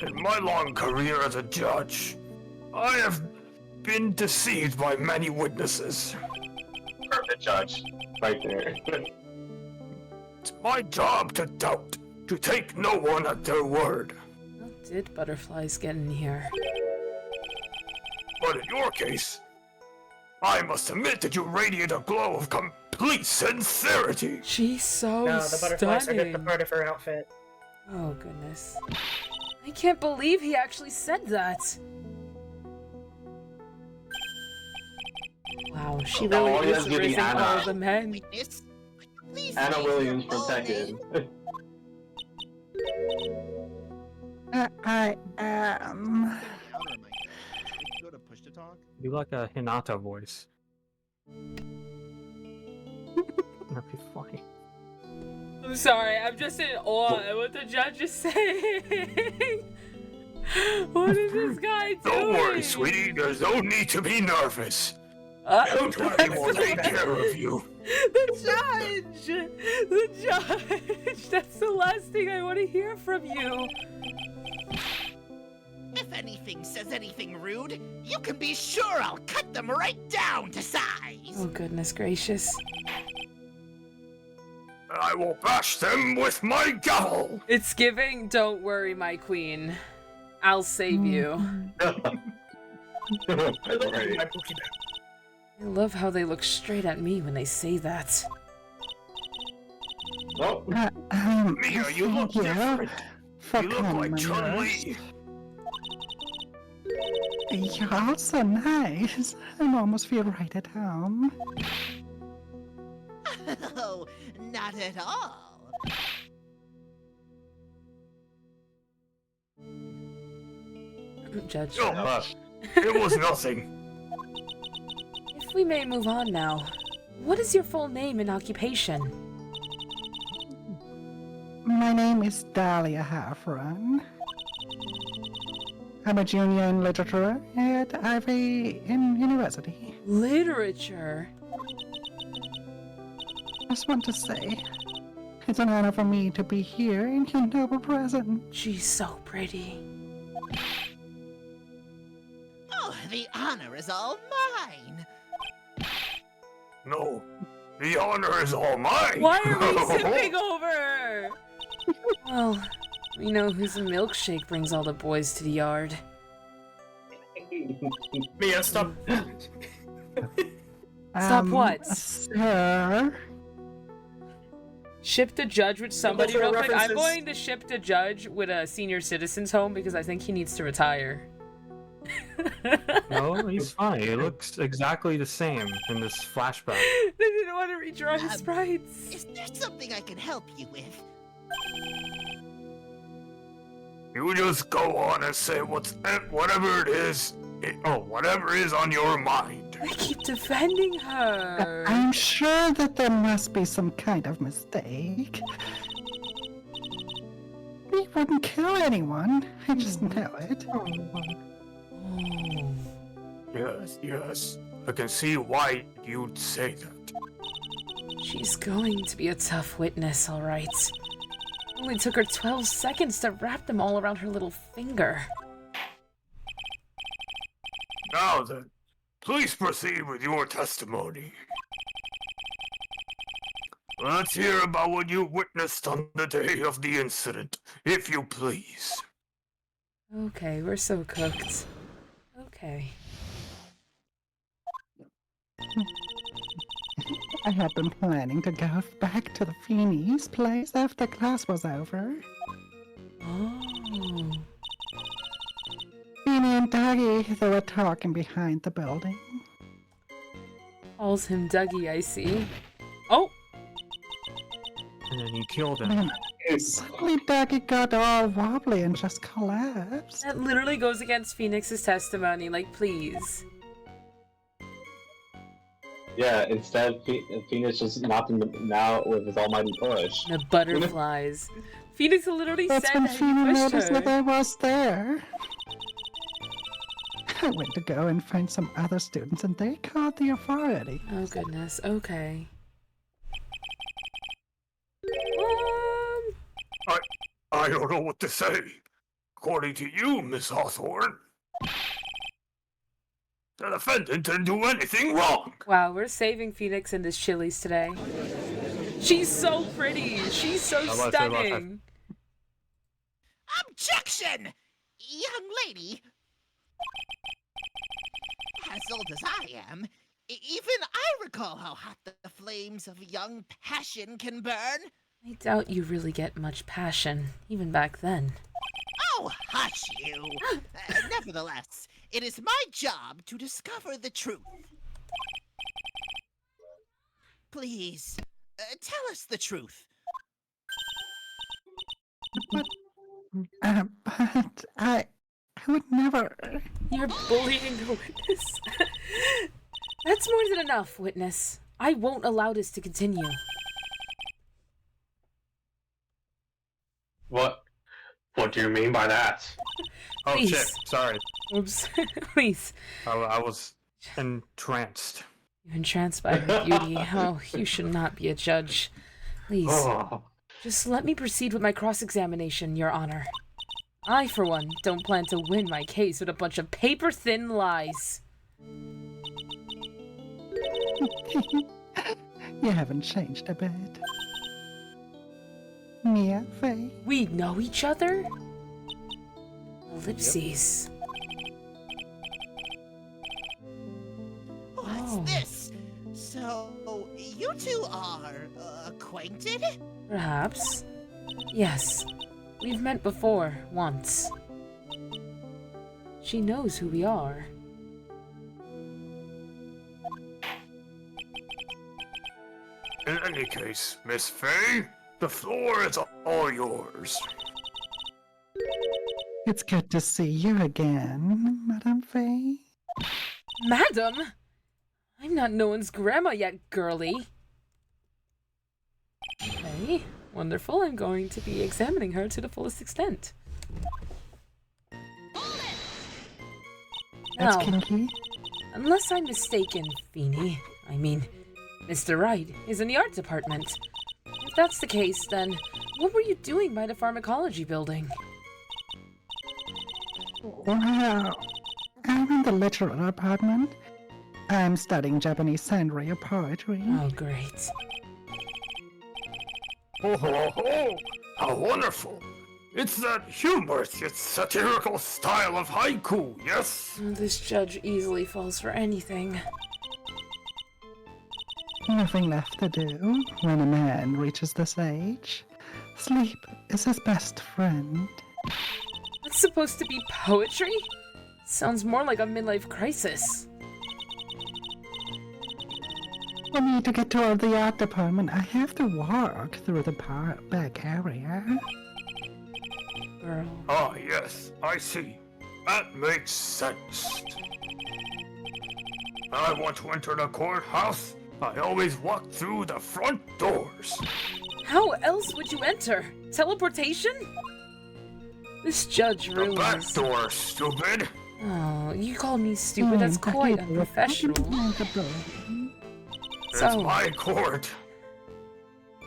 In my long career as a judge, I have been deceived by many witnesses. Perfect judge. Right there. It's my job to doubt, to take no one at their word. How did butterflies get in here? But in your case, I must admit that you radiate a glow of complete sincerity. She's so No, the butterflies are stunning. the part of her outfit. Oh goodness. I can't believe he actually said that. Wow, she really Oh, is yes, giving raising Anna. all the men. Witness, please Anna state Williams your from full Tekken. name. I am. Counter mic. Go to push to talk. You like a Hinata voice. That'd be funny. I'm sorry, I'm just in awe at what the judge is saying. What is this guy doing? Don't worry, sweetie. There's no need to be nervous. Everybody will take care of you. The judge! That's the last thing I want to hear from you. If anything says anything rude, you can be sure I'll cut them right down to size. Oh, goodness gracious. I will bash them with my gavel. It's giving, don't worry, my queen. I'll save you. Right. I love how they look straight at me when they say that. Oh, Mia, you look thank you different. for You look coming, like my Chun-Li. nurse. You're so nice. I almost feel right at home. Oh, not at all. Judge. Oh, it was nothing. If we may move on now, what is your full name and occupation? My name is Dahlia Hawthorne. I'm a junior in literature at Ivy University. Literature? I just want to say, it's an honor for me to be here in your noble presence. She's so pretty. Oh, the honor is all mine. No, the honor is all mine. Why are we sipping over her? Well, we know whose milkshake brings all the boys to the yard. Mia, stop. Stop what? Sir? Ship the judge with somebody real Cultural quick. I'm references. going to ship the judge with a senior citizens home because I think he needs to retire. No, he's fine. He looks exactly the same in this flashback. They didn't want to redraw his sprites. Is there something I can help you with? You just go on and say whatever it is. Whatever is on your mind. They keep defending her. I'm sure that there must be some kind of mistake. We wouldn't kill anyone. I just know it. Oh. Yes. I can see why you'd say that. She's going to be a tough witness, all right. It only took her 12 seconds to wrap them all around her little finger. Now then, please proceed with your testimony. Let's hear about what you witnessed on the day of the incident, if you please. Okay, we're so cooked. Okay. I had been planning to go back to the Feeney's place after class was over. Oh. Feeny and Dougie, they were talking behind the building. Calls him Dougie, I see. Oh! And then you killed him. Then suddenly Dougie got all wobbly and just collapsed. That literally goes against Phoenix's testimony, like, please. Yeah, instead, Phoenix just knocked him out with his almighty push. The butterflies. Phoenix literally That's said when that he Feeny pushed noticed that her. I was there. I went to go and find some other students and they called the authorities. Oh goodness, okay. I don't know what to say. According to you, Miss Hawthorne, the defendant didn't do anything wrong. Wow, we're saving Phoenix in this Chili's today. She's so pretty. She's so stunning. Objection! Young lady. As old as I am, even I recall how hot the flames of young passion can burn. I doubt you really get much passion, even back then. Oh, hush you! Nevertheless, it is my job to discover the truth. Please, tell us the truth. But I would never. You're bullying the witness. That's more than enough, witness. I won't allow this to continue. What do you mean by that? Oh Please. shit, sorry. Oops. Please. I was entranced. You're entranced by her beauty. Oh, you should not be a judge. Please. Oh. Just let me proceed with my cross-examination, Your Honor. I, for one, don't plan to win my case with a bunch of paper-thin lies. You haven't changed a bit. Mia, Faye. We know each other? Ellipses. What's Oh. this? So, you two are acquainted? Perhaps. Yes. We've met before, once. She knows who we are. In any case, Miss Faye, the floor is all yours. It's good to see you again, Madame Faye. Madam? I'm not no one's grandma yet, girlie. Okay, wonderful. I'm going to be examining her to the fullest extent. That's Now, kinky. unless I'm mistaken, Feeny, I mean, Mr. Wright is in the art department. If that's the case, then what were you doing by the pharmacology building? Wow. I'm in the literature department. I'm studying Japanese sangria poetry. Oh, great. Ho ho ho! How wonderful! It's that humorous yet satirical style of haiku, yes? This judge easily falls for anything. Nothing left to do when a man reaches this age. Sleep is his best friend. That's supposed to be poetry? Sounds more like a midlife crisis. For me to get to the art department, I have to walk through the back area. Girl. Ah, yes, I see. That makes sense. I want to enter the courthouse. I always walk through the front doors. How else would you enter? Teleportation? This judge The back rules. door, stupid. Oh, you called me stupid. That's quite unprofessional. It's So, my court.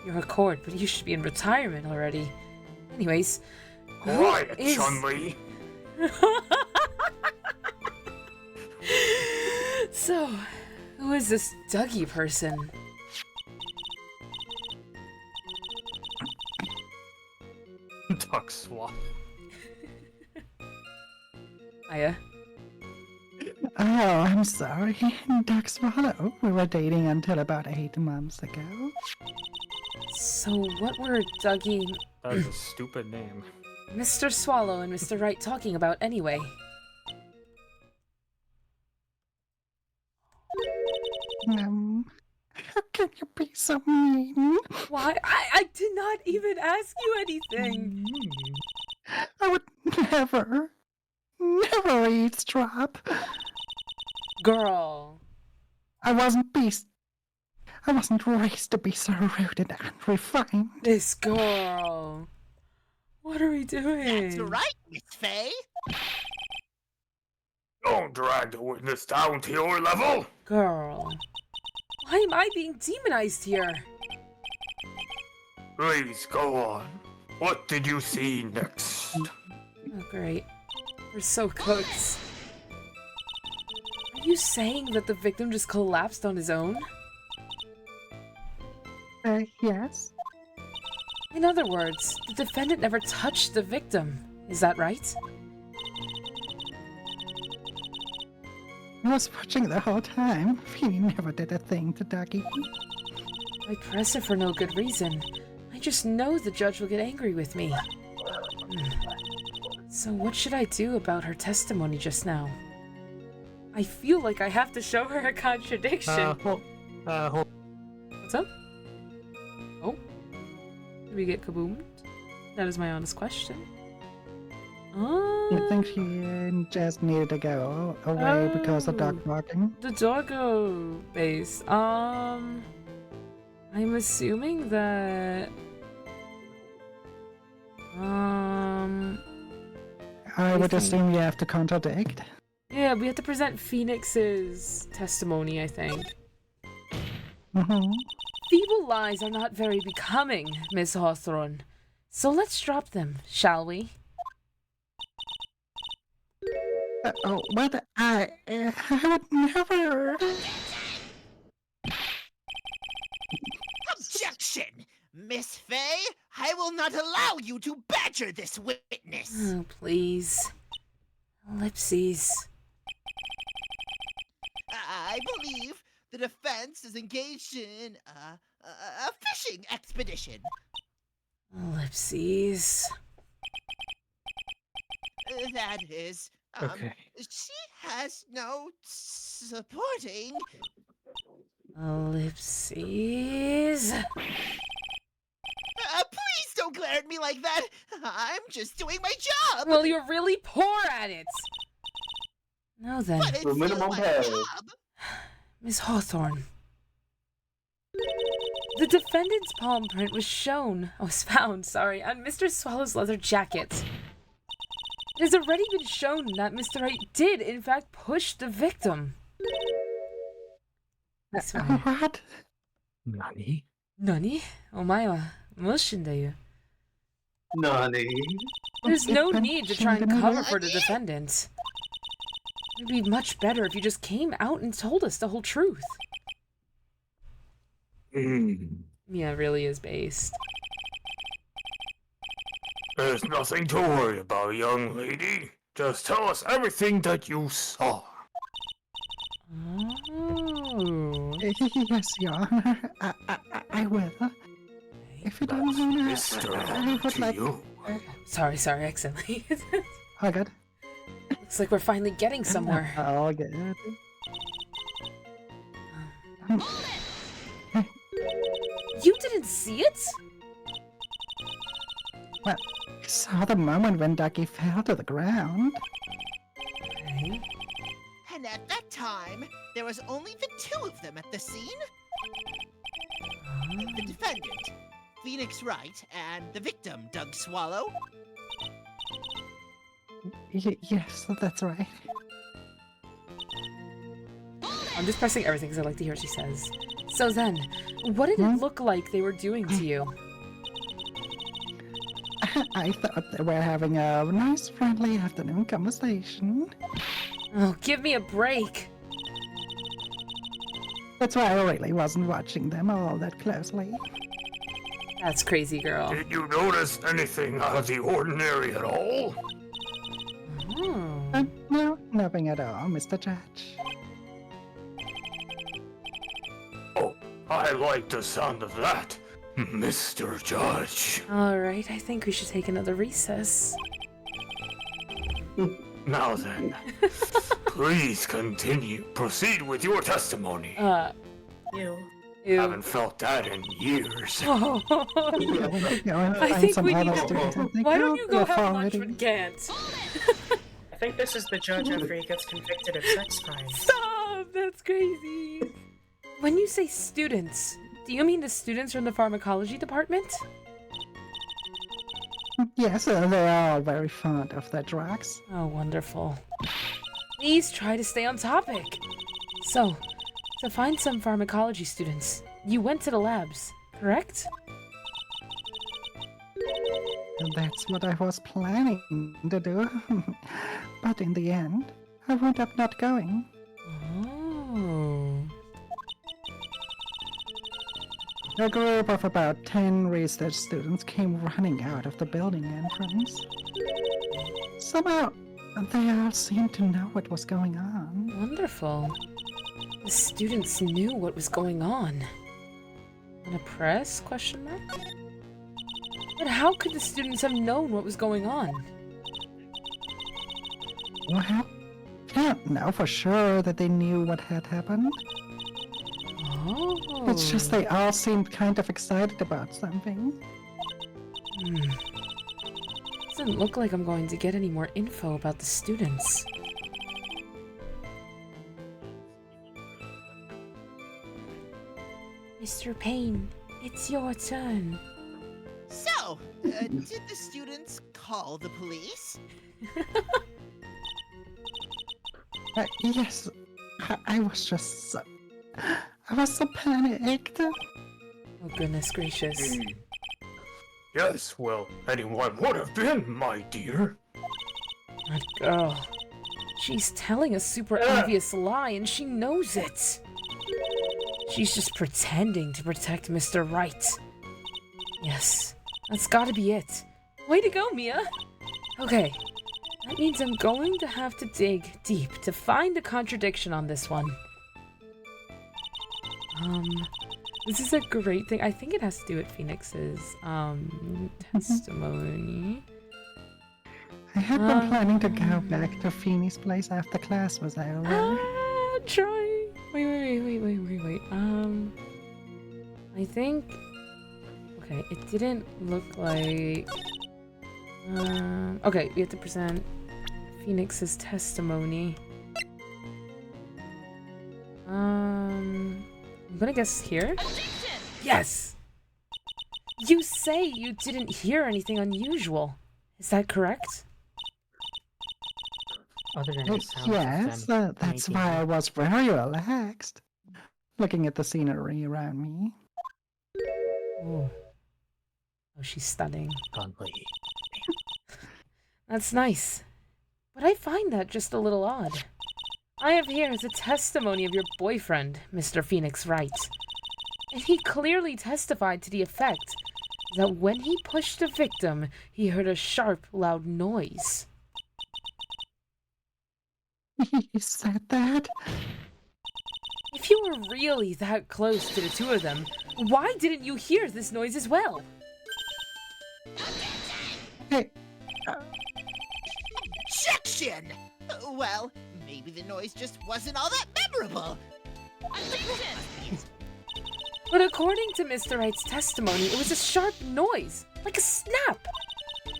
you're a court, but you should be in retirement already. Anyways, who Quiet, is... Chun-Li. So, who is this Dougie person? Duck swap. Aya? Oh, I'm sorry. Duck Swallow. We were dating until about 8 months ago. So, what were Dougie, That's a stupid name. Mr. Swallow, and Mr. Wright talking about anyway? How can you be so mean? Why? I did not even ask you anything. I would never eavesdrop. Girl. I wasn't raised to be so rude and unrefined. This girl. What are we doing? That's right, Miss Faye. Don't drag the witness down to your level. Girl. Why am I being demonized here? Please go on. What did you see next? Oh, great. We're so cooked. Are you saying that the victim just collapsed on his own? Yes. In other words, the defendant never touched the victim. Is that right? I was watching the whole time. He never did a thing to Dougie. I press her for no good reason. I just know the judge will get angry with me. So what should I do about her testimony just now? I feel like I have to show her a contradiction. Hold. What's up? Oh? Did we get kaboomed? That is my honest question. I think she just needed to go away because of dog barking. The doggo base. I'm assuming that... I would assume you have to contradict. Yeah, we have to present Phoenix's testimony, I think. Feeble lies are not very becoming, Miss Hawthorne. So let's drop them, shall we? But I would never... Objection! Miss Faye, I will not allow you to badger this witness. Oh, please. Ellipses. I believe the defense is engaged in a fishing expedition. Ellipses. That is, Okay. she has no supporting. Ellipses. Please don't glare at me like that. I'm just doing my job. Well, you're really poor at it. Now then, But it's For still minimum my pay. job. Miss Hawthorne. The defendant's palm print was found, on Mr. Swallow's leather jacket. It has already been shown that Mr. Wright did, in fact, push the victim. That's fine. What? Nani? Nani? Omae wa mushindayu. Nani? There's no need to try and cover for the defendant. It'd be much better if you just came out and told us the whole truth. Yeah, it really is based. There's nothing to worry about, young lady. Just tell us everything that you saw. Oh. Yes, Your Honor. I will. If you don't mind, I would like... Sorry, accidentally. Oh, good. Looks like we're finally getting somewhere. Oh, good. You didn't see it? Well, I saw the moment when Ducky fell to the ground. Okay. And at that time, there was only the two of them at the scene. The defendant, Phoenix Wright, and the victim, Doug Swallow. Yes, that's right. I'm just pressing everything because I like to hear what she says. So then, what did it look like they were doing to you? I thought they were having a nice, friendly afternoon conversation. Oh, give me a break. That's why I really wasn't watching them all that closely. That's crazy, girl. Did you notice anything out of the ordinary at all? Oh. No, nothing at all, Mr. Judge. Oh, I like the sound of that, Mr. Judge. Alright, I think we should take another recess. Now then, please proceed with your testimony. You. Ew. Haven't felt that in years. Oh. I think we need to... Why don't you go have lunch with Gant? I think this is the judge after he gets convicted of sex crimes. Stop! That's crazy. When you say students, do you mean the students from the pharmacology department? Yes, they're all very fond of their drugs. Oh, wonderful. Please try to stay on topic. So, to find some pharmacology students, you went to the labs, correct? That's what I was planning to do. But in the end, I wound up not going. Oh. A group of about 10 research students came running out of the building entrance. Somehow, they all seemed to know what was going on. Wonderful. The students knew what was going on. In a press? Question mark? But how could the students have known what was going on? Well, can't know for sure that they knew what had happened. Oh. It's just they all seemed kind of excited about something. Doesn't look like I'm going to get any more info about the students. Mr. Payne, it's your turn. So, did the students call the police? Yes, I was just so... I was so panicked. Oh, goodness gracious. Yes, well, anyone would have been, my dear. That girl. She's telling a super obvious lie and she knows it. She's just pretending to protect Mr. Right. Yes, that's gotta be it. Way to go, Mia! Okay, that means I'm going to have to dig deep to find a contradiction on this one. This is a great thing. I think it has to do with Phoenix's, testimony. I had been planning to go back to Feeney's place after class was over. Try. Wait. I think... Okay, it didn't look like... Okay, we have to present Phoenix's testimony. I'm gonna guess here. Yes! You say you didn't hear anything unusual. Is that correct? Other than the sounds Yes, of them that's making why I was very relaxed, looking at the scenery around me. Oh, she's stunning. Godly. That's nice. But I find that just a little odd. I have here is a testimony of your boyfriend, Mr. Phoenix Wright. And he clearly testified to the effect that when he pushed the victim, he heard a sharp, loud noise. He said that? If you were really that close to the two of them, why didn't you hear this noise as well? Hey, Objection! Well, maybe the noise just wasn't all that memorable. But according to Mr. Wright's testimony, it was a sharp noise, like a snap.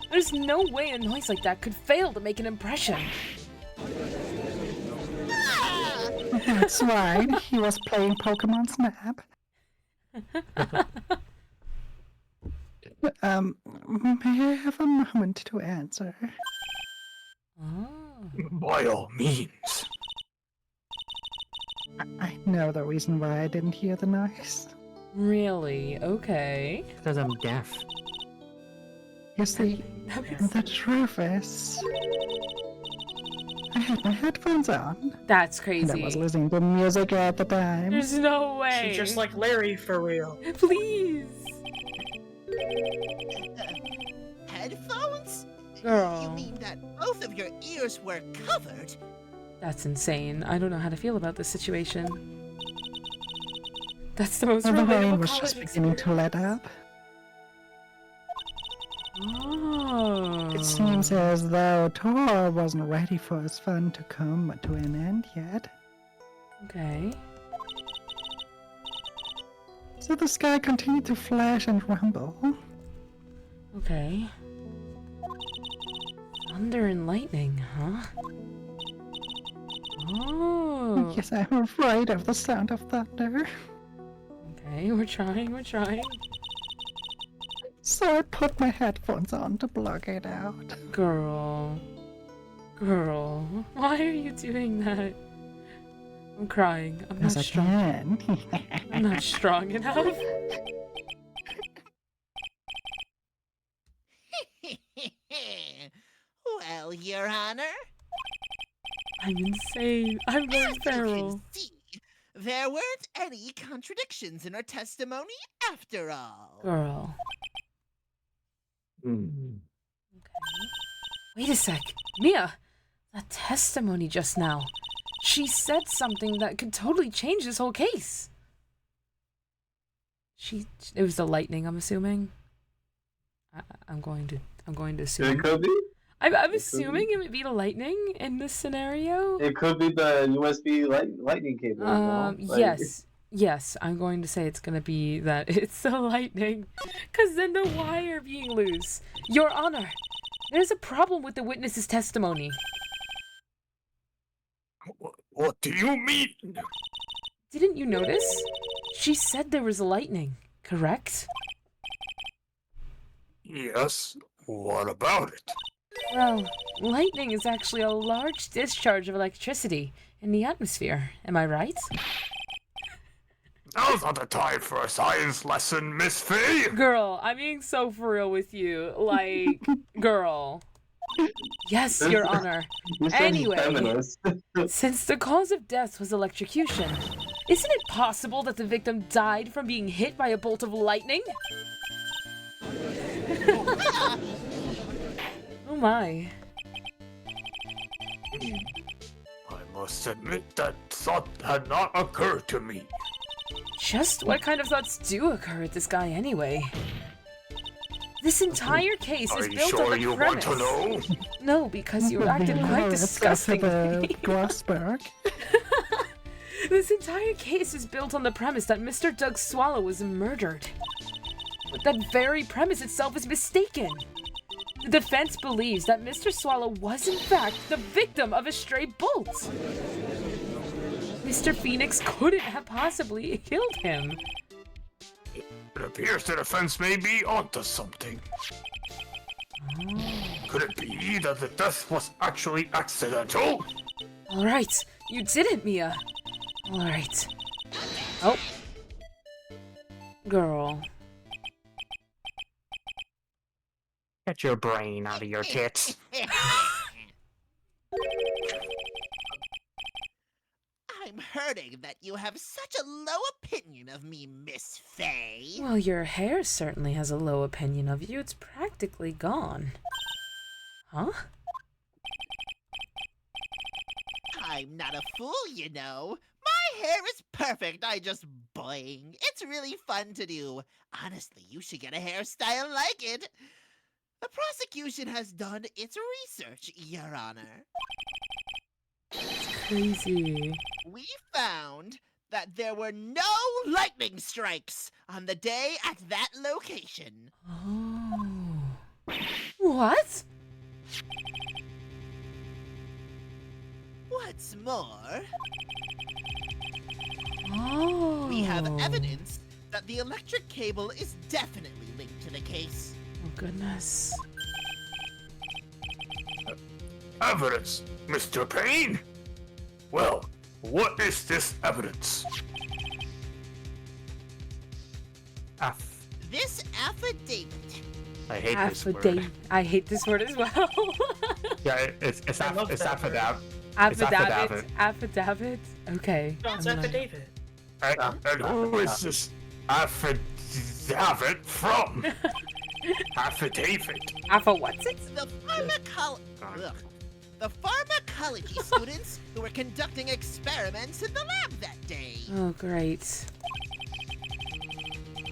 There's no way a noise like that could fail to make an impression. that's right. He was playing Pokemon Snap. May I have a moment to answer? Oh. By all means. I know the reason why I didn't hear the noise. Really? Okay. Because I'm deaf. You see, the truth is, I had my headphones on. That's And crazy. I was listening to music at the time. There's no way. She just like Larry for real. Please. Headphones? Girl. You mean that both of your ears were covered? That's insane. I don't know how to feel about this situation. That's the most And the rain relatable was college just beginning to let up. Oh. It seems as though Tor wasn't ready for his fun to come to an end yet. Okay. So the sky continued to flash and rumble. Okay. Thunder and lightning, huh? Oh. Yes, I'm afraid of the sound of thunder. Okay, we're trying. So I put my headphones on to block it out. Girl, why are you doing that? I'm crying. I'm not Yes, I strong. can. I'm not strong enough. Well, Your Honor, I'm insane. I'm going as you feral. can see, there weren't any contradictions in her testimony after all. Girl. Hmm. Wait a sec. Mia! That testimony just now. She said something that could totally change this whole case. It was the lightning, I'm assuming. I'm going to assume. It could be. I'm assuming it would be the lightning in this scenario. It could be the USB lightning cable. You know? Yes, I'm going to say it's gonna be that it's the lightning. Cause then the wire being loose. Your Honor, there's a problem with the witness's testimony. What do you mean? Didn't you notice? She said there was lightning, correct? Yes. What about it? Well, lightning is actually a large discharge of electricity in the atmosphere. Am I right? Now's not the time for a science lesson, Miss Fay. Girl, I'm being so for real with you. Like, girl. Yes, Your Honor. Anyway, since the cause of death was electrocution, isn't it possible that the victim died from being hit by a bolt of lightning? Oh my. I must admit that thought had not occurred to me. Just what kind of thoughts do occur with this guy anyway? This entire case is Are you built sure on the you premise. want to know? No, because you acted quite disgustingly. Glassberg. This entire case is built on the premise that Mr. Doug Swallow was murdered. But that very premise itself is mistaken. The defense believes that Mr. Swallow was in fact the victim of a stray bolt. Mr. Phoenix couldn't have possibly killed him. It appears the defense may be onto something. Could it be that the death was actually accidental? Alright, you did it, Mia. Alright. Oh. Girl. Get your brain out of your tits. I'm hurting that you have such a low opinion of me, Miss Fay. Well, your hair certainly has a low opinion of you. It's practically gone. Huh? I'm not a fool, you know. My hair is perfect. I just boing. It's really fun to do. Honestly, you should get a hairstyle like it. The prosecution has done its research, Your Honor. Crazy. We found that there were no lightning strikes on the day at that location. Oh. What? What's more, Oh. we have evidence that the electric cable is definitely linked to the case. Oh, goodness. Evidence, Mr. Payne? Well, what is this evidence? This affidavit. I hate this word. Affidavit. I hate this word as well. Yeah, it's affidavit. Affidavit. Affidavit. Okay. No, it's I'm gonna- affidavit. And who is this affidavit from? Affidavit. Alpha what's it? The pharmacology students who were conducting experiments in the lab that day. Oh, great.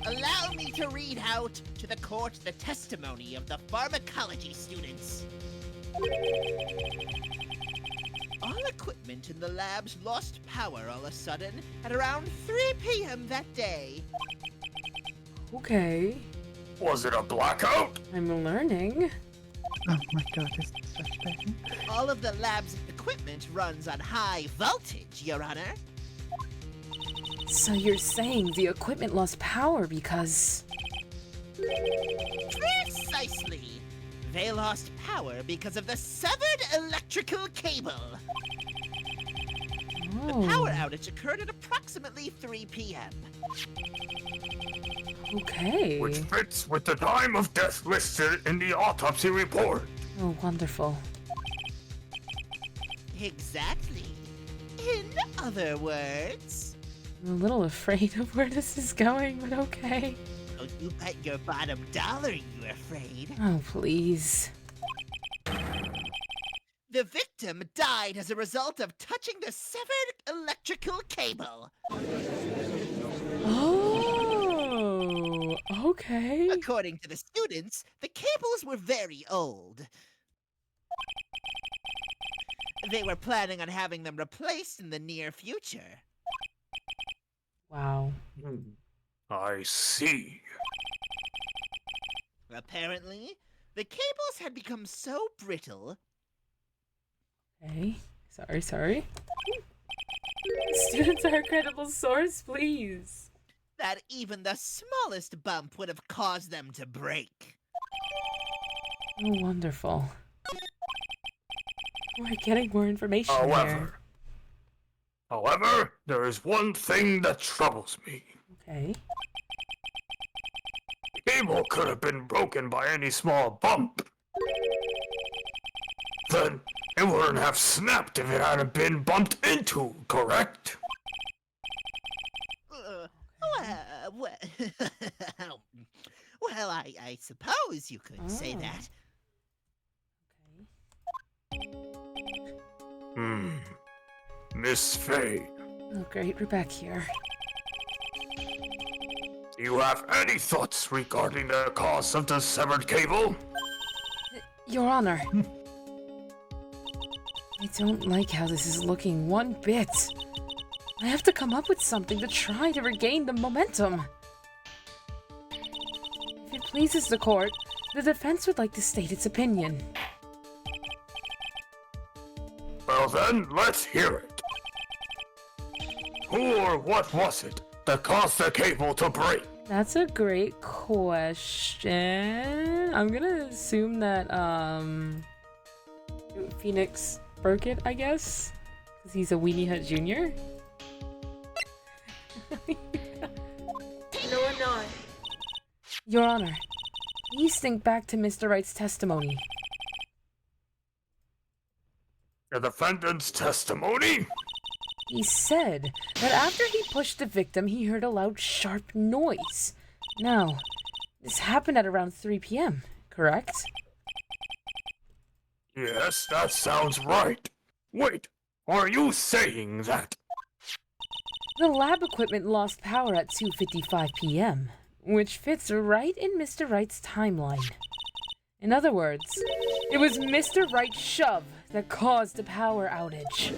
Allow me to read out to the court the testimony of the pharmacology students. All equipment in the labs lost power all of a sudden at around 3 p.m. that day. Okay. Was it a blackout? I'm learning. Oh my god, this is such bad. All of the lab's equipment runs on high voltage, Your Honor. So you're saying the equipment lost power because... Precisely. They lost power because of the severed electrical cable. The power outage occurred at approximately 3 p.m. Okay. Which fits with the time of death listed in the autopsy report. Oh, wonderful. Exactly. In other words... I'm a little afraid of where this is going, but okay. Oh, you bet your bottom dollar you're afraid. Oh, please. The victim died as a result of touching the severed electrical cable. Oh, okay. According to the students, the cables were very old. They were planning on having them replaced in the near future. Wow. I see. Apparently, the cables had become so brittle. Okay. Sorry. Students are a credible source, please. That even the smallest bump would have caused them to break. Oh, wonderful. We're getting more information here. However, there is one thing that troubles me. Okay. The cable could have been broken by any small bump. Then it wouldn't have snapped if it hadn't been bumped into, correct? Well, I suppose you could say that. Miss Faye, Oh, great. We're back here. do you have any thoughts regarding the cause of the severed cable? Your Honor. I don't like how this is looking one bit. I have to come up with something to try to regain the momentum. If it pleases the court, the defense would like to state its opinion. Well then, let's hear it. Who or what was it that caused the cable to break? That's a great question. I'm gonna assume that, Phoenix broke it, I guess? Because he's a Weenie Hut Jr.? No, I'm not. Your Honor, please think back to Mr. Wright's testimony. The defendant's testimony? He said that after he pushed the victim, he heard a loud, sharp noise. Now, this happened at around 3 p.m., correct? Yes, that sounds right. Wait, are you saying that? The lab equipment lost power at 2:55 p.m., which fits right in Mr. Wright's timeline. In other words, it was Mr. Wright's shove that caused the power outage.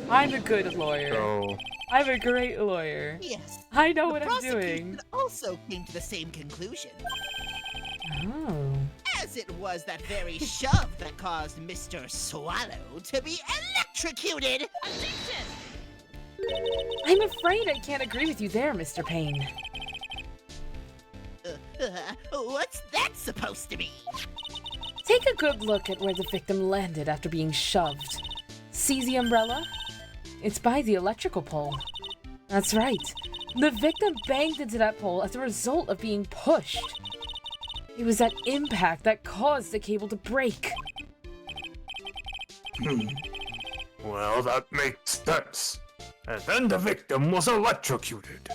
I'm a good lawyer. Oh. I'm a great lawyer. Yes. I know The what I'm doing. prosecution also came to the same conclusion. Oh. As it was that very shove that caused Mr. Swallow to be electrocuted. Objection! I'm afraid I can't agree with you there, Mr. Payne. What's that supposed to mean? Take a good look at where the victim landed after being shoved. See the umbrella? It's by the electrical pole. That's right. The victim banged into that pole as a result of being pushed. It was that impact that caused the cable to break. Well, that makes sense. And then the victim was electrocuted.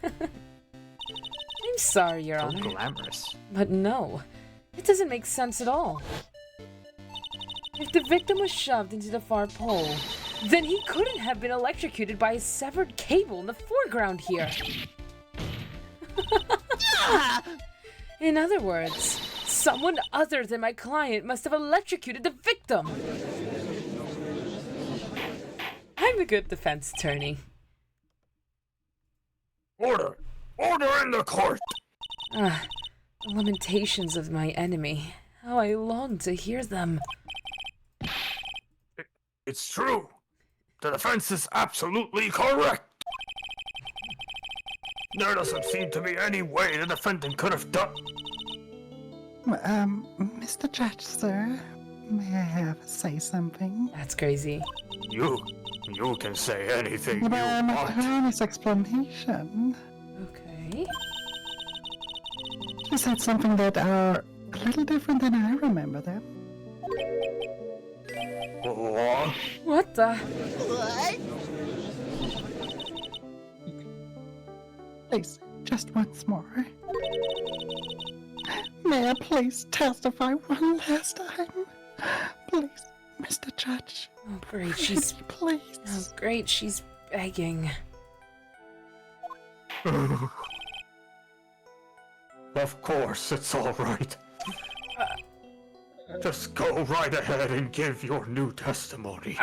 I'm sorry, Your So Honor. glamorous. But no, it doesn't make sense at all. If the victim was shoved into the far pole, then he couldn't have been electrocuted by a severed cable in the foreground here. In other words, someone other than my client must have electrocuted the victim. I'm a good defense attorney. Order! Order in the court! Ah, the lamentations of my enemy. How I long to hear them. It's true. The defense is absolutely correct. There doesn't seem to be any way the defendant could have done. Mr. Judge, sir, may I have say something? That's crazy. You can say anything But you want. Attorney's explanation. Okay. She said something that are a little different than I remember them. What? What the? What? Please, just once more. May I please testify one last time? Please, Mr. Judge. Oh, great, she's... Please. Oh, great, she's begging. Of course, it's all right. Just go right ahead and give your new testimony.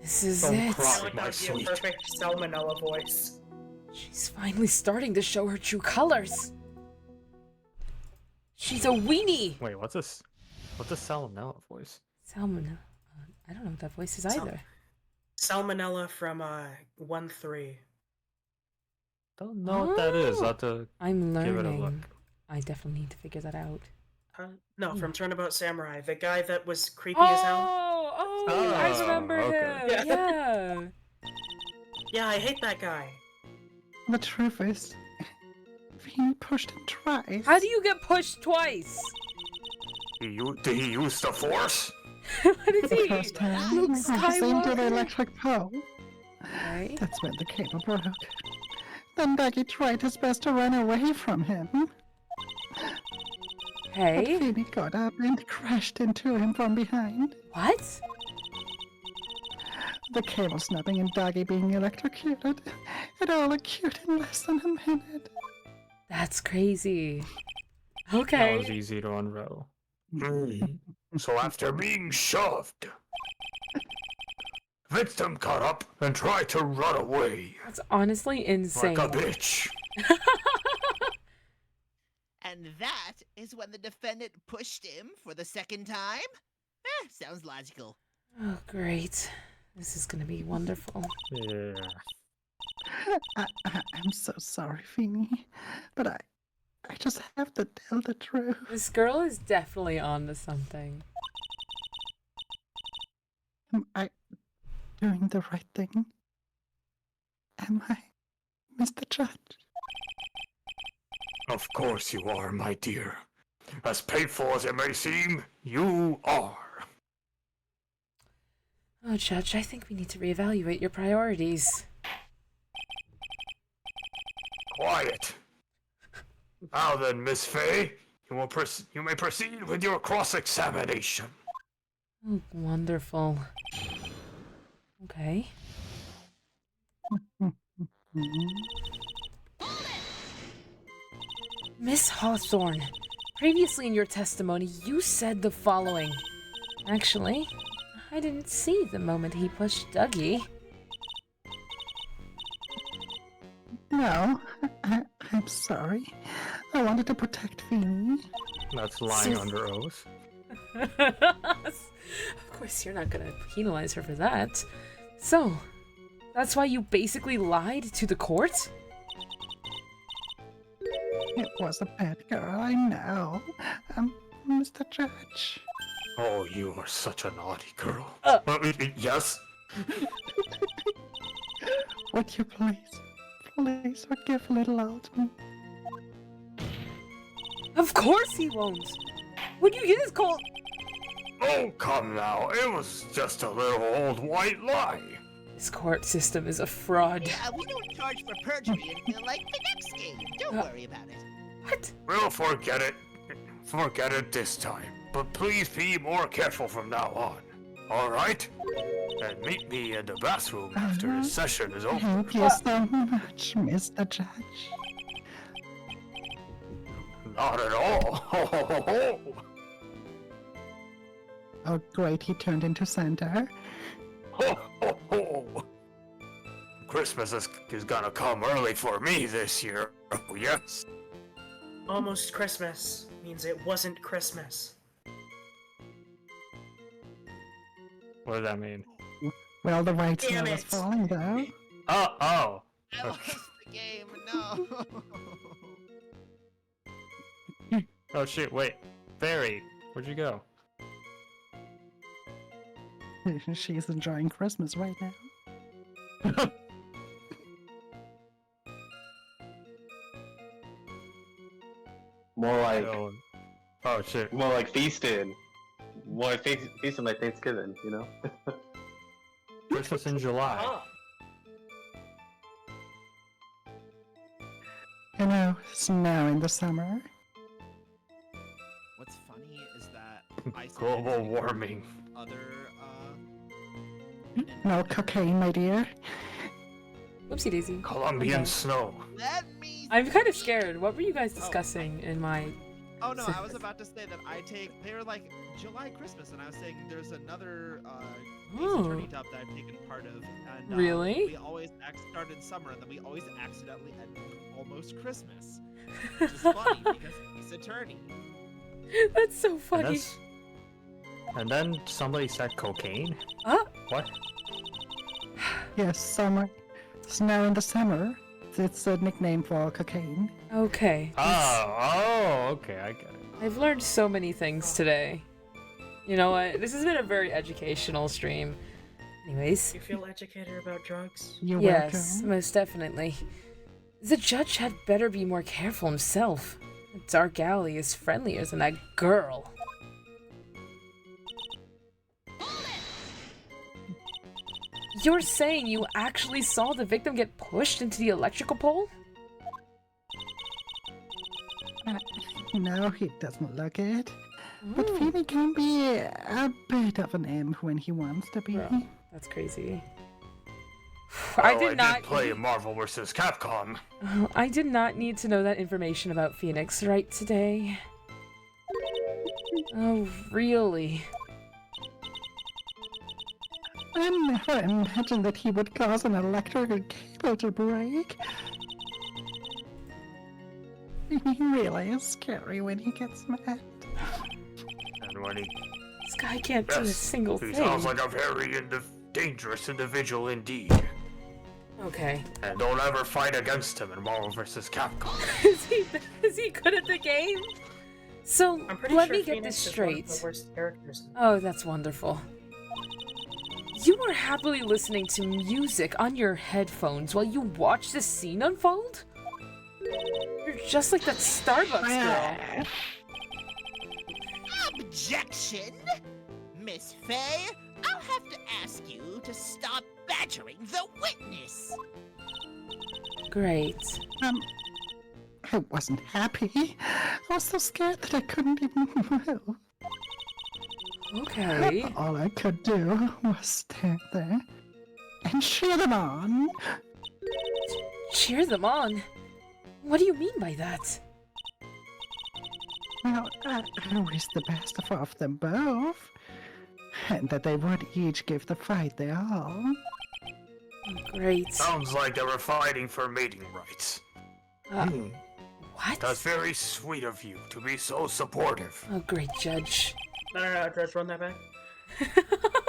This is Don't it. cry, That my would be a sweet. perfect salmonella voice. She's finally starting to show her true colors. She's a weenie. Wait, what's this? What's this salmonella voice? Salmon. I don't know what that voice is either. Salmonella from 1-3. Don't know what that is. Oh. I'll have to I'm give it a learning. look. I definitely need to figure that out. No, from Turnabout Samurai, the guy that was creepy as hell. Oh, Oh, I remember okay. him. Yeah. Yeah, I hate that guy. The truth is, Vinny pushed him twice. How do you get pushed twice? Did he use the force? What is The he? first time, Luke he was into the Skywalker? electric pole. Okay. That's when the cable broke. Then Dougie tried his best to run away from him. But Hey. Vinny got up and crashed into him from behind. What? The cable snapping and Dougie being electrocuted. It all occurred in less than a minute. That's crazy. That was Okay. easy to unravel. So after being shoved, victim got up and tried to run away. That's honestly insane. Like a bitch. And that is when the defendant pushed him for the second time? Sounds logical. Oh, great. This is gonna be wonderful. Yeah. I'm so sorry, Vinny, but I just have to tell the truth. This girl is definitely on to something. Am I doing the right thing? Am I, Mr. Judge? Of course you are, my dear. As painful as it may seem, you are. Oh, Judge, I think we need to reevaluate your priorities. Quiet. Now then, Miss Fay, you may proceed with your cross-examination. Oh, wonderful. Okay. Miss Hawthorne, previously in your testimony, you said the following. Actually, I didn't see the moment he pushed Dougie. No, I'm sorry. I wanted to protect Vinny. That's lying So- under oath. Of course, you're not gonna penalize her for that. So, that's why you basically lied to the court? It was a bad girl, I know. Mr. Judge. Oh, you are such a naughty girl. Yes? Would you please forgive little Alton? Of course he won't! Would you get his cold? Oh, come now. It was just a little old white lie. This court system is a fraud. Yeah, we don't charge for perjury until, like, the next game. Don't worry about it. What? We'll forget it. Forget it this time. But please be more careful from now on. Alright? And meet me in the bathroom after the session is over. Thank you so much, Mr. Judge. Not at all. Oh, great, he turned into Santa. Ho, ho, ho. Christmas is gonna come early for me this year. Oh, yes. Almost Christmas means it wasn't Christmas. What does that mean? Well, the white Damn snow was it. falling, though. Oh. I lost the game, no. Oh shit, wait. Fairy, where'd you go? She's enjoying Christmas right now. More like, Oh shit. more like feasting. More like feasting like Thanksgiving, you know? Christmas in July. Ah, You know, it's now in the summer. What's funny is that I said Global warming. other No cocaine, my dear. Whoopsie daisy. Colombian Okay. snow. Let me I'm kind of scared. What were you guys discussing in my... Oh no, I was about to say that they were like July Christmas, and I was saying there's another Ace Attorney dub that I've taken part of. And, Really? We always start in summer, and then we always accidentally end almost Christmas. Which is funny because Ace Attorney. That's so And, funny. and then somebody said cocaine? Huh? What? Yes, summer. Snow in the summer. It's a nickname for cocaine. Okay. Okay, I get it. I've learned so many things today. You know what? This has been a very educational stream. Anyways. you feel educated about drugs? You're Yes, welcome. most definitely. The judge had better be more careful himself. That dark alley is friendlier than that girl. You're saying you actually saw the victim get pushed into the electrical pole? No, he doesn't look it. But Ooh. Phoebe can be a bit of an imp when he wants to be. Bro, that's crazy. I I did not. play Marvel vs. Capcom. Oh, I did not need to know that information about Phoenix right today. Oh, really? I never imagined that he would cause an electrical cable to break. He really is scary when he gets mad. And when he This guy can't do a single he thing. sounds like a very dangerous individual indeed. Okay. And don't ever fight against him in Marvel vs. Capcom. is he good at the game? So I'm pretty let sure me get Phoenix this is one of straight. the worst characters. Oh, that's wonderful. You were happily listening to music on your headphones while you watched this scene unfold? You're just like that Starbucks girl. Objection! Miss Faye, I'll have to ask you to stop badgering the witness. Great. I wasn't happy. I was so scared that I couldn't even move. Okay. All I could do was stand there and cheer them on. Cheer them on? What do you mean by that? Well, I wish the best of them both. And that they would each give the fight their all. Great. Sounds like they were fighting for mating rights. What? That's very sweet of you to be so supportive. Oh, great, Judge. No, Judge, run that back.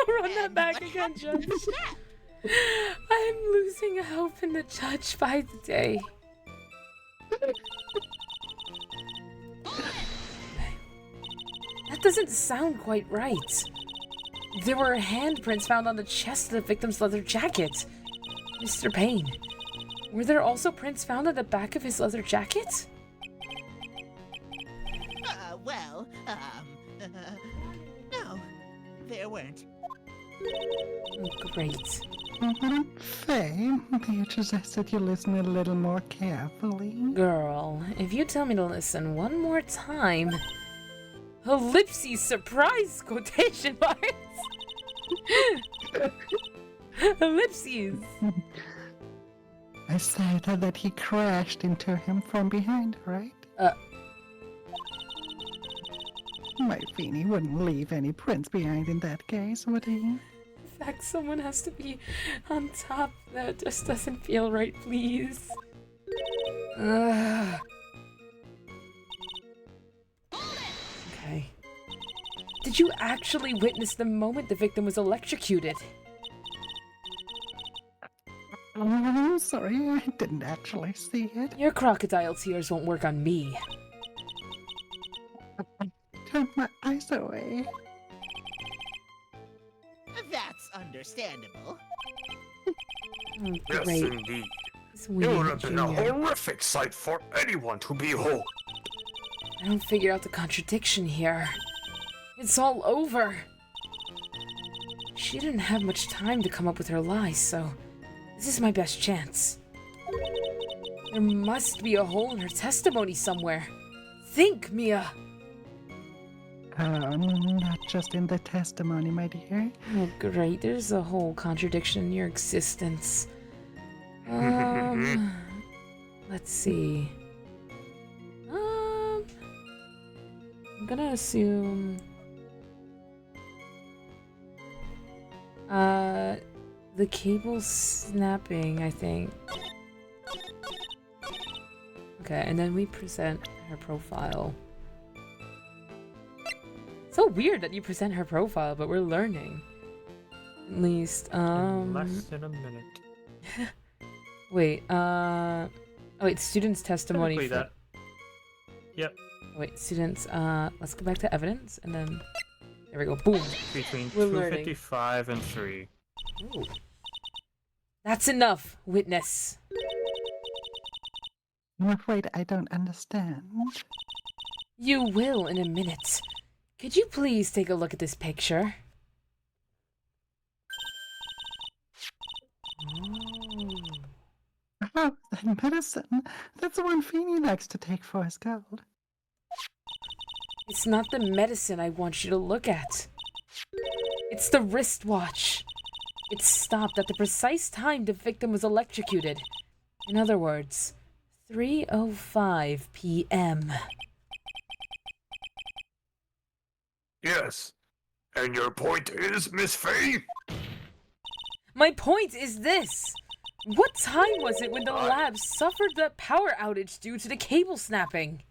Run that back again, Judge. I'm losing hope in the Judge by the day. That doesn't sound quite right. There were handprints found on the chest of the victim's leather jacket. Mr. Payne, were there also prints found on the back of his leather jacket? No. there weren't. Oh, great. Faye, you suggested you listen a little more carefully. Girl, if you tell me to listen one more time... Ellipses surprise quotation marks! Ellipses! I said that he crashed into him from behind, right? My Feeny wouldn't leave any prints behind in that case, would he? In fact, someone has to be on top. That just doesn't feel right, please. Ugh. Okay. Did you actually witness the moment the victim was electrocuted? I'm sorry, I didn't actually see it. Your crocodile tears won't work on me. Turn my eyes away. That's understandable. Oh, Yes, great. indeed. It's It would weird, have been a Junior. horrific sight for anyone to behold. I don't figure out the contradiction here. It's all over. She didn't have much time to come up with her lies, so this is my best chance. There must be a hole in her testimony somewhere. Think, Mia! Not just in the testimony, my dear. Oh, great. There's a whole contradiction in your existence. Let's see. I'm gonna assume... the cable's snapping, I think. Okay, and then we present her profile. So weird that you present her profile, but we're learning. At least, In less than a minute. Wait, oh wait, students' testimony Technically for... that. Yep. Wait, students, let's go back to evidence, and then... There we go, boom! Between We're learning. 2:55 and 3. Ooh. That's enough, witness! I'm afraid I don't understand. You will in a minute. Could you please take a look at this picture? Oh, that medicine. That's the one Feeny likes to take for his cold. It's not the medicine I want you to look at. It's the wristwatch. It stopped at the precise time the victim was electrocuted. In other words, 3:05 p.m. Yes. And your point is, Miss Faye? My point is this. What time was it when the lab suffered the power outage due to the cable snapping?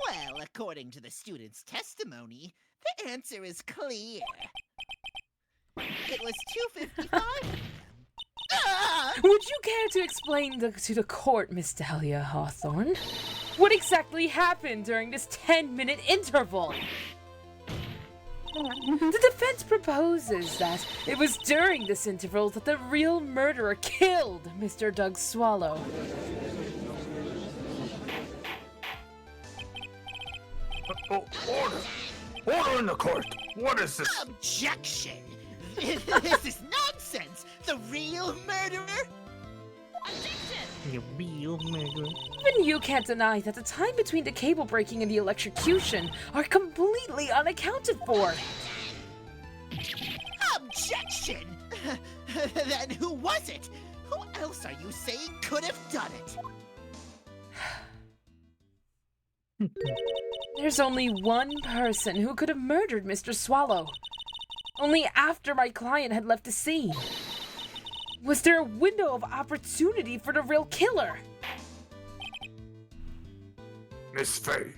Well, according to the student's testimony, the answer is clear. It was 2:55 p.m. Would you care to explain to the court, Miss Dahlia Hawthorne, what exactly happened during this 10-minute interval? The defense proposes that it was during this interval that the real murderer killed Mr. Doug Swallow. Oh, order! Order in the court! What is this? Objection! This is nonsense! The real murderer? You real murderer. Even you can't deny that the time between the cable breaking and the electrocution are completely unaccounted for. Objection! Then who was it? Who else are you saying could have done it? There's only one person who could have murdered Mr. Swallow. Only after my client had left the scene. Was there a window of opportunity for the real killer? Miss Faye.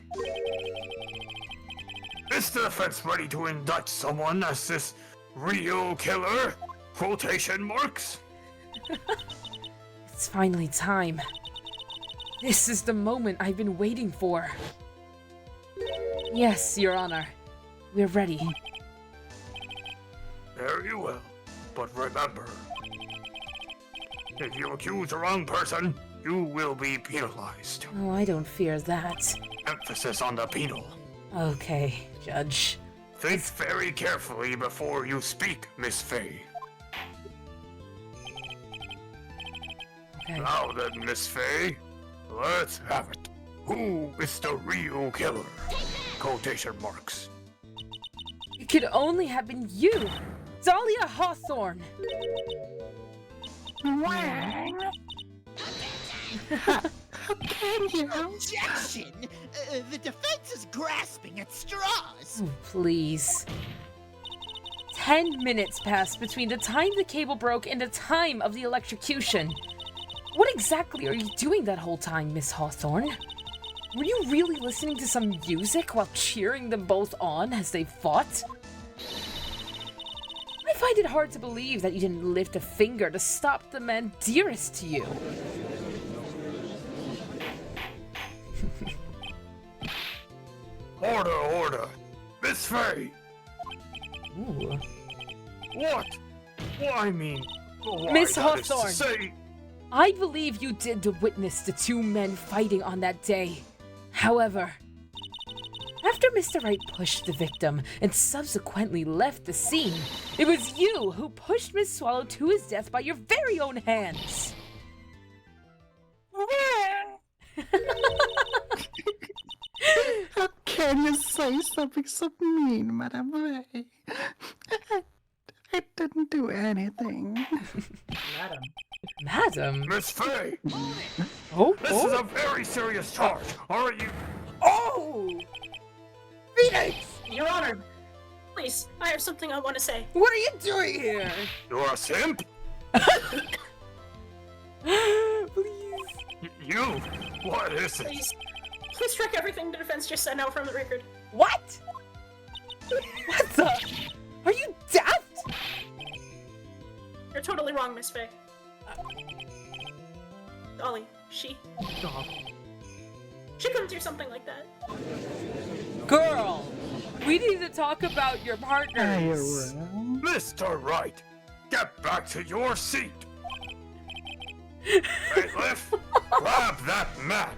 Is the defense ready to indict someone as this real killer? Quotation marks? It's finally time. This is the moment I've been waiting for. Yes, Your Honor. We're ready. Very well. But remember, if you accuse the wrong person, you will be penalized. Oh, I don't fear that. Emphasis on the penal. Okay, Judge. Think very carefully before you speak, Miss Faye. Okay. Now then, Miss Faye, let's have it. Who is the real killer? Quotation marks. It could only have been you, Dahlia Hawthorne. How can you? Objection! The defense is grasping at straws. Oh, please. 10 minutes passed between the time the cable broke and the time of the electrocution. What exactly are you doing that whole time, Miss Hawthorne? Were you really listening to some music while cheering them both on as they fought? I find it hard to believe that you didn't lift a finger to stop the man dearest to you. Order! Miss Faye! Ooh. What? Well, I mean... why, Miss that is to Hawthorne. say- I believe you did witness the two men fighting on that day. However, after Mr. Wright pushed the victim and subsequently left the scene, it was you who pushed Miss Swallow to his death by your very own hands. How can you say something so mean, Madame Ray? I didn't do anything. Madam. Madam? Miss Faye! Oh, This is a very serious charge. Are you... Oh! Phoenix! Your Honor, please, I have something I want to say. What are you doing here? You're a simp? Please. You? What is it? Please strike everything the defense just said now from the record. What? What the? Are you daft? You're totally wrong, Miss Faye. Dolly, she couldn't do something like that. Girl, we need to talk about your partners. Mr. Wright, get back to your seat. Bailiff, grab that man.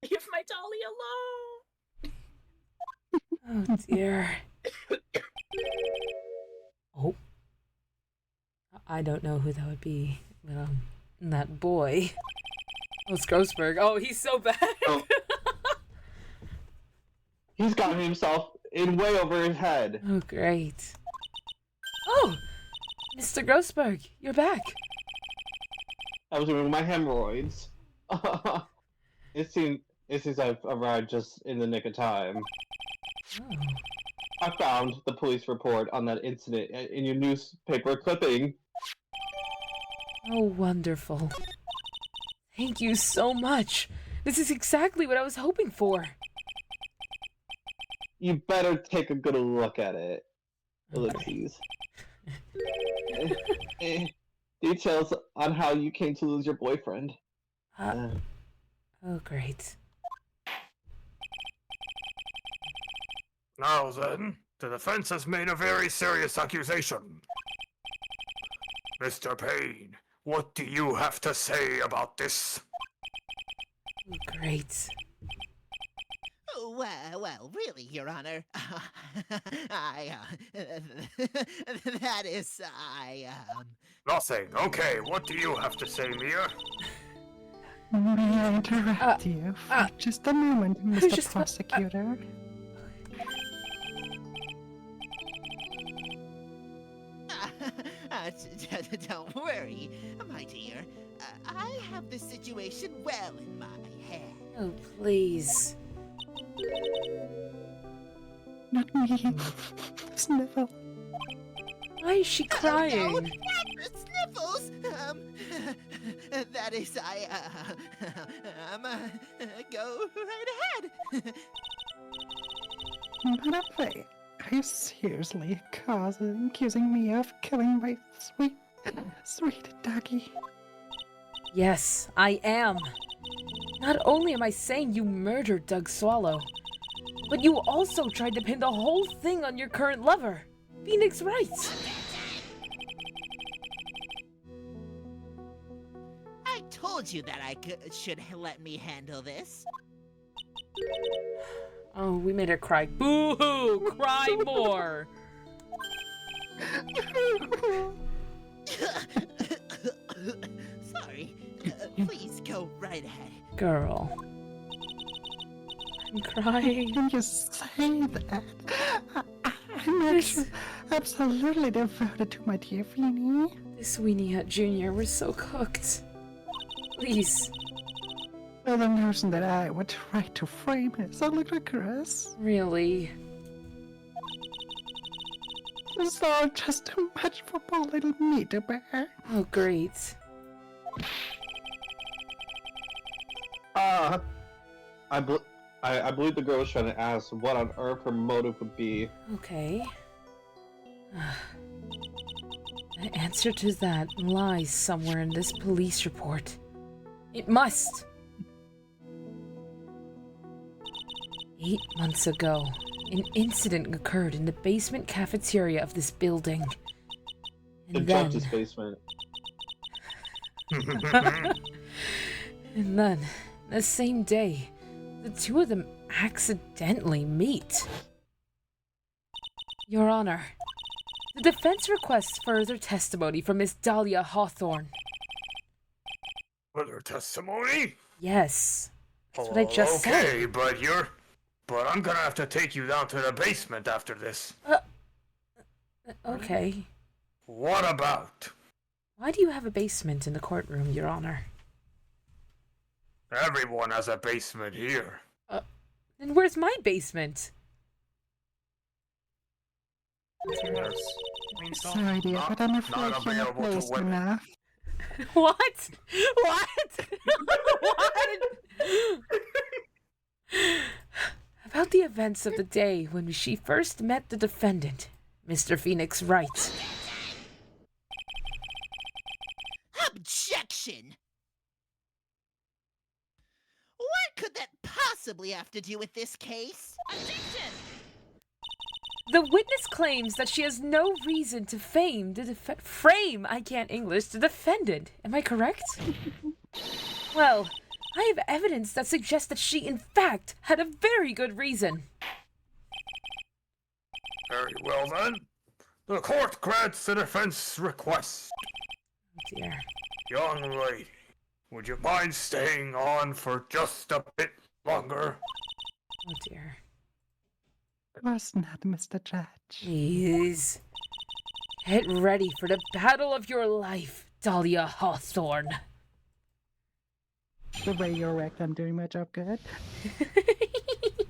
Leave my Dolly alone. Oh dear. Oh. I don't know who that would be, but that boy. Oh, it's Grossberg. Oh, he's so bad. Oh. He's got himself in way over his head. Oh, great. Oh, Mr. Grossberg, you're back. I was removing my hemorrhoids. It seems I've arrived just in the nick of time. Oh. I found the police report on that incident in your newspaper clipping. Oh, wonderful. Thank you so much. This is exactly what I was hoping for. You better take a good look at it. Ellipses. Details on how you came to lose your boyfriend. Oh, great. Now then, the defense has made a very serious accusation. Mr. Payne, what do you have to say about this? Oh, great. Well, really, Your Honor. That is, Nothing. Okay, what do you have to say, Mia? May I interrupt you for just a moment, Mr. just- Prosecutor? Don't worry, my dear. I have the situation well in my head. Oh, please. Not me. Sniffle. Why is she crying? Oh, no, not the sniffles. That is, go right ahead. Madame Faye, are you seriously accusing me of killing my sweet doggy? Yes, I am. Not only am I saying you murdered Doug Swallow, but you also tried to pin the whole thing on your current lover, Phoenix Wright. I told you that should let me handle this. Oh, we made her cry. Boo-hoo! Cry more! Sorry. Please go right ahead. Girl. I'm crying. Can you say that? I'm actually absolutely devoted to my dear Feeny. This Weenie Hut Jr. We're so cooked. Please. So the notion that I would try to frame it so ludicrous. Really? It's all just too much for poor little me to bear. Oh, great. I believe the girl was trying to ask what on earth her motive would be. Okay. The answer to that lies somewhere in this police report. It must! 8 months ago, an incident occurred in the basement cafeteria of this building. The And then... judge's basement. And then, the same day, the two of them accidentally meet. Your Honor, the defense requests further testimony from Miss Dahlia Hawthorne. Further testimony? Yes, that's what I just said. Okay, but I'm gonna have to take you down to the basement after this. Okay. What about? Why do you have a basement in the courtroom, Your Honor? Everyone has a basement here. Then where's my basement? Sorry, dear, but I'm afraid not you're not available to placed women. enough. What? What? What? About the events of the day when she first met the defendant, Mr. Phoenix Wright. Objection! What could that possibly have to do with this case? Objection! The witness claims that she has no reason to frame the defendant. Am I correct? Well, I have evidence that suggests that she, in fact, had a very good reason. Very well then. The court grants the defense request. Oh dear. Young lady, would you mind staying on for just a bit longer? Oh dear. Of course not, Mr. Judge. Please. Get ready for the battle of your life, Dahlia Hawthorne. The way you're wrecked, I'm doing my job good.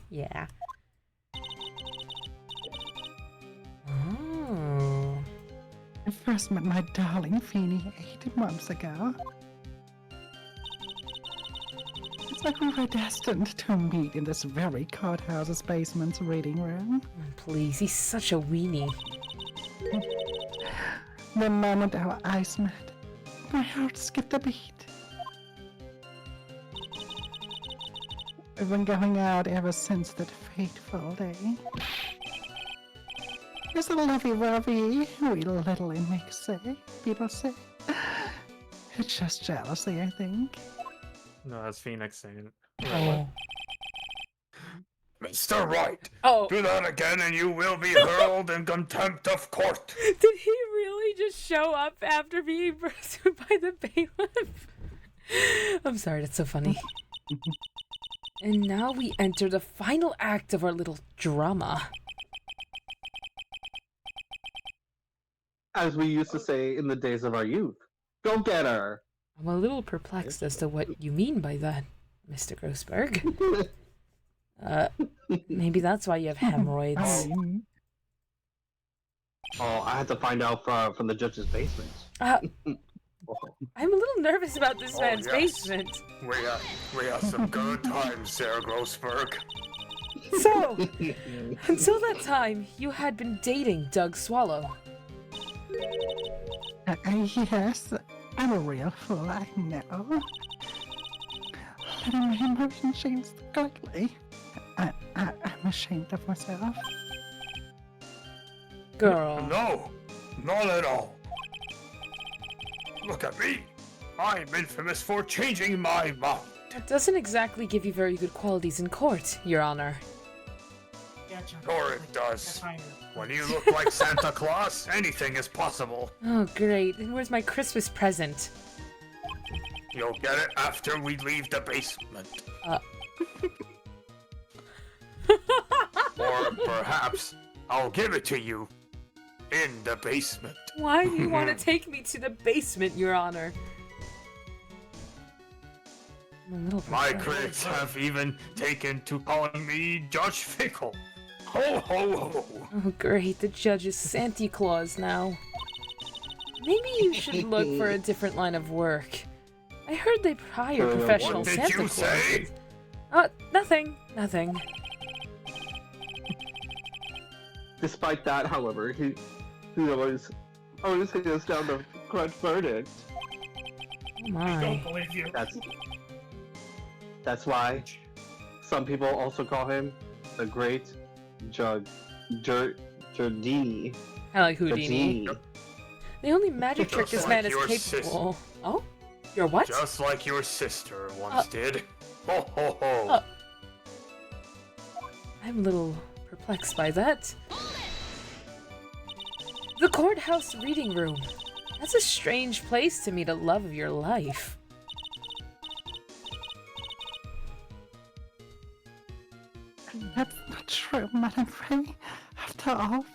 Yeah. Oh. I first met my darling Feeny 8 months ago. It's like we were destined to meet in this very courthouse's basement's reading room. Please, he's such a weenie. The moment our eyes met, my heart skipped a beat. We've been going out ever since that fateful day. It's a lovey-dovey, we little inmates say, people say. It's just jealousy, I think. No, that's Phoenix saying it. Oh. Mr. Wright, Oh. do that again and you will be hurled in contempt of court. Did he really just show up after being pursued by the bailiff? I'm sorry, that's so funny. And now we enter the final act of our little drama. As we used to say in the days of our youth. Go get her! I'm a little perplexed as to what you mean by that, Mr. Grossberg. Maybe that's why you have hemorrhoids. Oh, I had to find out from the judge's basement. I'm a little nervous about this man's yes. basement. We had some good times, Sarah Grossberg. So, until that time, you had been dating Doug Swallow. Yes, I'm a real fool, I know. Letting my emotions change quickly. I'm ashamed of myself. Girl. No, not at all. Look at me. I'm infamous for changing my mind. It doesn't exactly give you very good qualities in court, Your Honor. Yeah, John. Sure it That's does. fine. When you look like Santa Claus, anything is possible. Oh, great. And where's my Christmas present? You'll get it after we leave the basement. Or perhaps I'll give it to you in the basement. Why do you want to take me to the basement, Your Honor? I'm a little My perplexed. critics have even taken to calling me Judge Fickle. Ho ho ho! Oh, great. The judge is Santa Claus now. Maybe you should look for a different line of work. I heard they hire professional What did Santa you Clauses. say? Nothing. Nothing. Despite that, however, he always hands down the correct verdict. Oh my. believe you. That's why some people also call him the Great Judge Jardini. I like Houdini. Jardini. The only magic trick Just this man like is your capable. Oh? Your what? Just like your sister once did. Ho ho ho! Uh. I'm a little perplexed by that. The courthouse reading room. That's a strange place to meet a love of your life. That's not true, Madame Frey. After all,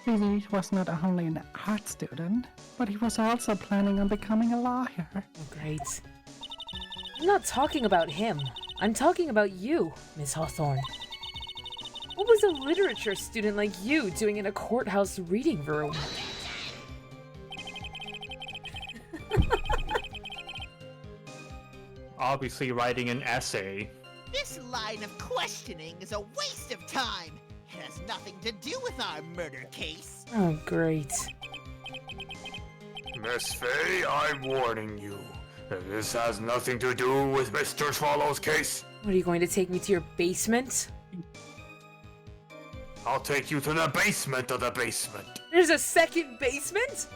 Billy was not only an art student, but he was also planning on becoming a lawyer. Oh, great. I'm not talking about him. I'm talking about you, Miss Hawthorne. What was a literature student like you doing in a courthouse reading room? Obviously writing an essay. This line of questioning is a waste of time. It has nothing to do with our murder case. Oh, great. Miss Fay, I'm warning you. This has nothing to do with Mr. Swallow's case. What, are you going to take me to your basement? I'll take you to the basement of the basement. There's a second basement?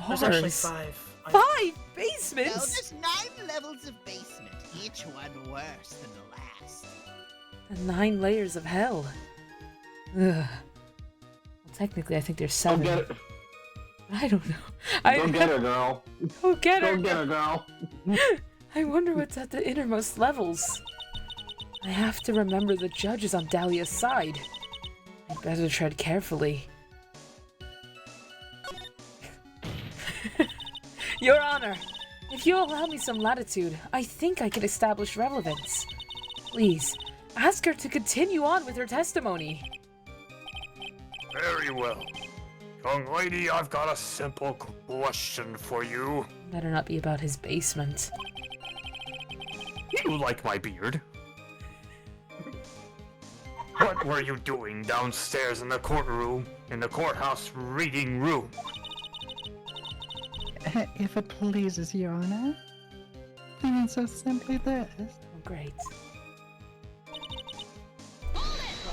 There's actually Horse. 5. 5 No, basements? there's 9 levels of basement, each one worse than the last. The 9 layers of hell. Ugh. Well, technically, I think there's 7. Go get it. I don't know. Go get her, girl. Go get her. Go get her, girl. I wonder what's at the innermost levels. I have to remember the judge is on Dahlia's side. I'd better tread carefully. Your Honor, if you'll allow me some latitude, I think I can establish relevance. Please, ask her to continue on with her testimony. Very well. Young lady, I've got a simple question for you. Better not be about his basement. You like my beard? What were you doing downstairs in the courtroom, in the courthouse reading room? If it pleases Your Honor, the answer is simply this. Oh, great.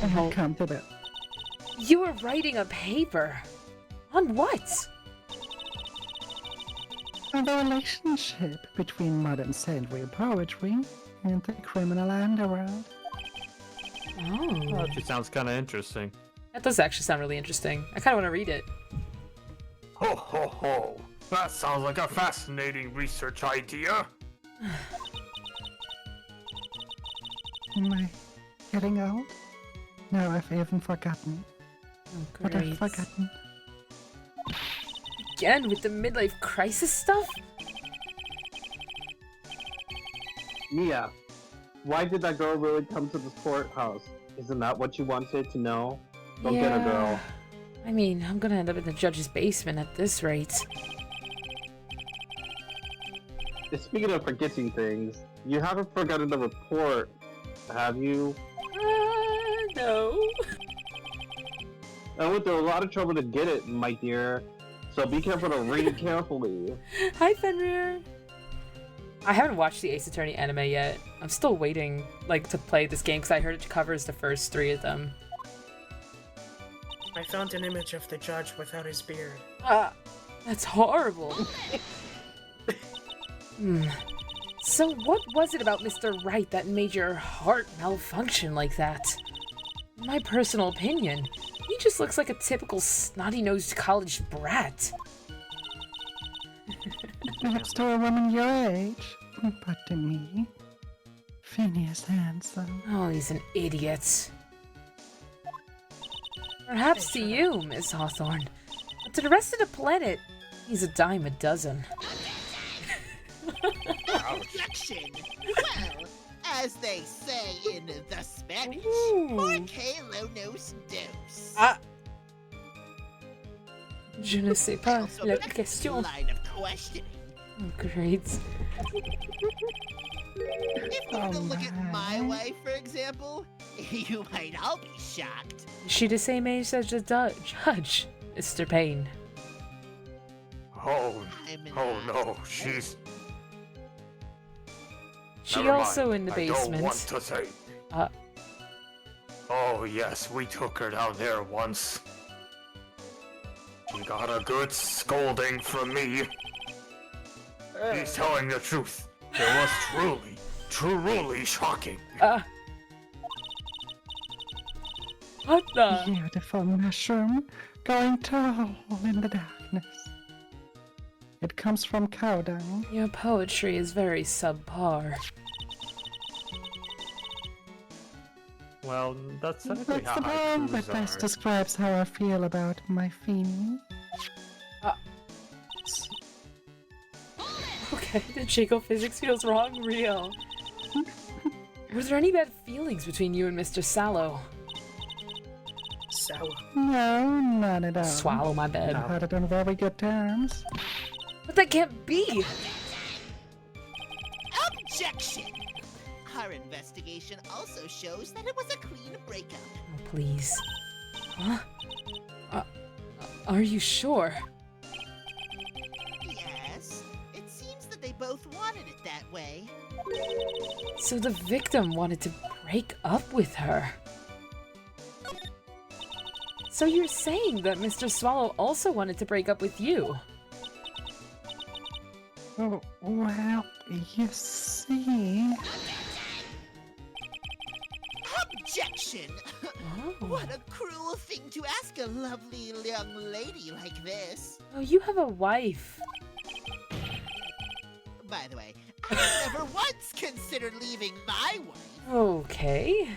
I have come to the You were writing a paper. On what? on the relationship between modern century poetry and the criminal underworld. Oh. Actually sounds kind of interesting. That does actually sound really interesting. I kind of want to read it. Ho ho ho! That sounds like a fascinating research idea. Am I getting old? No, I've even forgotten. Oh, What I've great. forgotten. Again with the midlife crisis stuff? Mia, why did that girl really come to this courthouse? Isn't that what you wanted to know? Go get her, girl. I mean, I'm gonna end up in the judge's basement at this rate. Speaking of forgetting things, you haven't forgotten the report, have you? No. I went through a lot of trouble to get it, my dear. So be careful to read it carefully. Hi, Fenrir. I haven't watched the Ace Attorney anime yet. I'm still waiting, like, to play this game because I heard it covers the first 3 of them. I found an image of the judge without his beard. That's horrible. So what was it about Mr. Wright that made your heart malfunction like that? In my personal opinion, he just looks like a typical snotty-nosed college brat. Perhaps to a woman your age, but to me, Phineas handsome. Oh, he's an idiot. Perhaps to you, Miss Hawthorne, but to the rest of the planet, he's a dime a dozen. Objection! Well, as they say in the Spanish, porque lo nos dos. Je ne sais pas Also, la next question. line of questioning. Oh, great. If you were to look at my wife, for example, you might all be shocked. Is she the same age as the judge, Mr. Payne? Oh no, she's... She Never also mind. in the I basement. don't want to say. Oh yes, we took her down there once. She got a good scolding from me. He's telling the truth. It was truly shocking. What the? Beautiful mushroom, going tall in the darkness. It comes from cow dung. Your poetry is very subpar. Well, that's That's exactly the how poem that haikus best are. describes how I feel about my Feeny. Okay, the jiggle physics feels wrong, real. Were there any bad feelings between you and Mr. Sallow? Sallow? No, not at all. Swallow my bed. I had it on very good terms. But that can't be! Objection! Our investigation also shows that it was a clean breakup. Oh, please. Huh? Are you sure? Yes, it seems that they both wanted it that way. So the victim wanted to break up with her. So you're saying that Mr. Swallow also wanted to break up with you? Oh, well, you see... Objection! What a cruel thing to ask a lovely young lady like this. Oh, you have a wife. By the way, I've never once considered leaving my wife. Okay.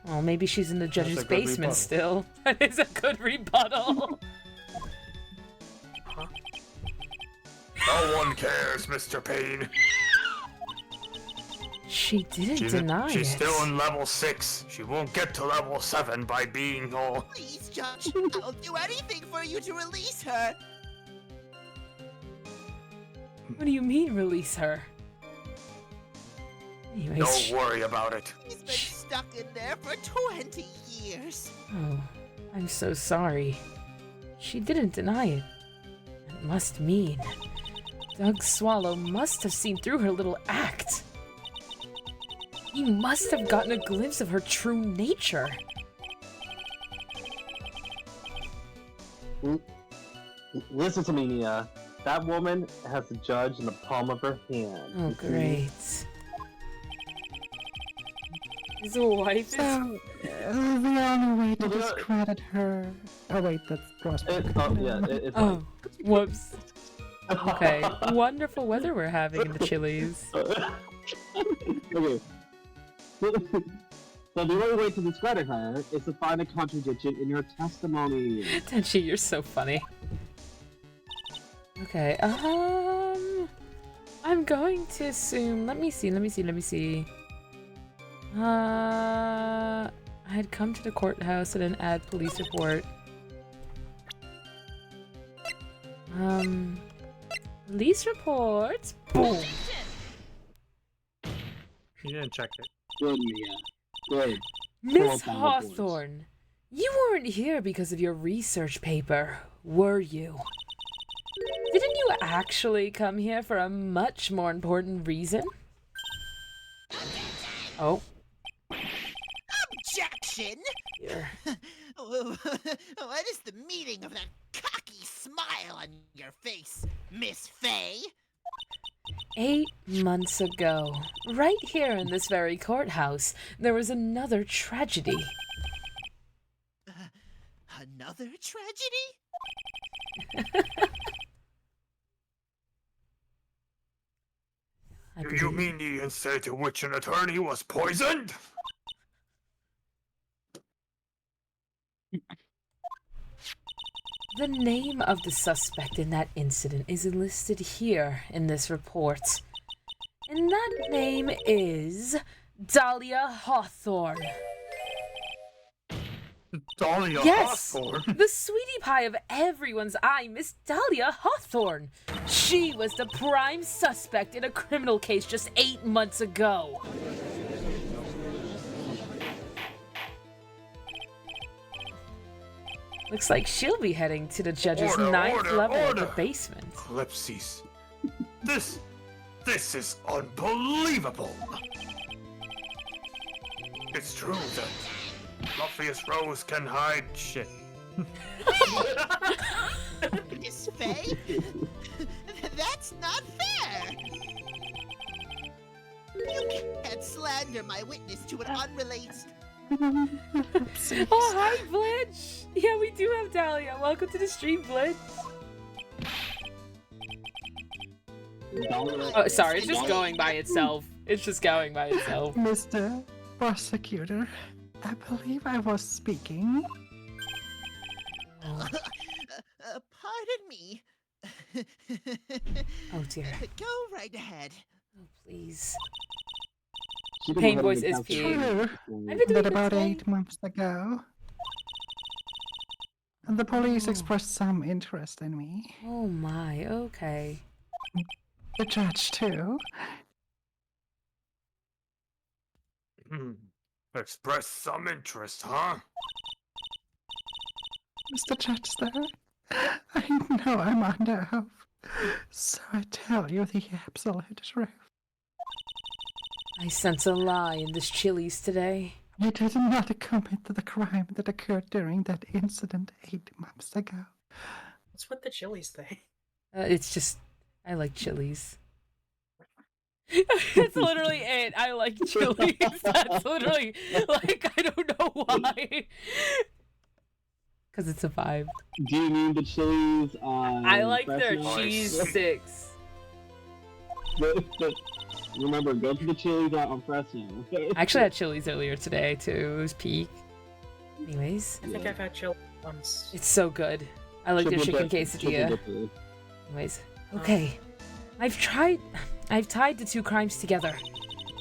Well, maybe she's in the judge's a good basement rebuttal. still. That is a good rebuttal. No one cares, Mr. Payne. She didn't deny She's it. still in level 6. She won't get to level 7 by being all... Please, Judge, I'll do anything for you to release her. What do you mean, release her? Anyways, Don't worry about it. She's been stuck in there for 20 years. Oh, I'm so sorry. She didn't deny it. It must mean Doug Swallow must have seen through her little act. He must have gotten a glimpse of her true nature. Listen to me, Mia. That woman has the judge in the palm of her hand. Oh, You see? great. His wife is... So, the only way to discredit her... Oh wait, that's Crossbook. It's Oh, whoops. Okay, wonderful weather we're having in the Chili's. Okay. So the only way to discredit her is to find a contradiction in her testimony. Tenchi, you're so funny. Okay, I'm going to assume... Let me see. I had come to the courthouse and an add police report. Police report? Boom! You didn't check it. Good, Mia. Good. Miss Pull up on the boards. Hawthorne, you weren't here because of your research paper, were you? Didn't you actually come here for a much more important reason? Oh. Objection! Here. What is the meaning of that cocky smile on your face, Miss Faye. 8 months ago, right here in this very courthouse, there was another tragedy. Another tragedy? Do you mean the incident in which an attorney was poisoned? The name of the suspect in that incident is listed here in this report. And that name is Dahlia Hawthorne. Dahlia Yes, Hawthorne? the sweetie pie of everyone's eye, Miss Dahlia Hawthorne. She was the prime suspect in a criminal case just 8 months ago. Looks like she'll be heading to the judge's ninth level of the basement. Ellipses. This is unbelievable. It's true that fluffiest Rose can hide shit. Miss Faye? That's not fair! You can't slander my witness to an unrelated... Oh, hi, Blanche! Yeah, we do have Dahlia. Welcome to the stream, Blanche. Oh, sorry, it's just going by itself. It's just going by itself. Mr. Prosecutor, I believe I was speaking. Pardon me. Oh, dear. Go right ahead. Oh, please. She can Pain go voice ahead is and peeing. capture True. I've been doing That about this 8 months ago, the police Oh. expressed some interest in me. Oh my, okay. The judge, too. Express some interest, huh? Mr. Judge, sir, I know I'm under oath, so I tell you the absolute truth. I sense a lie in this Chili's today. I did not commit the crime that occurred during that incident 8 months ago. What's with the Chili's thing? It's just, I like Chili's. That's literally it. I like Chili's. That's literally, like, I don't know why. Because it's a vibe. Do you mean the Chili's on I like their Fresno? cheese sticks. Remember, go to the Chili's out on Fresno. I actually had Chili's earlier today, too. It was peak. Anyways. I think I've had Chili's once. It's so good. I like their chicken Triple quesadilla. dipper. Anyways. Okay. I've tied the two crimes together.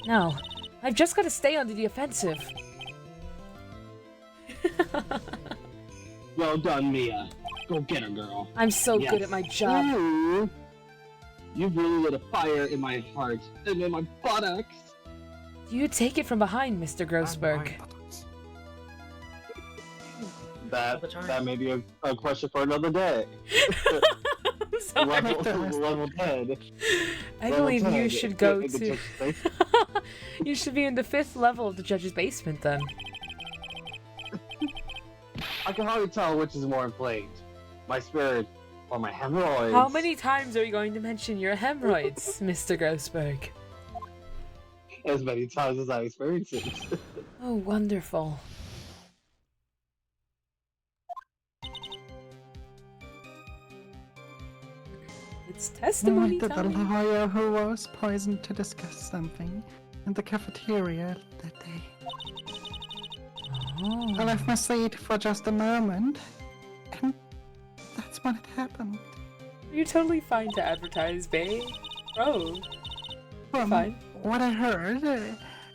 Now, I've just got to stay under the offensive. Well done, Mia. Go get her, girl. I'm so good at my job. Ooh. You've really lit a fire in my heart and in my buttocks. Do you take it from behind, Mr. Grossberg? That may be a question for another day. level 10. I Level believe 10. you should go In the to... judge's basement. You should be in the 5th level of the judge's basement, then. I can hardly tell which is more inflamed. My spirit or my hemorrhoids. How many times are you going to mention your hemorrhoids, Mr. Grossberg? As many times as I experience it. Oh, wonderful. It's testimony The time. lawyer who was poisoned to discuss something in the cafeteria that day. I Oh. left my seat for just a moment, and that's when it happened. You're totally fine to advertise, babe. Bro. From Fine. what I heard,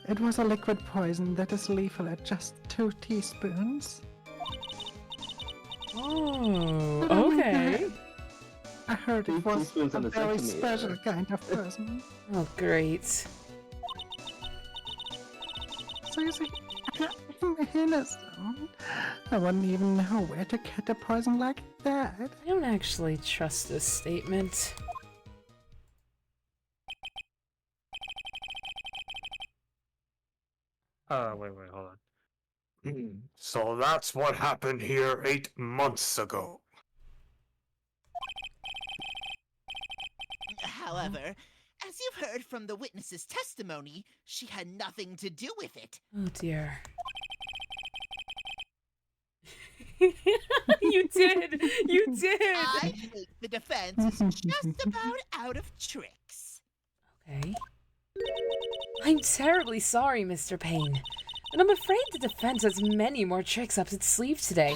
it was a liquid poison that is lethal at just 2 teaspoons. Oh, okay. I heard 2 it was teaspoons a in a very centimeter. special kind of poison. Oh, great. So you see, I'm innocent. I wouldn't even know where to get a poison like that. I don't actually trust this statement. Wait, hold on. So that's what happened here 8 months ago. However, as you've heard from the witness's testimony, she had nothing to do with it. Oh dear. You did! You did! I think the defense is just about out of tricks. Okay. I'm terribly sorry, Mr. Payne. And I'm afraid the defense has many more tricks up its sleeve today.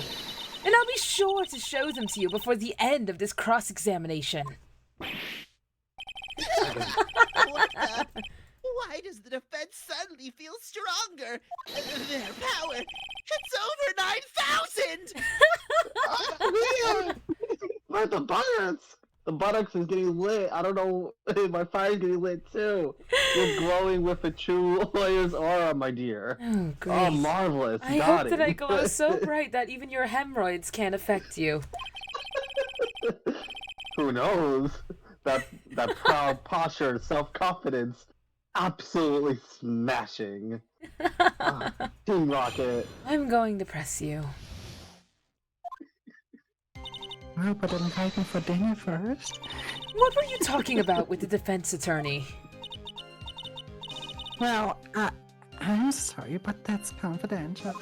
And I'll be sure to show them to you before the end of this cross-examination. Why does the defense suddenly feel stronger? Their power, it's over 9,000! But the buttocks! The buttocks is getting lit. I don't know. My fire's getting lit too. You're glowing with a true lawyer's aura, my dear. Oh, great. Oh, marvelous. I Got hope it. that I glow so bright that even your hemorrhoids can't affect you. Who knows? That proud posture, self-confidence, absolutely smashing. Team Rocket. I'm going to press you. Oh, but invite me for dinner first. What were you talking about with the defense attorney? Well, I'm sorry, but that's confidential.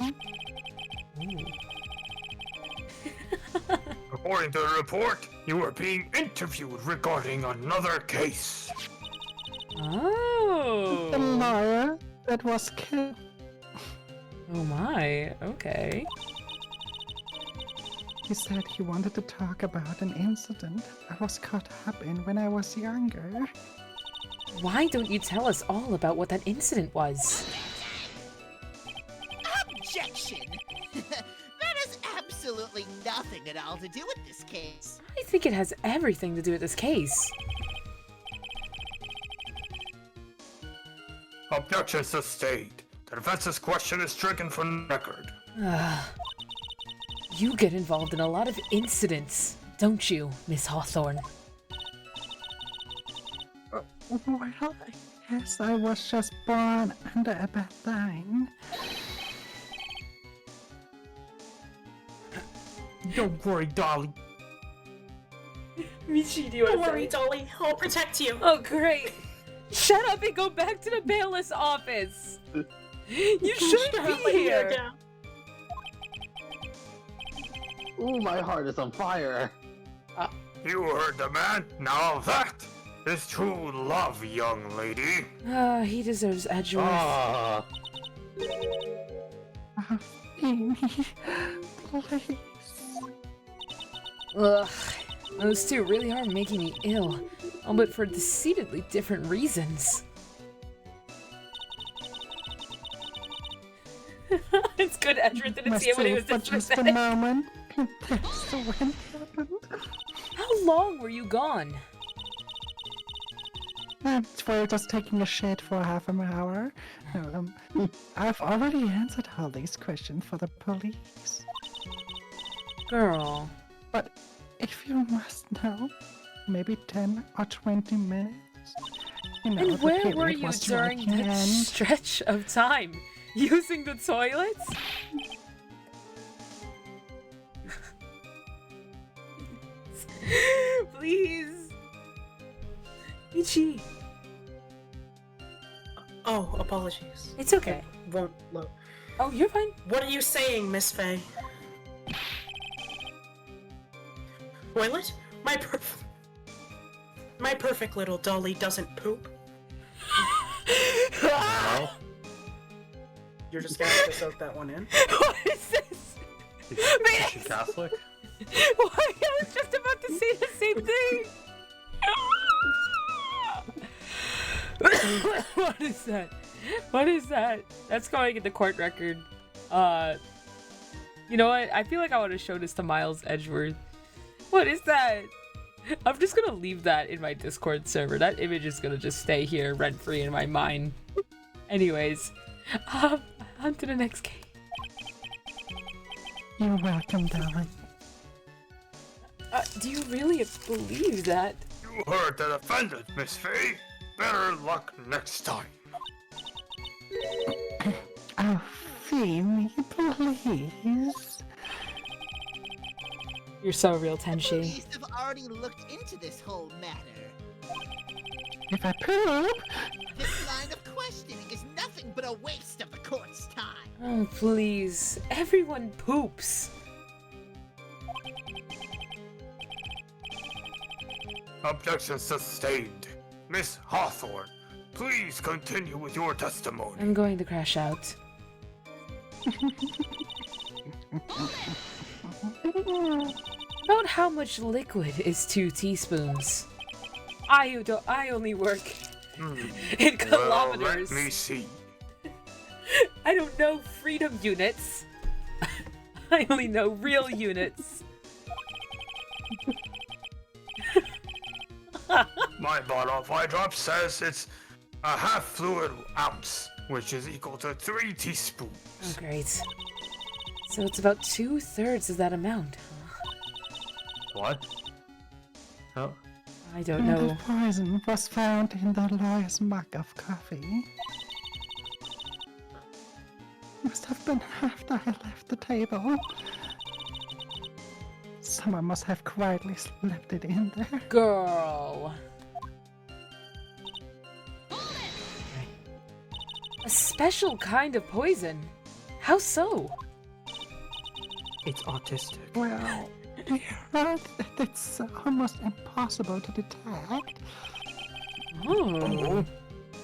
According to the report, you were being interviewed regarding another case. Oh. The lawyer that was killed. Oh my, okay. He said he wanted to talk about an incident I was caught up in when I was younger. Why don't you tell us all about what that incident was? Objection! That has absolutely nothing at all to do with this case. I think it has everything to do with this case. Objection sustained. The defense's question is stricken from the record. You get involved in a lot of incidents, don't you, Miss Hawthorne? Well, I guess I was just born under a bad sign. Don't worry, Dolly. Michi, do you want Don't to worry, say? Dolly. I'll protect you. Oh, great. Shut up and go back to the bailiff's office. You shouldn't be Lay her here. down. Ooh, my heart is on fire. You heard the man. Now that is true love, young lady. He deserves Edgeworth. Ah. Amy, please. Ugh, those two really are making me ill, albeit for decidedly different reasons. It's good Edgeworth didn't see it when he was For just a dismissed. moment. That's when it happened. How long were you gone? We're just taking a shit for half an hour. I've already answered all these questions for the police. Girl. But if you must know, maybe 10 or 20 minutes. You know, And the where period were you was during striking that end. stretch of time? Using the toilets? Please. Ichi. Oh, apologies. It's okay. Won't load. Oh, you're fine. What are you saying, Miss Faye? Toilet? My perfect little Dolly doesn't poop. Well, You're just gonna have to soak that one in. What is this? is she Catholic? Why? I was just about to say the same thing. What is that? What is that? That's going in the court record. You know what? I feel like I want to show this to Miles Edgeworth. What is that? I'm just gonna leave that in my Discord server. That image is gonna just stay here rent-free in my mind. Anyways, on to the next case. You're welcome, darling. Do you really believe that? You heard the defendant, Miss Faye. Better luck next time. Oh, fee me, please. You're so real, The Tenshi. police have already looked into this whole matter. If I poop, This line of questioning is nothing but a waste of the court's time. Oh, please. Everyone poops. Objection sustained. Miss Hawthorne, please continue with your testimony. I'm going to crash out. About how much liquid is 2 teaspoons? I only work in kilometers. Well, let me see. I don't know freedom units. I only know real units. My bottle of eye drop says it's a half fluid ounce, which is equal to 3 teaspoons. Oh, great. So it's about 2/3 of that amount. What? Oh. I don't know. the poison was found in the lawyer's mug of coffee. Must have been after I left the table. Someone must have quietly slipped it in there. Girl. A special kind of poison. How so? It's autistic. Well, I heard that it's almost impossible to detect. Oh.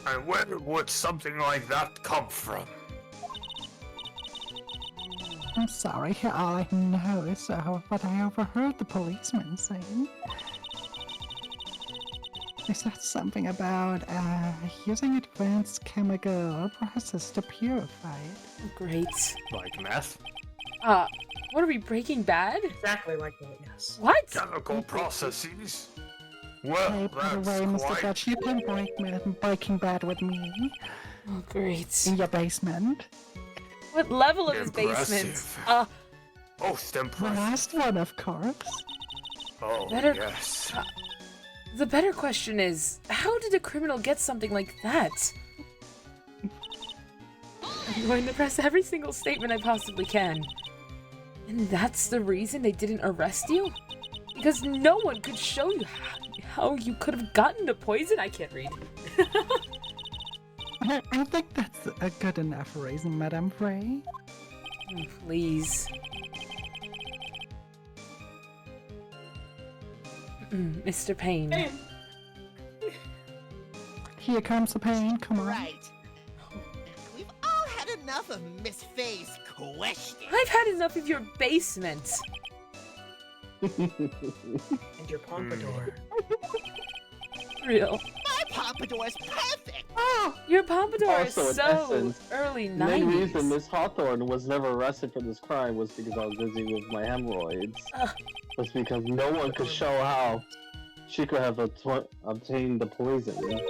And where would something like that come from? I'm sorry, all I know is what I overheard the policeman saying. They said something about using advanced chemical process to purify it. Great. Like meth? What are we, Breaking Bad? Exactly like that, yes. What? Chemical processes? Well, Hey, by the that's way, Mr. quite... Dutch, you can Breaking Bad with me Oh, great. in your basement. What level of his basement? Impressive. Most The impressive. last one, of course. Oh, Better- yes. The better question is, how did a criminal get something like that? I'm going to press every single statement I possibly can. And that's the reason they didn't arrest you? Because no one could show you how you could have gotten the poison? I can't read. I think that's a good enough reason, Madame Frey. Oh, please. Mr. Payne. Here comes the pain, come on. Right. We've all had enough of Miss Faye's question. I've had enough of your basement. And your pompadour. Real. My pompadour is perfect. Oh, your pompadour is Also, in so essence, early The main 90s. reason Miss Hawthorne was never arrested for this crime was because I was busy with my hemorrhoids. Was because no one could show how she could have obtained the poison.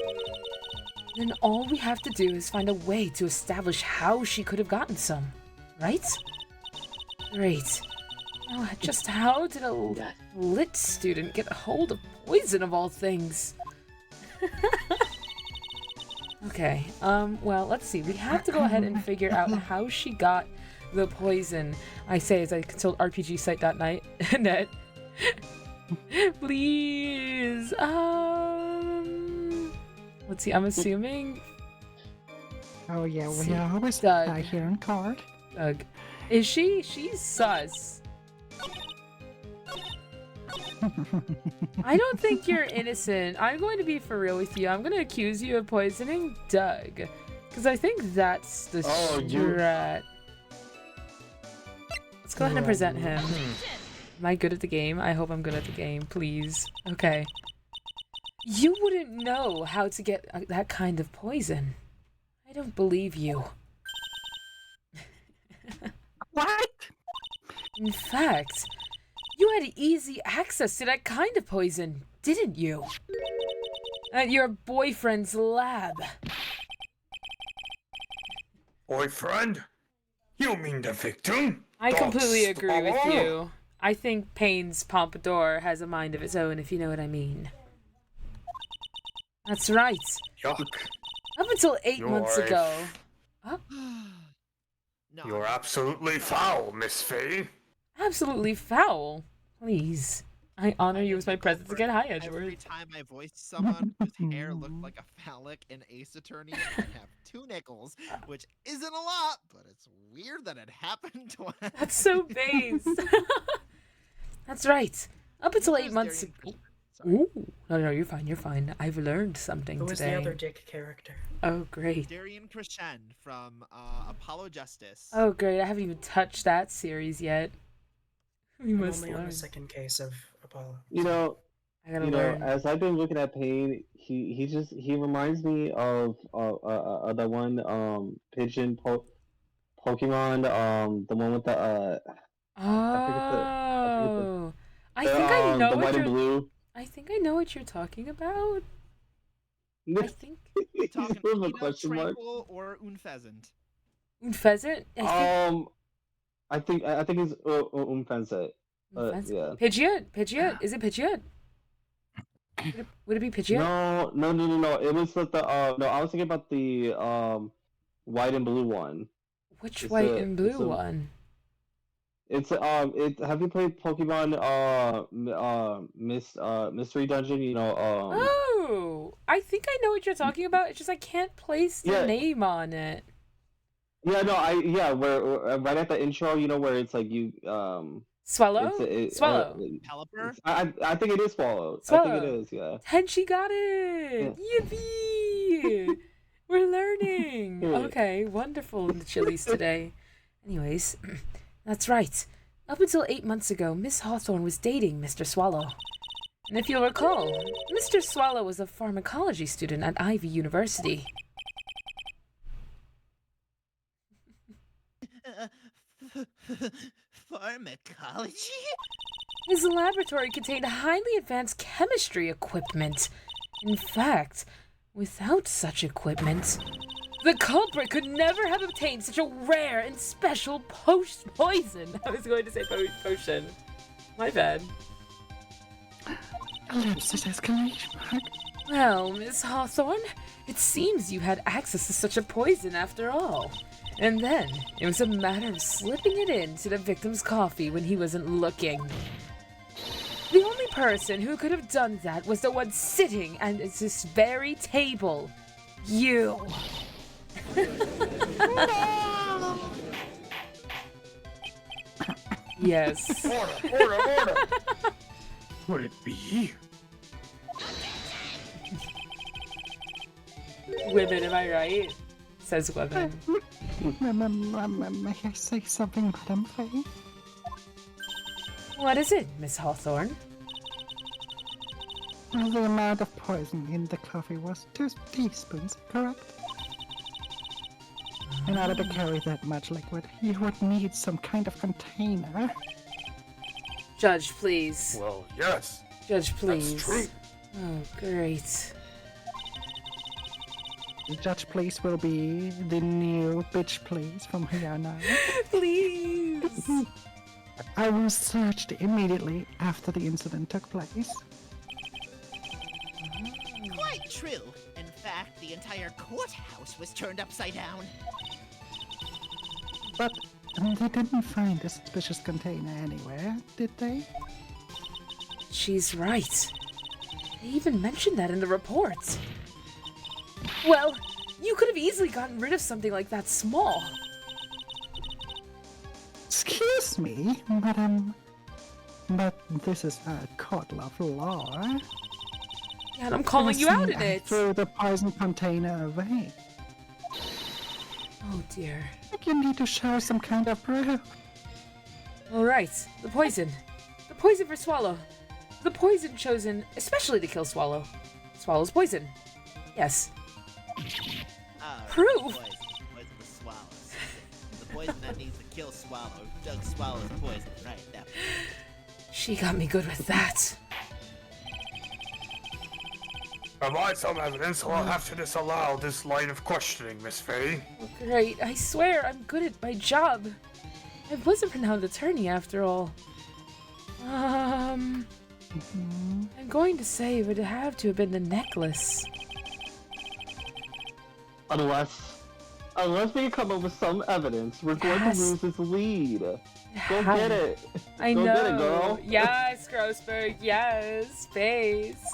Then all we have to do is find a way to establish how she could have gotten some, right? Great. Now, just how did a lit student get hold of poison of all things? Okay, well, let's see. We have to go ahead and figure out how she got the poison. I say as I consult rpgsite.net. Please, let's see, I'm assuming Oh yeah, we See, always Doug. die here in court. Doug. Is she? She's sus. I don't think you're innocent. I'm going to be for real with you. I'm going to accuse you of poisoning Doug. Because I think that's the strat. Let's go ahead and present him. Am I good at the game? I hope I'm good at the game. Please. Okay. You wouldn't know how to get that kind of poison. I don't believe you. What? In fact, you had easy access to that kind of poison, didn't you? At your boyfriend's lab. Boyfriend? You mean the victim? I Don't completely agree with stall. you. I think Payne's pompadour has a mind of its own, if you know what I mean. That's right. Yuck. Up until 8 months You're a ago. No, You're absolutely foul, Miss Faye. Absolutely foul. Please. I honor you with my presence again. Hi, Every Edgeworth. time I voiced someone whose hair looked like a phallic in Ace Attorney, I have 2 nickels, which isn't a lot, but it's weird that it happened twice. That's so base. That's right. Up until 8 months ago. Ooh. No, you're fine. You're fine. I've learned something Who was today. the other dick character? Oh, great. Darian Crescend from Apollo Justice. Oh, great. I haven't even touched that series yet. We I'm must only on learn. the second case of Apollo. You know, I gotta learn. as I've been looking at Pain, he reminds me of the one pigeon Pokemon, the one with the Oh. I think I know the what white you're. and blue. I think I know what you're talking about. I think. Talking With a Eno, question mark. Tranquil, or Un Pheasant. Un pheasant? I think it's Pheasant. Yeah. Pidgeot? Is it Pidgeot? Would it be Pidgeot? No. It was no. I was thinking about the white and blue one. Which white and blue one? It's have you played Pokemon Mystery Dungeon? Oh, I think I know what you're talking about. It's just I can't place the name on it. Yeah, no, where right at the intro, where it's like you Swallow? Swallow. Pelipper? I think it is Swallow. Swallow. I think it is, yeah. And she got it! Yippee! We're learning! Okay, wonderful in the Chili's today. Anyways, that's right. Up until 8 months ago, Miss Hawthorne was dating Mr. Swallow. And if you'll recall, Mr. Swallow was a pharmacology student at Ivy University. Pharmacology? His laboratory contained highly advanced chemistry equipment. In fact, without such equipment, the culprit could never have obtained such a rare and special poison. I was going to say potion. My bad. Ellipsis exclamation mark. Well, Miss Hawthorne, it seems you had access to such a poison after all. And then, it was a matter of slipping it into the victim's coffee when he wasn't looking. The only person who could have done that was the one sitting at this very table. You. Yes. Order! Would it be? Women, am I right? Says women. May I say something, Madam Faye? What is it, Miss Hawthorne? Well, the amount of poison in the coffee was 2 teaspoons, correct? In order to carry that much liquid, you would need some kind of container. Judge, please. Well, yes. Judge, please. That's true. Oh, great. Judge, please will be the new bitch, please, from here on out. Please. I was searched immediately after the incident took place. Quite true. In fact, the entire courthouse was turned upside down. But they didn't find a suspicious container anywhere, did they? She's right. They even mentioned that in the report. Well, you could have easily gotten rid of something like that small. Excuse me, madam. But this is a court of law. Yeah, and I'm calling you out in it. Threw the poison container away. Oh dear. You need to show some kind of proof. Alright, the poison. The poison for Swallow. The poison chosen especially to kill Swallow. Swallow's poison. Yes. Proof? Poison for swallows. The poison that needs to kill Swallow. Doug Swallow's poison, right? That. She got me good with that. Provide some evidence or I'll have to disallow this line of questioning, Miss Faye. Oh, great. I swear I'm good at my job. I was a renowned attorney after all. I'm going to say it would have to have been the necklace. Unless we come up with some evidence, we're going to lose this lead. Go How? get it. I Go know. get it, girl. Yes, Grossberg. Yes, based.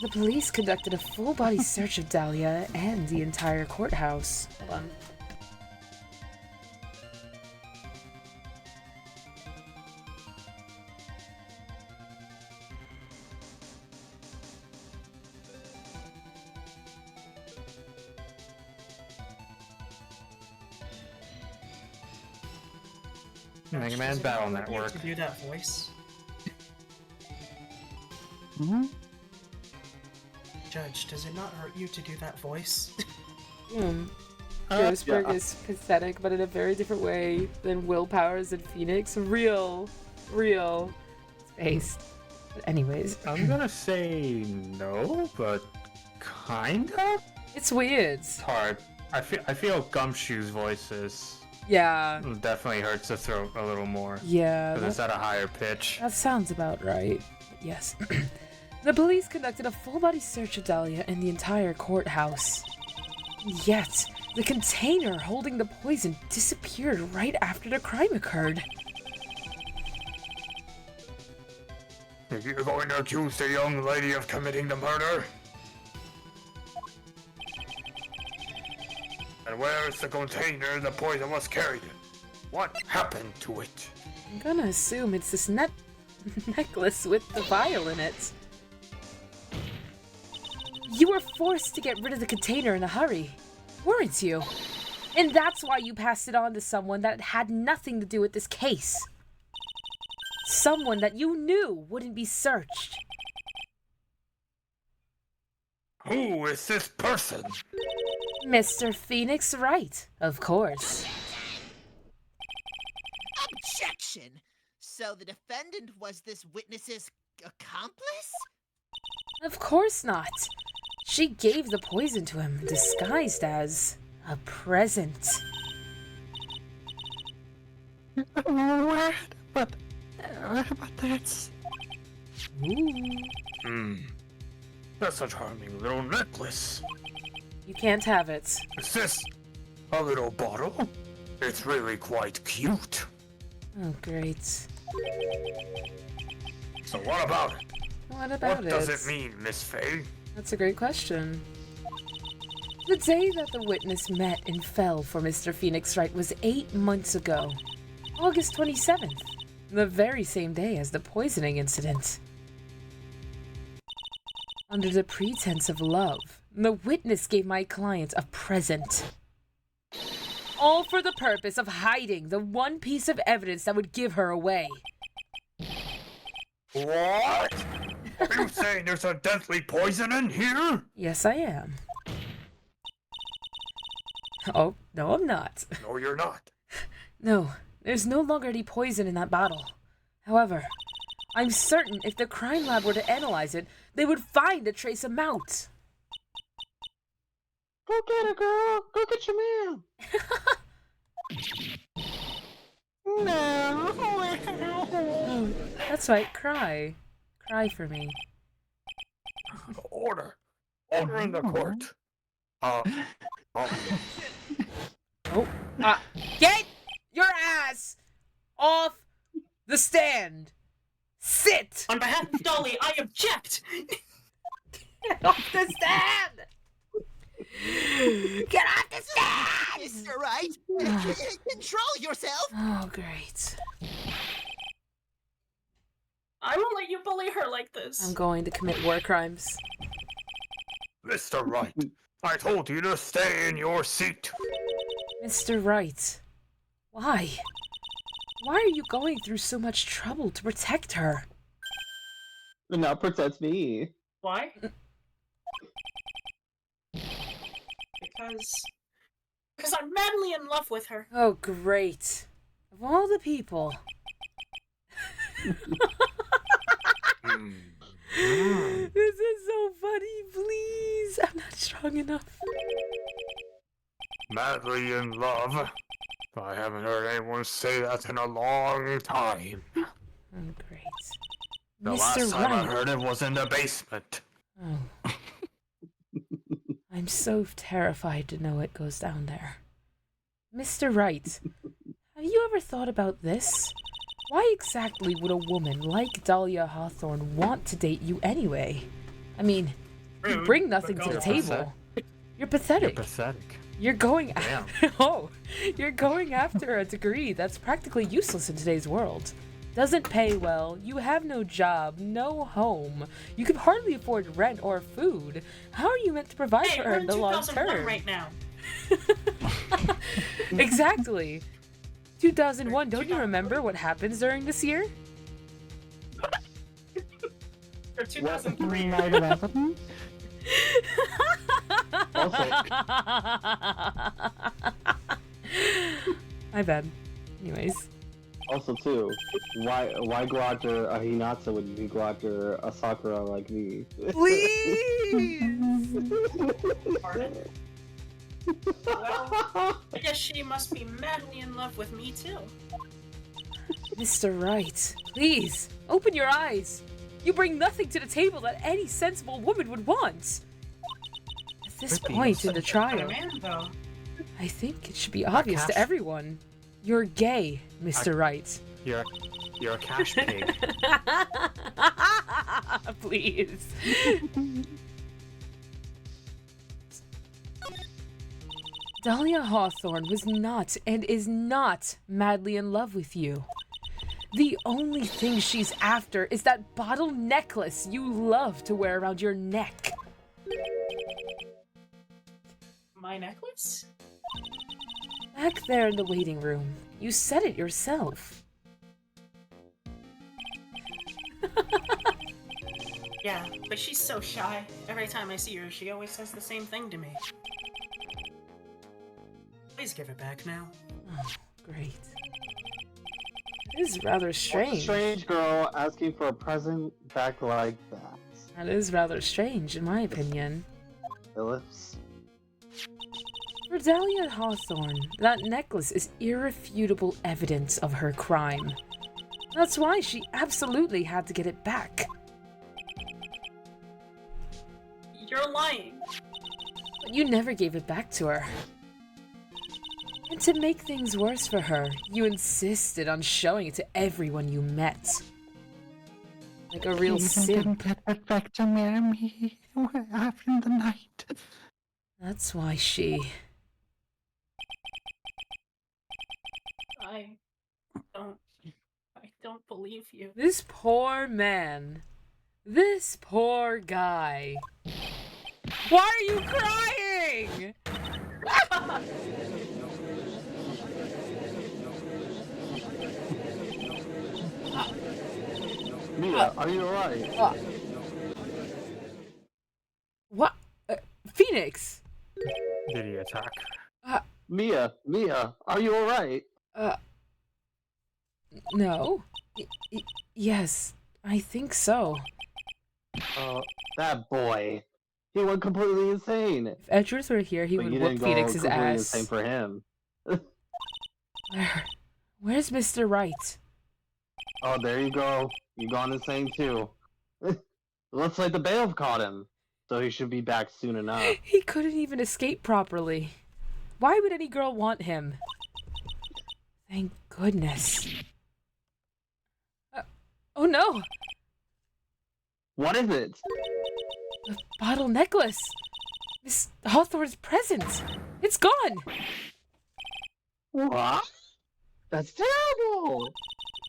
The police conducted a full-body search of Dahlia and the entire courthouse. Hold on. Mega Man Battle Network. To do that voice, Hmm? Judge, does it not hurt you to do that voice? Grossberg yeah. is pathetic, but in a very different way than Will Powers and Phoenix. Real space. But anyways, I'm gonna say no, but kinda? it's weird. It's hard. I feel Gumshoe's voice is Yeah. definitely hurts the throat a little more. Yeah. Because it's at a higher pitch. That sounds about right. But yes. The police conducted a full-body search of Dahlia and the entire courthouse. Yet, the container holding the poison disappeared right after the crime occurred. If you're going to accuse the young lady of committing the murder, and where's the container the poison was carried in? What happened to it? I'm gonna assume it's this necklace with the vial in it. You were forced to get rid of the container in a hurry, weren't you? And that's why you passed it on to someone that had nothing to do with this case. Someone that you knew wouldn't be searched. Who is this person? Mr. Phoenix Wright, of course. Objection! So the defendant was this witness's accomplice? Of course not. She gave the poison to him, disguised as a present. What? But that's... Ooh. That's a charming little necklace. You can't have it. Is this a little bottle? It's really quite cute. Oh, great. So what about it? What about What does it mean, Miss Faye? That's a great question. The day that the witness met and fell for Mr. Phoenix Wright was 8 months ago. August 27th. The very same day as the poisoning incident. Under the pretense of love, the witness gave my client a present. All for the purpose of hiding the one piece of evidence that would give her away. What? Are you saying there's a deadly poison in here? Yes, I am. Oh, no, I'm not. No, you're not. No, there's no longer any poison in that bottle. However, I'm certain if the crime lab were to analyze it, they would find a trace amount. Go get it, girl. Go get your man. No! Oh, that's right, cry. Cry for me. Order. Order in the court. Oh, get your ass off the stand. Sit. On behalf of Dolly, I object! Get off the stand. Get off the stand. Mr. Wright, control yourself! Oh, great. I won't let you bully her like this. I'm going to commit war crimes. Mr. Wright, I told you to stay in your seat. Mr. Wright, why? Why are you going through so much trouble to protect her? But now protect me. Why? Because I'm madly in love with her. Oh, great. Of all the people. This is so funny, please. I'm not strong enough. Madly in love. I haven't heard anyone say that in a long time. Oh, great. The Mr. last time I Wright. heard it was in the basement. Oh. I'm so terrified to know what goes down there. Mr. Wright, how Have you ever thought about this? Why exactly would a woman like Dahlia Hawthorne want to date you anyway? I mean, you Rude, bring but nothing to go the on. table. You're You're pathetic. pathetic. You're going Damn. you're going after a degree that's practically useless in today's world. Doesn't pay well, you have no job, no home. You could hardly afford rent or food. How are you meant to provide Hey, for her we're in in the long 2001 term? right now. Exactly. 2001, don't you remember what happens during this year? Or 2003. 9/11? Also, My bad. Anyways. also too, why go after a Hinata when you go after a Sakura like me? Please! Pardon? Well, I guess she must be madly in love with me too. Mr. Wright, please, open your eyes. You bring nothing to the table that any sensible woman would want. At this Could be point in the innocent. trial, Man, though. I think it should be obvious to cash. everyone. You're gay, Mr. Wright. You're a cash pig. Please. Dahlia Hawthorne was not and is not madly in love with you. The only thing she's after is that bottle necklace you love to wear around your neck. My necklace? Back there in the waiting room, you said it yourself. Yeah, but she's so shy. Every time I see her, she always says the same thing to me. Please give it back now. Oh, great. It is rather What's a strange. strange girl asking for a present back like that? That is rather strange, in my opinion. Phillips? For Dahlia Hawthorne, that necklace is irrefutable evidence of her crime. That's why she absolutely had to get it back. You're lying. But you never gave it back to her. And to make things worse for her, you insisted on showing it to everyone you met. Like a real Even simp. didn't get it back to marry me after the night. That's why she... I don't believe you. This poor man. This poor guy. Why are you crying? Mia, are you alright? What? Phoenix? Did he attack? Mia, are you alright? No. Yes, I think so. That boy. He went completely insane. If Edgeworth were here, he But would you whoop didn't go Phoenix's completely ass. insane for him. Where's Mr. Wright? Oh, there you go. You gone insane too. Looks like the bailiff caught him. So he should be back soon enough. He couldn't even escape properly. Why would any girl want him? Thank goodness. Oh no! What is it? The bottle necklace! Miss Hawthorne's present! It's gone! What? That's terrible!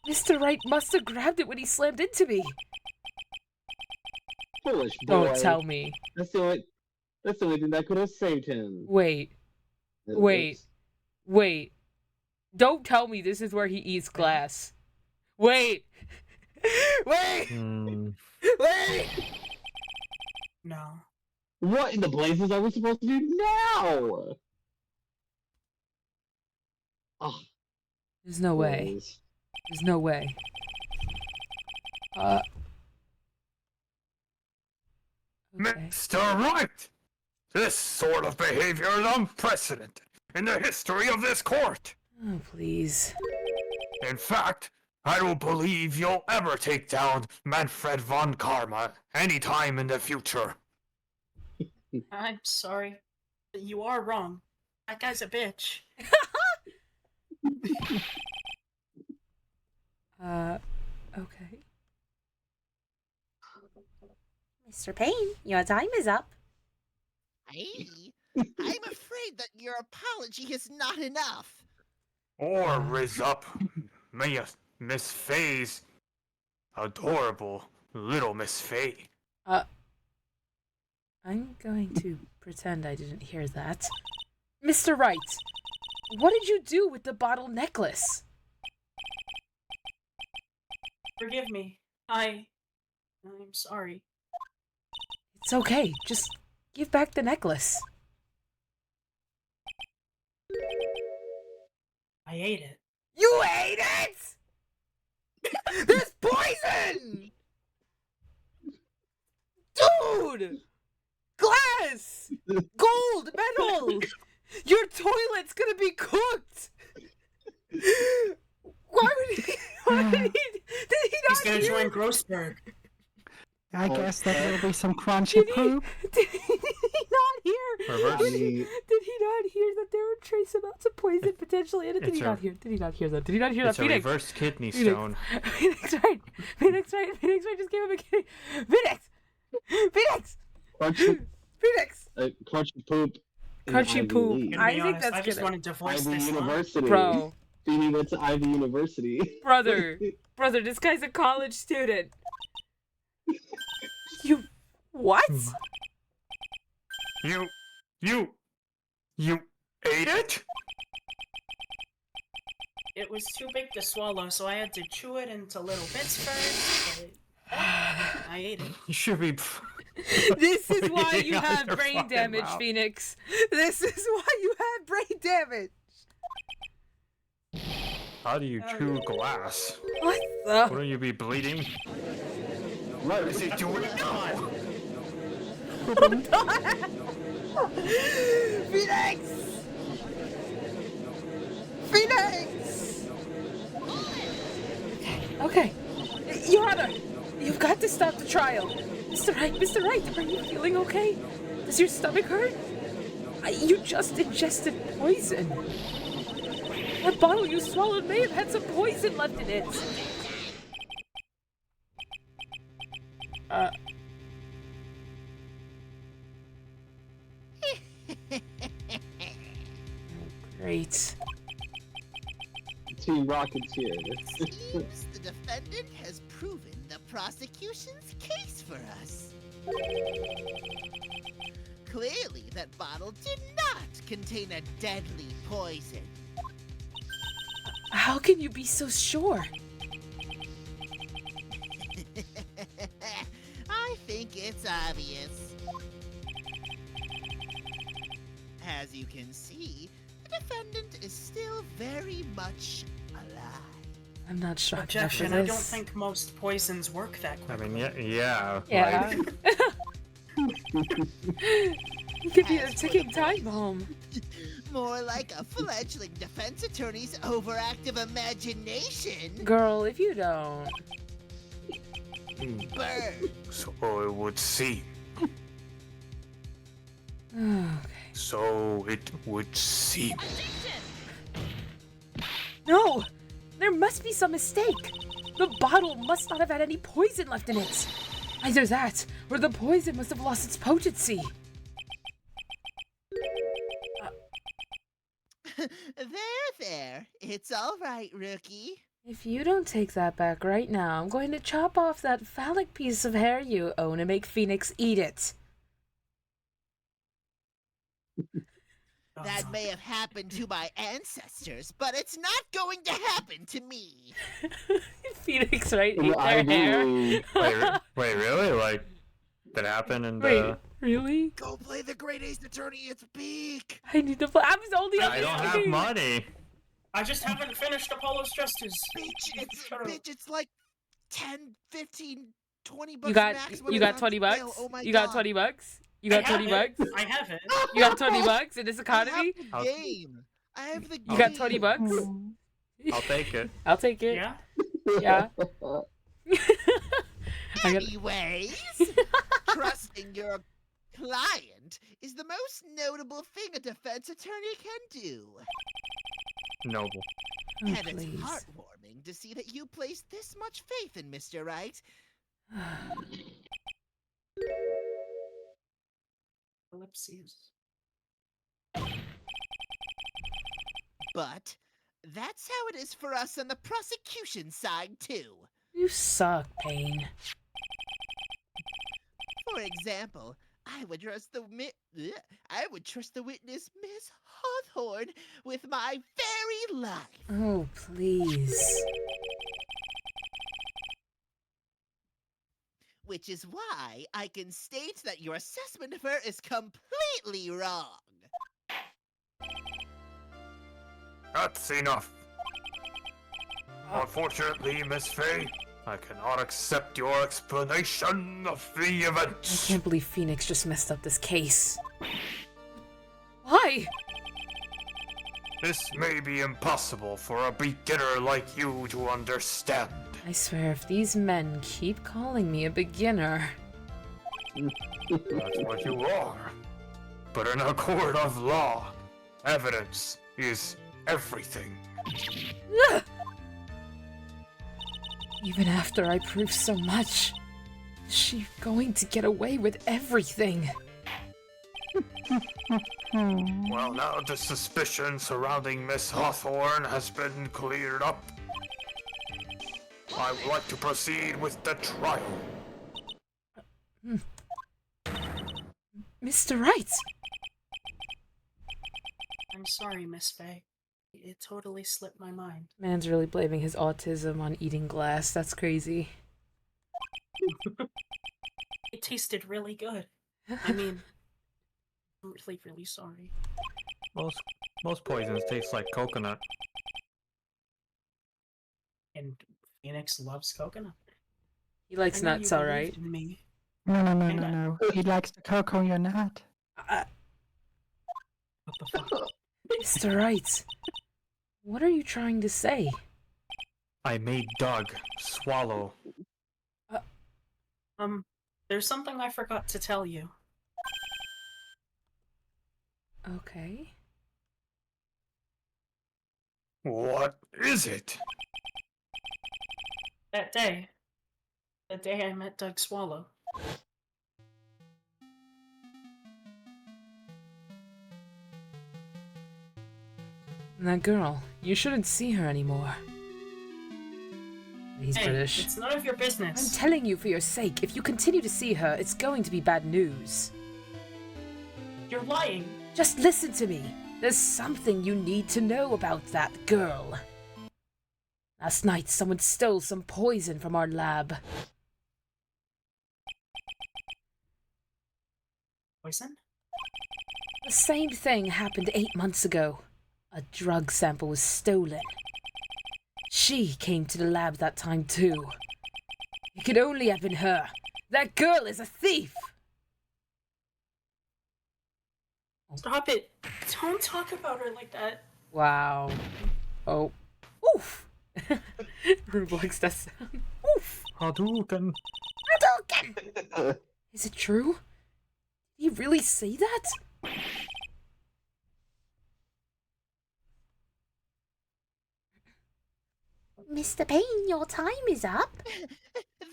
Mr. Wright must have grabbed it when he slammed into me. Foolish boy. Don't tell me. That's the only thing that could have saved him. Wait. Wait. Don't tell me this is where he eats glass. Wait! Wait! Wait! No. What in the blazes are we supposed to do now? Oh, There's no way. please. There's no way. Okay. Mr. Wright! This sort of behavior is unprecedented in the history of this court. Oh, please. In fact, I don't believe you'll ever take down Manfred von Karma anytime in the future. I'm sorry. But you are wrong. That guy's a bitch. Okay. Mr. Payne, your time is up. Hey, I'm afraid that your apology is not enough. Or raise up Miss Faye's adorable little Miss Faye. I'm going to pretend I didn't hear that. Mr. Wright, what did you do with the bottle necklace? Forgive me. I'm sorry. It's okay. Just give back the necklace. I ate it. You ate it? There's poison! Dude! Glass! Gold! Metal! Your toilet's gonna be cooked! Why would he... Did he not He's gonna hear? join Grossberg. I guess that will be some crunchy poop. Did he not hear? Reverse. Did he not hear that there were trace amounts of poison potentially in it? Did he not hear? Did he not hear that? Did he not hear It's that? a Phoenix. reverse kidney Phoenix. stone. Phoenix Wright. Phoenix Wright. Phoenix Wright just gave him a kidney. Phoenix. Phoenix. Crunchy, Phoenix. crunchy poop. in Crunchy Ivy poop. League. I think that's I just gonna... wanted to voice Ivy this University. Bro. Phoebe went to Ivy University. Brother, this guy's a college student. You, what? You ate it? It was too big to swallow, so I had to chew it into little bits first. But I ate it. You should be. This is why you Bleeding out have your brain fucking damage, mouth. Phoenix. This is why you have brain damage. How do you chew glass? What the? Wouldn't you be bleeding? What is he doing now? Phoenix! Phoenix! Okay. Your Honor, you've got to stop the trial. Mr. Wright, are you feeling okay? Does your stomach hurt? You just ingested poison. That bottle you swallowed may have had some poison left in it. Great. Team Rocketeer. Seems the defendant has proven the prosecution's case for us. Clearly, that bottle did not contain a deadly poison. How can you be so sure? I think it's obvious. As you can see, the defendant is still very much alive. I'm not shocked Objection, enough I for don't this. think most poisons work that I quickly. mean, yeah. Yeah. Like, You could be a As for ticking the time poison, bomb. More like a fledgling defense attorney's overactive imagination. Girl, if you don't. Burn. So it would seem. Okay. So it would seem. No! There must be some mistake! The bottle must not have had any poison left in it! Either that, or the poison must have lost its potency! There. It's all right, rookie. If you don't take that back right now, I'm going to chop off that phallic piece of hair you own and make Phoenix eat it. That may have happened to my ancestors, but it's not going to happen to me. Phoenix, right? In Eat the their Ivy hair. League. Wait, really? Like, that happened and Wait, really? Go play the Great Ace Attorney, it's peak! I need to play. I'm only on I this don't have game. money. I just haven't finished Apollo's Justice. Bitch, it's like 10, 15, 20 bucks You got max when you it's got on 20 sale. bucks? Oh my You God. got 20 bucks? You got 20 bucks? I have it. You got 20 bucks in this economy? I have the game. I have the game. You got 20 bucks? I'll take it. I'll take it. Yeah? Yeah. I got Anyways, trusting your client is the most notable thing a defense attorney can do. Noble. Oh, And it's please. heartwarming to see that you placed this much faith in Mr. Right. Ellipses. But that's how it is for us on the prosecution side, too. You suck, Pain. For example, I would trust the witness, Miss Hawthorne, with my very life. Oh, please. Which is why I can state that your assessment of her is completely wrong. That's enough. Unfortunately, Miss Faye, I cannot accept your explanation of the I events. can't believe Phoenix just messed up this case. Why? This may be impossible for a beginner like you to understand. I swear, if these men keep calling me a beginner... That's what you are. But in a court of law, evidence is everything. Ugh! Even after I prove so much, is she going to get away with everything? Well, now the suspicion surrounding Miss Hawthorne has been cleared up. I would like to proceed with the trial. Mr. Wright! I'm sorry, Miss Faye. It totally slipped my mind. Man's really blaming his autism on eating glass. That's crazy. It tasted really good. I mean, I'm really, really sorry. Most poisons taste like coconut. And Phoenix loves coconut. He likes I know nuts, you alright. believed in me. No. He likes the cocoa you're not. What the fuck? Mr. Wright, what are you trying to say? I made Doug swallow. There's something I forgot to tell you. Okay. What is it? That day. The day I met Doug Swallow. That girl, you shouldn't see her anymore. He's Hey, British. it's none of your I'm business. telling you for your sake, if you continue to see her, it's going to be bad news. You're lying. Just listen to me. There's something you need to know about that girl. Last night, someone stole some poison from our lab. Poison? The same thing happened 8 months ago. A drug sample was stolen. She came to the lab that time too. It could only have been her. That girl is a thief! Stop it. Don't talk about her like that. Wow. Oh. Oof! Rublex does sound. Oof! Hadouken. Hadouken! Is it true? Did he really say that? Mr. Payne, your time is up.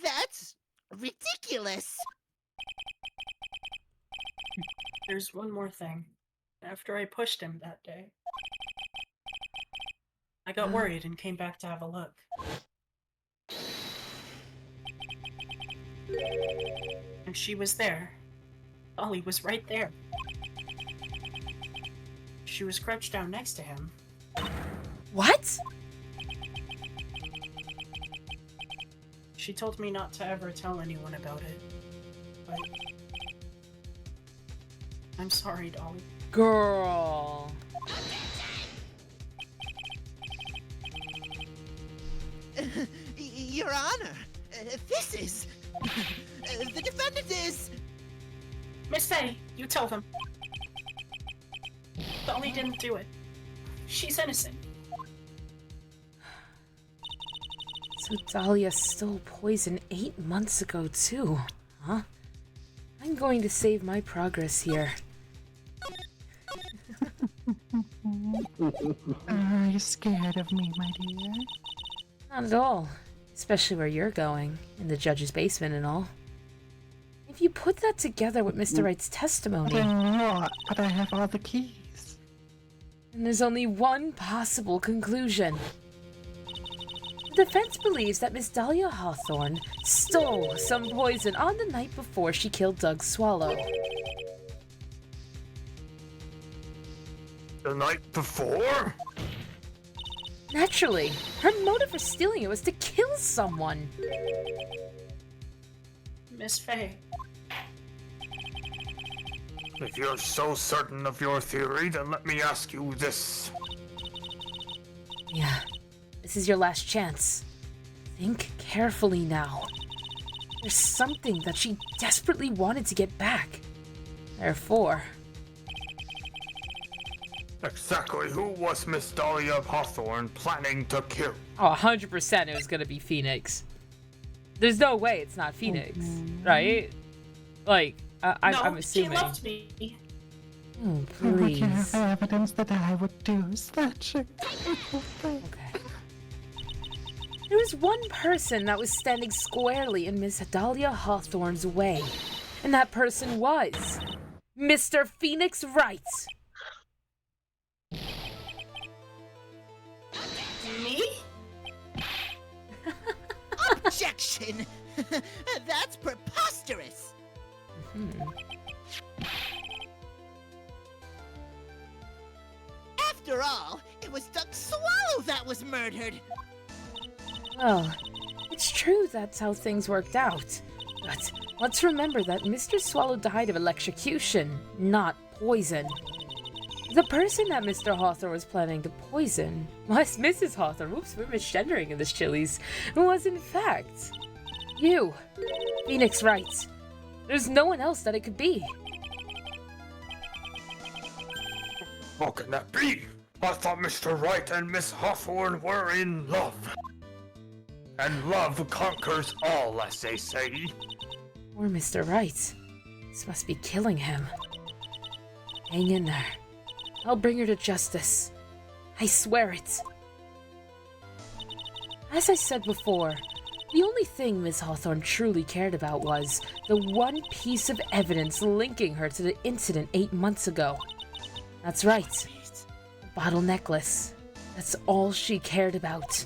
That's ridiculous. There's one more thing. After I pushed him that day, I got worried and came back to have a look. And she was there. Ollie was right there. She was crouched down next to him. What? She told me not to ever tell anyone about it. But I'm sorry, Dolly. Girl. Your Honor, this is... the defendant is... Miss Faye, you tell them. Dolly didn't do it. She's innocent. So Dahlia stole poison 8 months ago too, huh? I'm going to save my progress here. Are you scared of me, my dear? Not at all. Especially where you're going, in the judge's basement and all. If you put that together with Mr. Wright's testimony... But I have all the keys. And there's only one possible conclusion. The defense believes that Miss Dahlia Hawthorne stole some poison on the night before she killed Doug Swallow. The night before? Naturally, her motive for stealing it was to kill someone. Miss Faye. If you're so certain of your theory, then let me ask you this. Yeah, this is your last chance. Think carefully now. There's something that she desperately wanted to get back. Therefore... Exactly who was Miss Dahlia Hawthorne planning to kill? Oh, 100% it was gonna be Phoenix. There's no way it's not Phoenix, right? Like, I'm assuming. She loved me. Oh, Would you have please. evidence that I would do such a... Okay. There was one person that was standing squarely in Miss Dahlia Hawthorne's way, and that person was Mr. Phoenix Wright. Me? Objection! That's preposterous! After all, it was Doug Swallow that was murdered! Well, it's true that's how things worked out. But let's remember that Mr. Swallow died of electrocution, not poison. The person that Mr. Hawthorne was planning to poison was Mrs. Hawthorne. Whoops, we're misgendering in this Chili's. Was in fact you, Phoenix Wright. There's no one else that it could be. How can that be? I thought Mr. Wright and Miss Hawthorne were in love. And love conquers all, as they say. Or Mr. Wright. This must be killing him. Hang in there. I'll bring her to justice. I swear it. As I said before, the only thing Miss Hawthorne truly cared about was the one piece of evidence linking her to the incident 8 months ago. That's right. The bottle necklace. That's all she cared about.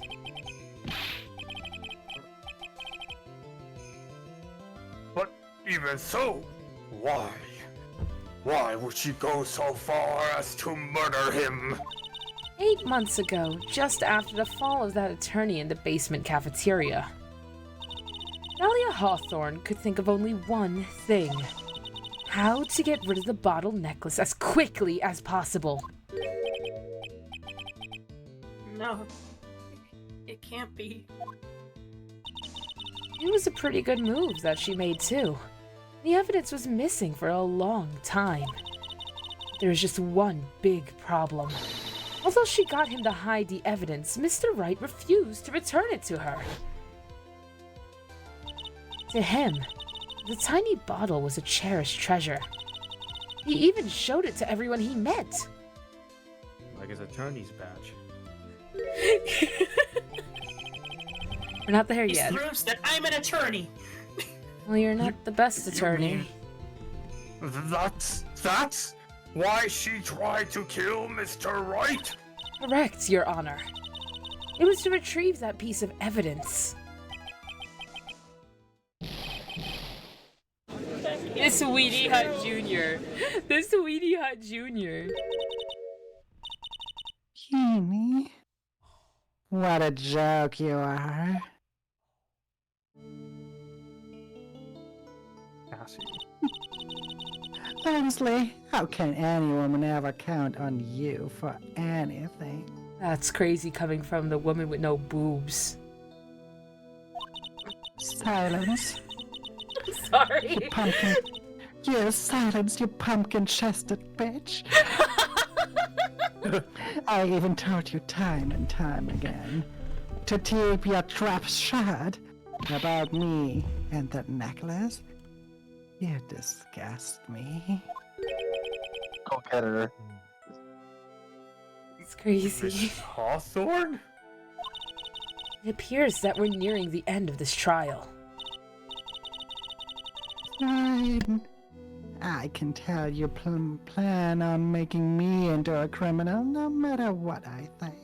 But even so, why? Why would she go so far as to murder him? 8 months ago, just after the fall of that attorney in the basement cafeteria. Dahlia Hawthorne could think of only one thing. How to get rid of the bottle necklace as quickly as possible. No. It can't be. It was a pretty good move that she made too. The evidence was missing for a long time. There was just one big problem. Although she got him to hide the evidence, Mr. Wright refused to return it to her. To him, the tiny bottle was a cherished treasure. He even showed it to everyone he met. Like his attorney's badge. We're not there This yet. proves that I'm an attorney. Well, you're not the best attorney. That's why she tried to kill Mr. Wright? Correct, Your Honor. It was to retrieve that piece of evidence. The Sweetie Hut Jr. The Sweetie Hut Jr. Keenie, what a joke you are. Cassie. Honestly, how can any woman ever count on you for anything? That's crazy coming from the woman with no boobs. Silence. Sorry. You pumpkin. You silence, you pumpkin-chested bitch. I even told you time and time again to keep your trap shut about me and the necklace. You disgust me. Go get her. It's crazy. Miss Hawthorne? It appears that we're nearing the end of this trial. Fine. I can tell you plan on making me into a criminal no matter what I think.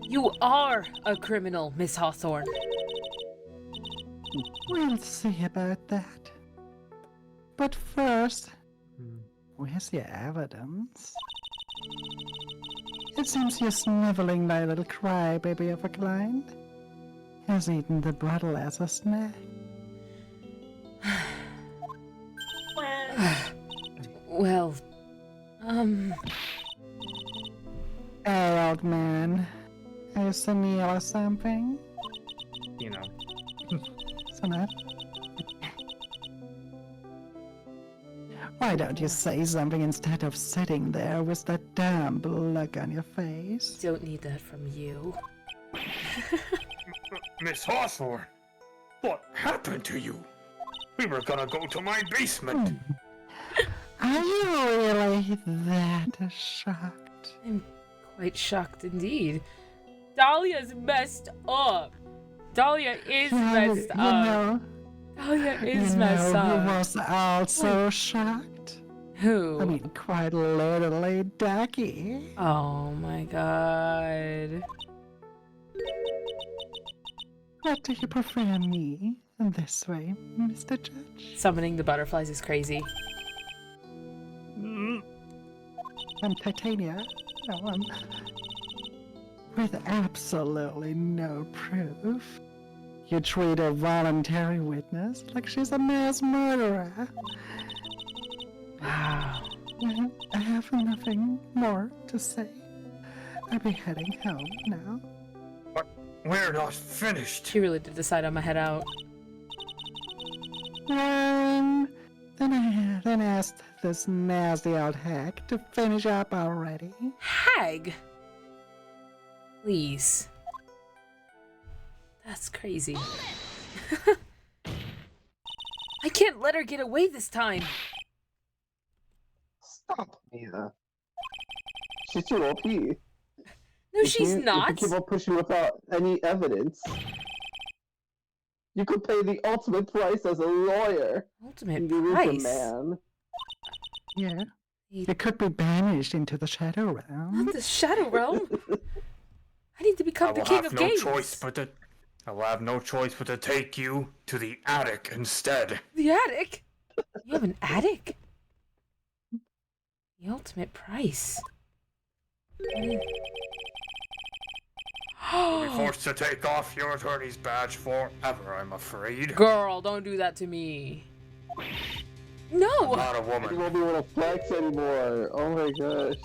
You are a criminal, Miss Hawthorne. We'll see about that. But first, where's your evidence? It seems you're sniveling my little crybaby of a client. Has eaten the bottle as a snack. Well, Hey, old man. Are you senile or something? You know. Sonat? Why don't you say something instead of sitting there with that damn look on your face? don't need that from you. Miss Hawthorne, what happened to you? We were gonna go to my basement. Are you really that shocked? I'm quite shocked indeed. Dahlia's messed up. Dahlia is messed up. know, Dahlia is you messed know who up. was also shocked? Who? I mean, quite literally Ducky. Oh my god. What do you prefer me this way, Mr. Judge? Summoning the butterflies is crazy. I'm Titania. No, with absolutely no proof. You treat a voluntary witness like she's a mass murderer. Wow. Well, I have nothing more to say. I'll be heading home now. But we're not finished. She really did decide on my head out. Then asked this nasty old hack to finish up already. Hag? Please. That's crazy. I can't let her get away this time. Stop, Mia. She's too OP. No, she's not. You keep on pushing without any evidence. You could pay the ultimate price as a lawyer. Ultimate You price? is a man. Yeah. You could be banished into the Shadow Realm. Not the Shadow Realm. I need to become the king of games. I will have no choice but to take you to the attic instead. The attic? You have an attic? The ultimate price. You'll be forced to take off your attorney's badge forever, I'm afraid. Girl, don't do that to me. No! I'm not a woman. You won't be able to flex anymore. Oh my gosh.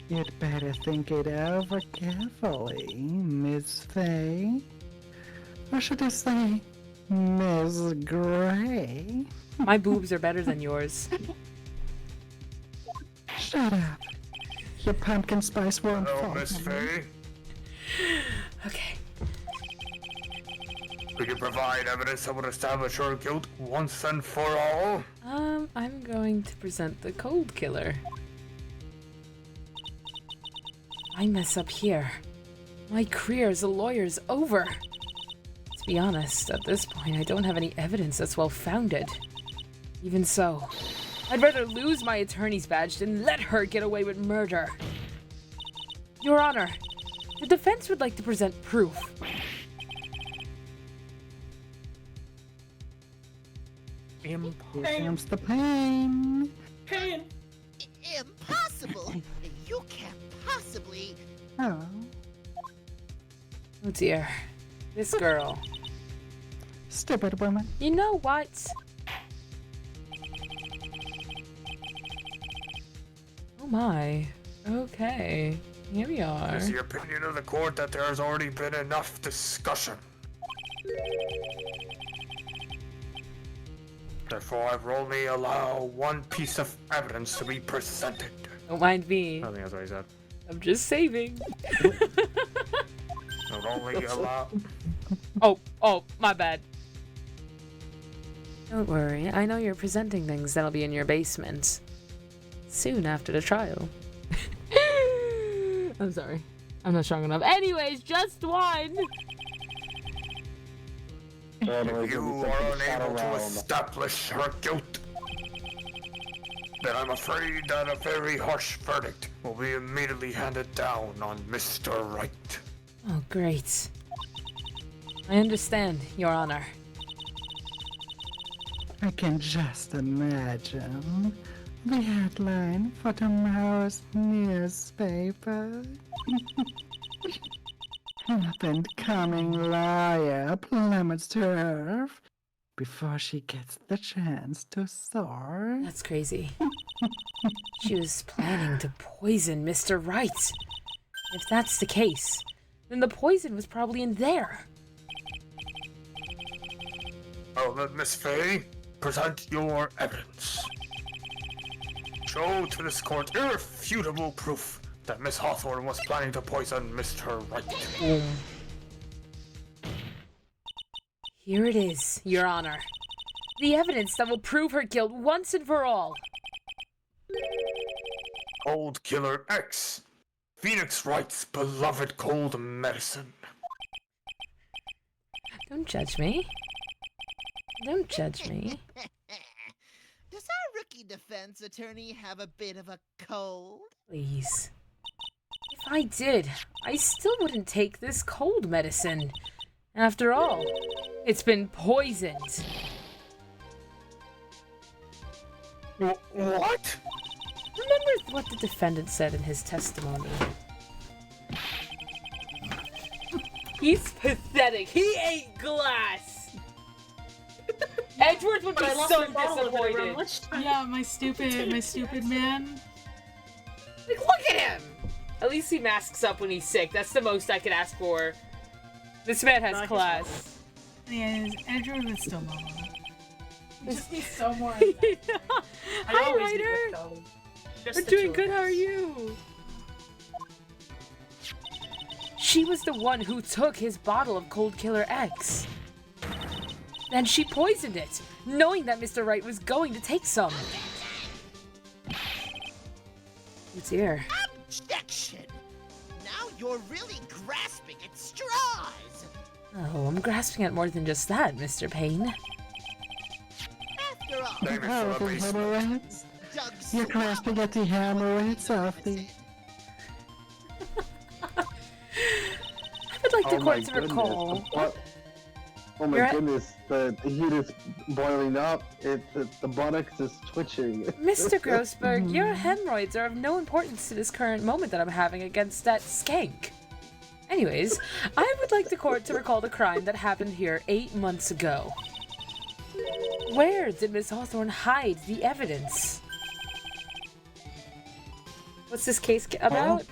You'd better think it over carefully, Miss Faye. Or should I say, Miss Gray? My boobs are better than yours. Shut up. Your pumpkin spice won't Hello, fall. Miss Faye. Okay. Could you provide evidence that would establish your guilt once and for all? I'm going to present the cold killer. I mess up here. My career as a lawyer is over. To be honest, at this point, I don't have any evidence that's well-founded. Even so, I'd rather lose my attorney's badge than let her get away with murder. Your Honor, the defense would like to present proof. Here comes the pain. Pain. Impossible. You can't possibly. Oh. Oh dear. This girl. Stupid woman. You know what? Oh my. Okay. Here we are. It is the opinion of the court that there has already been enough discussion. Therefore, I will only allow one piece of evidence to be presented. Don't mind me. I think that's what he said. I'm just saving. I'll only allow... Oh, my bad. Don't worry, I know you're presenting things that'll be in your basement. Soon after the trial. I'm sorry. I'm not strong enough. Anyways, just one. If you are unable to establish her guilt, then I'm afraid that a very harsh verdict will be immediately handed down on Mr. Wright. Oh, great. I understand, Your Honor. I can just imagine the headline for tomorrow's newspaper. Up-and-coming lawyer plummets to earth before she gets the chance to soar. That's crazy. She was planning to poison Mr. Wright. If that's the case, then the poison was probably in there. Well then, Miss Fay, present your evidence. Show to this court irrefutable proof that Miss Hawthorne was planning to poison Mr. Wright. Boom. Here it is, Your Honor. The evidence that will prove her guilt once and for all. Cold Killer X. Phoenix Wright's beloved cold medicine. Don't judge me. Don't judge me. Does our rookie defense attorney have a bit of a cold? Please. If I did, I still wouldn't take this cold medicine. After all, it's been poisoned. What? Remember what the defendant said in his testimony. He's pathetic. He ate glass. Edgeworth would be so disappointed. Yeah, my stupid man. Like, look at him! At least he masks up when he's sick. That's the most I could ask for. This man has class. Yeah, Edgeworth is still normal. Just needs so more. Hi, Ryder! We're doing good, how are you? She was the one who took his bottle of Cold Killer X. Then she poisoned it, knowing that Mr. Wright was going to take some. Oh dear. Objection! Now you're really grasping at straws! Oh, I'm grasping at more than just that, Mr. Payne. After all, Maybe Oh, for a the basement. hemorrhoids? Doug You're grasping at the hemorrhoids of the... I would like the court to recall. Oh my You're goodness, the heat is boiling up. The buttocks is twitching. Mr. Grossberg, your hemorrhoids are of no importance to this current moment that I'm having against that skank. Anyways, I would like the court to recall the crime that happened here 8 months ago. Where did Miss Hawthorne hide the evidence? What's this case about?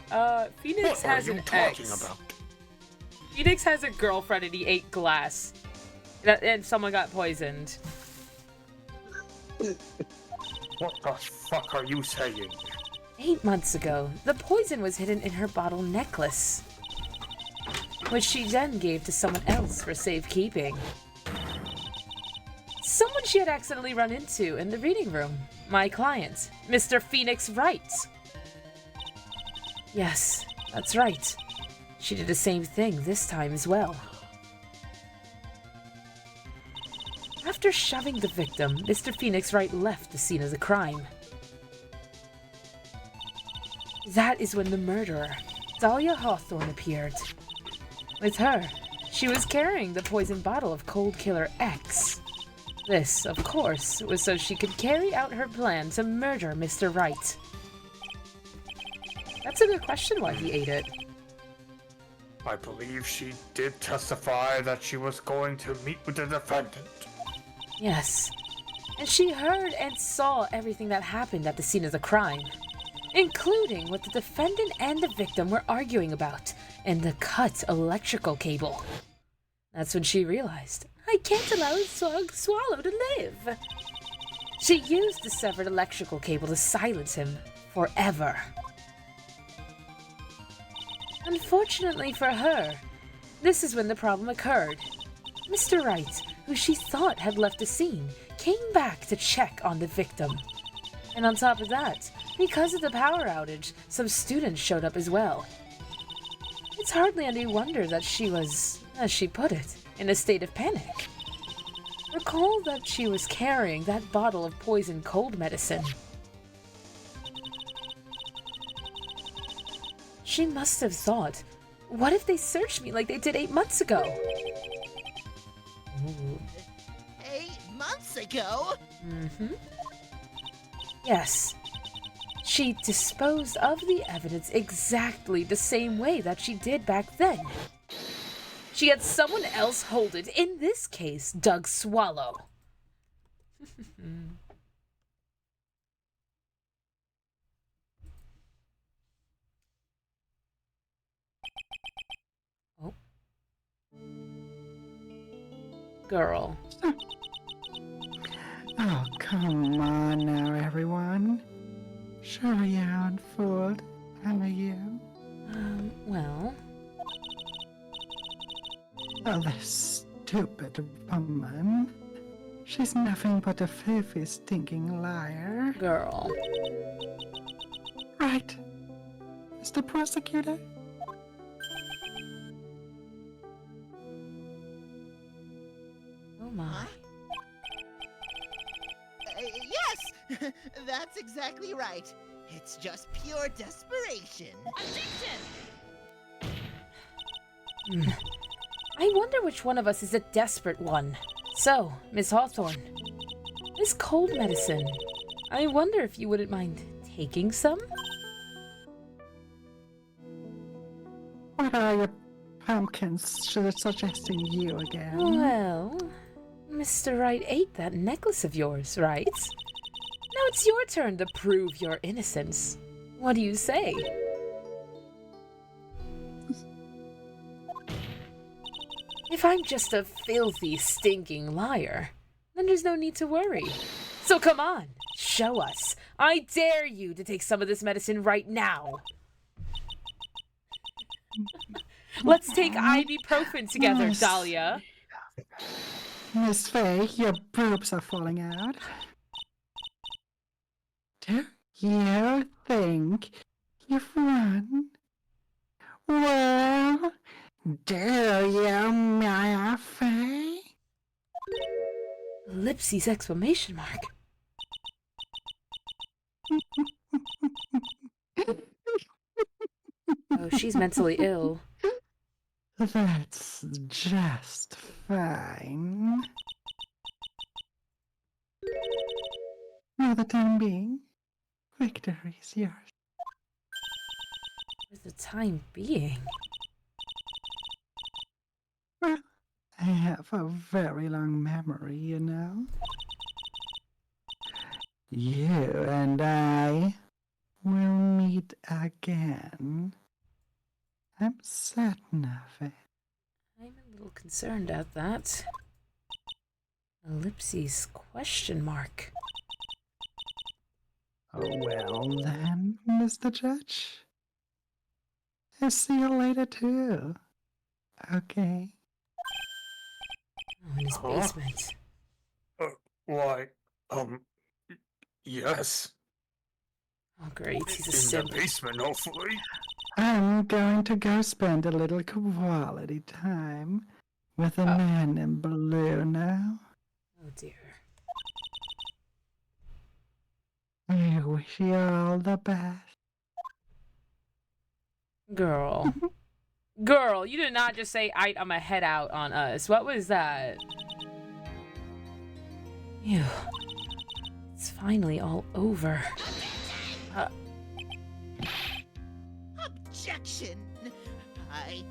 Phoenix What has are you an talking ex. about? Phoenix has a girlfriend and he ate glass. And someone got poisoned. What the fuck are you saying? 8 months ago, the poison was hidden in her bottle necklace, which she then gave to someone else for safekeeping. Someone she had accidentally run into in the reading room. My client, Mr. Phoenix Wright. Yes, that's right. She did the same thing this time as well. After shoving the victim, Mr. Phoenix Wright left the scene of the crime. That is when the murderer, Dahlia Hawthorne, appeared. With her, she was carrying the poisoned bottle of Cold Killer X. This, of course, was so she could carry out her plan to murder Mr. Wright. That's a good question why he ate it. I believe she did testify that she was going to meet with the defendant. Yes, and she heard and saw everything that happened at the scene of the crime, including what the defendant and the victim were arguing about, and the cut electrical cable. That's when she realized, I can't allow Swallow to live. She used the severed electrical cable to silence him forever. Unfortunately for her, this is when the problem occurred. Mr. Wright, who she thought had left the scene, came back to check on the victim. And on top of that, because of the power outage, some students showed up as well. It's hardly any wonder that she was, as she put it, in a state of panic. Recall that she was carrying that bottle of poison cold medicine. She must have thought, what if they searched me like they did 8 months ago? Ooh. 8 months ago? Mm-hmm. Yes. She disposed of the evidence exactly the same way that she did back then. She had someone else hold it, in this case, Doug Swallow. Oh. Girl. Oh, come on now, everyone. Sure you aren't fooled, are you? Well... Oh, this stupid woman. She's nothing but a filthy, stinking liar. Girl. Right, Mr. Prosecutor? Oh my. Yes! That's exactly right. It's just pure desperation. Hmm. I wonder which one of us is a desperate one. So, Miss Hawthorne, this cold medicine, I wonder if you wouldn't mind taking some? What are your pumpkins suggesting you again? Well, Mr. Wright ate that necklace of yours, right? Now it's your turn to prove your innocence. What do you say? If I'm just a filthy, stinking liar, then there's no need to worry. So come on, show us. I dare you to take some of this medicine right now. Let's take ibuprofen together, Yes. Dahlia. Miss Faye, your boobs are falling out. Do you think you've won? Well, do you, Maya Faye? Ellipses exclamation mark. Oh, she's mentally ill. That's just fine. For the time being, victory is yours. For the time being. Well, I have a very long memory, you know. You and I will meet again. I'm certain of it. I'm a little concerned at that. Ellipses question mark. Oh, well then, Mr. Judge. I'll see you later too. Okay. Oh, in his basement. Why, yes. Oh, great. He's a In simp. the basement, hopefully. I'm going to go spend a little quality time with the man in blue now. Oh, dear. I wish you all the best. Girl. Girl, you did not just say, I'm gonna head out on us. What was that? Ew. It's finally all over. Objection! I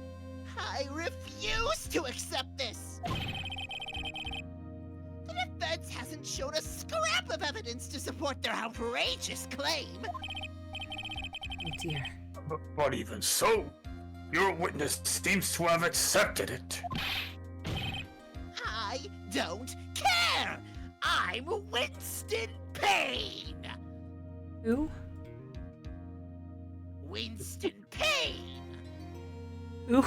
refuse to accept this! The defense hasn't shown a scrap of evidence to support their outrageous claim! Oh dear. But even so, your witness seems to have accepted it. I don't care! I'm Winston Payne! Who? Winston Payne! Who?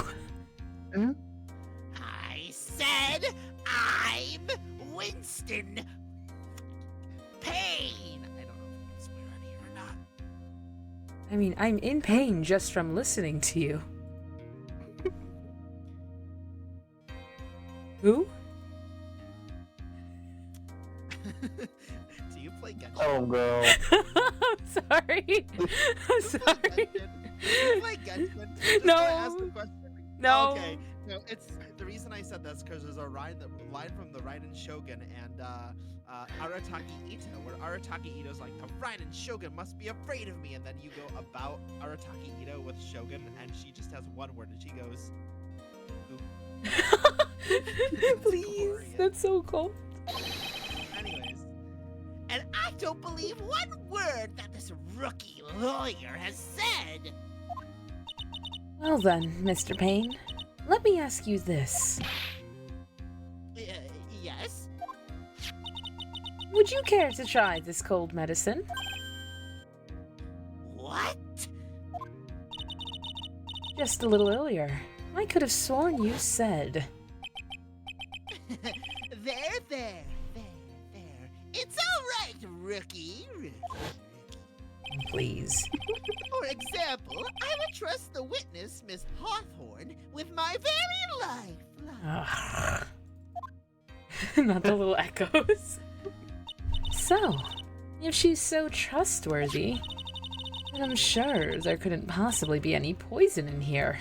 I said I'm Winston Payne! I don't know if I can swear on here or not. I mean, I'm in pain just from listening to you. Who? Do you play Genshin? Oh, girl. I'm sorry. I'm sorry. Do you play Genshin? Just No. wanna ask the question. No. Okay. No, it's the reason I said that's because there's a line from the Raiden Shogun and Arataki Ito, where Arataki Ito's like, the Raiden Shogun must be afraid of me, and then you go about Arataki Ito with Shogun, and she just has one word, and she goes, Please, glorious. that's so cool. Anyways, And I don't believe one word that this rookie lawyer has said. Well then, Mr. Payne, let me ask you this. Yes? Would you care to try this cold medicine? What? Just a little earlier, I could have sworn you said. There. It's all right, rookie. Please. For example, I would trust the witness, Miss Hawthorne, with my very life. Ugh. Not the little echoes. So, if she's so trustworthy, then I'm sure there couldn't possibly be any poison in here,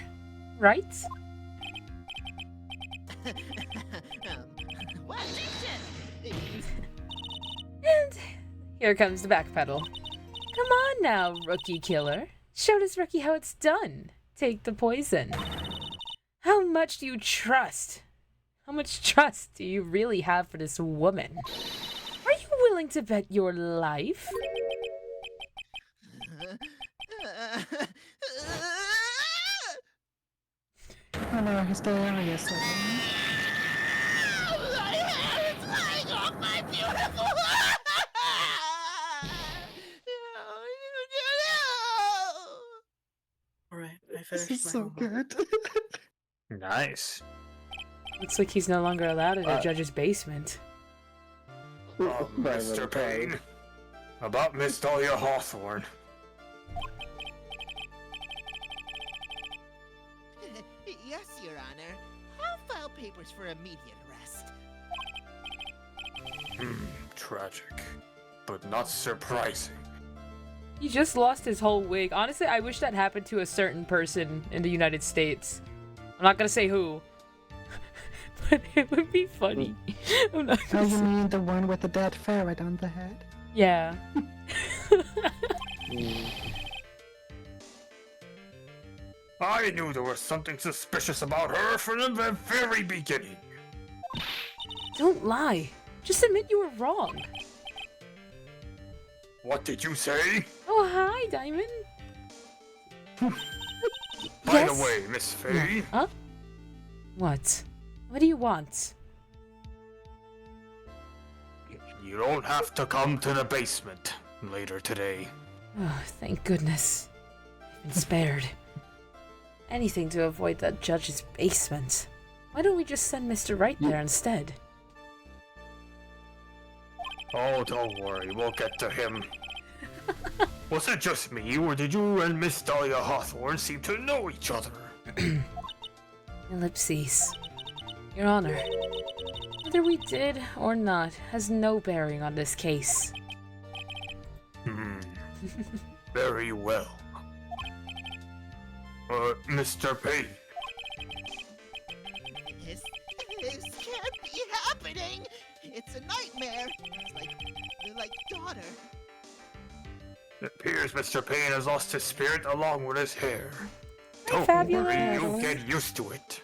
right? What? And here comes the backpedal. Come on now, rookie killer. Show this rookie how it's done. Take the poison. How much do you trust? How much trust do you really have for this woman? Are you willing to bet your life? Oh no, hysteria suddenly. My hair is flying off my beautiful. Alright, I This finished is my so homework. good. Nice. Looks like he's no longer allowed in the judge's basement. Mr. Payne, about Miss Dahlia Hawthorne. Yes, Your Honor. I'll file papers for immediate arrest. Tragic, but not surprising. He just lost his whole wig. Honestly, I wish that happened to a certain person in the United States. I'm not gonna say who. But it would be funny. I'm not Oh, gonna you say. mean the one with the dead ferret on the head? Yeah. I knew there was something suspicious about her from the very beginning. Don't lie. Just admit you were wrong. What did you say? Oh, hi, Diamond. By the way, Miss Faye, Huh? What? What do you want? you don't have to come to the basement later today. Oh, thank goodness. I've been spared. Anything to avoid that judge's basement. Why don't we just send Mr. Wright there instead? Oh, don't worry, we'll get to him. Was it just me, or did you and Miss Dahlia Hawthorne seem to know each other? Ellipses. Your Honor, whether we did or not has no bearing on this case. Very well. Mr. Payne. This can't be happening. It's a nightmare. It's like daughter. It appears Mr. Payne has lost his spirit along with his hair. Don't Fabulous. worry, you'll get used to it.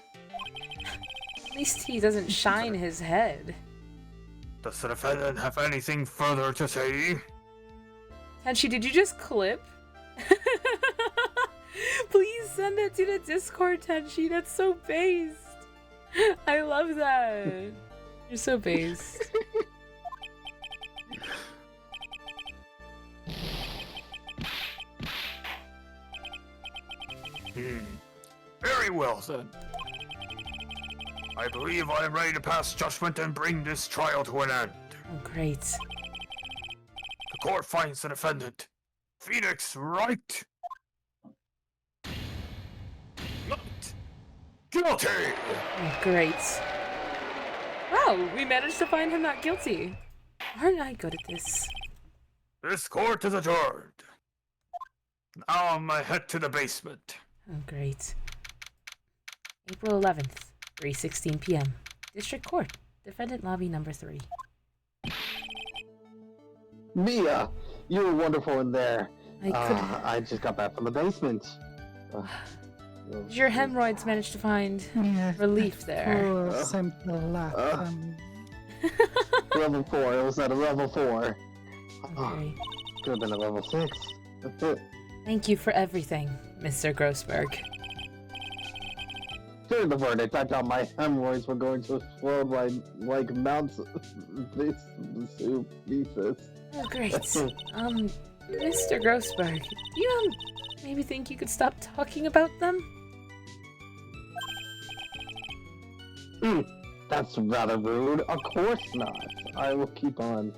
At least he doesn't shine his head. Does the defendant have anything further to say? Tenchi, did you just clip? Please send it to the Discord, Tenchi. That's so based. I love that. You're so based. Very well, then. I believe I am ready to pass judgment and bring this trial to an end. Oh, great. The court finds the defendant, Phoenix Wright, not guilty. Oh, great. Wow, we managed to find him not guilty. Aren't I good at this? This court is adjourned. Now I'm head to the basement. Oh, great. April 11th, 3:16 p.m. District Court. Defendant Lobby number 3. Mia, you were wonderful in there. I I just got back from the basement. Did your hemorrhoids manage to find Yeah, relief there? poor simple luck. Level 4, it was at a level 4. Okay. Could have been a level 6. Thank you for everything, Mr. Grossberg. During the verdict, I thought my hemorrhoids were going to explode like mounts this soup pieces. Oh, great. Mr. Grossberg, do you maybe think you could stop talking about them? That's rather rude. Of course not. I will keep on.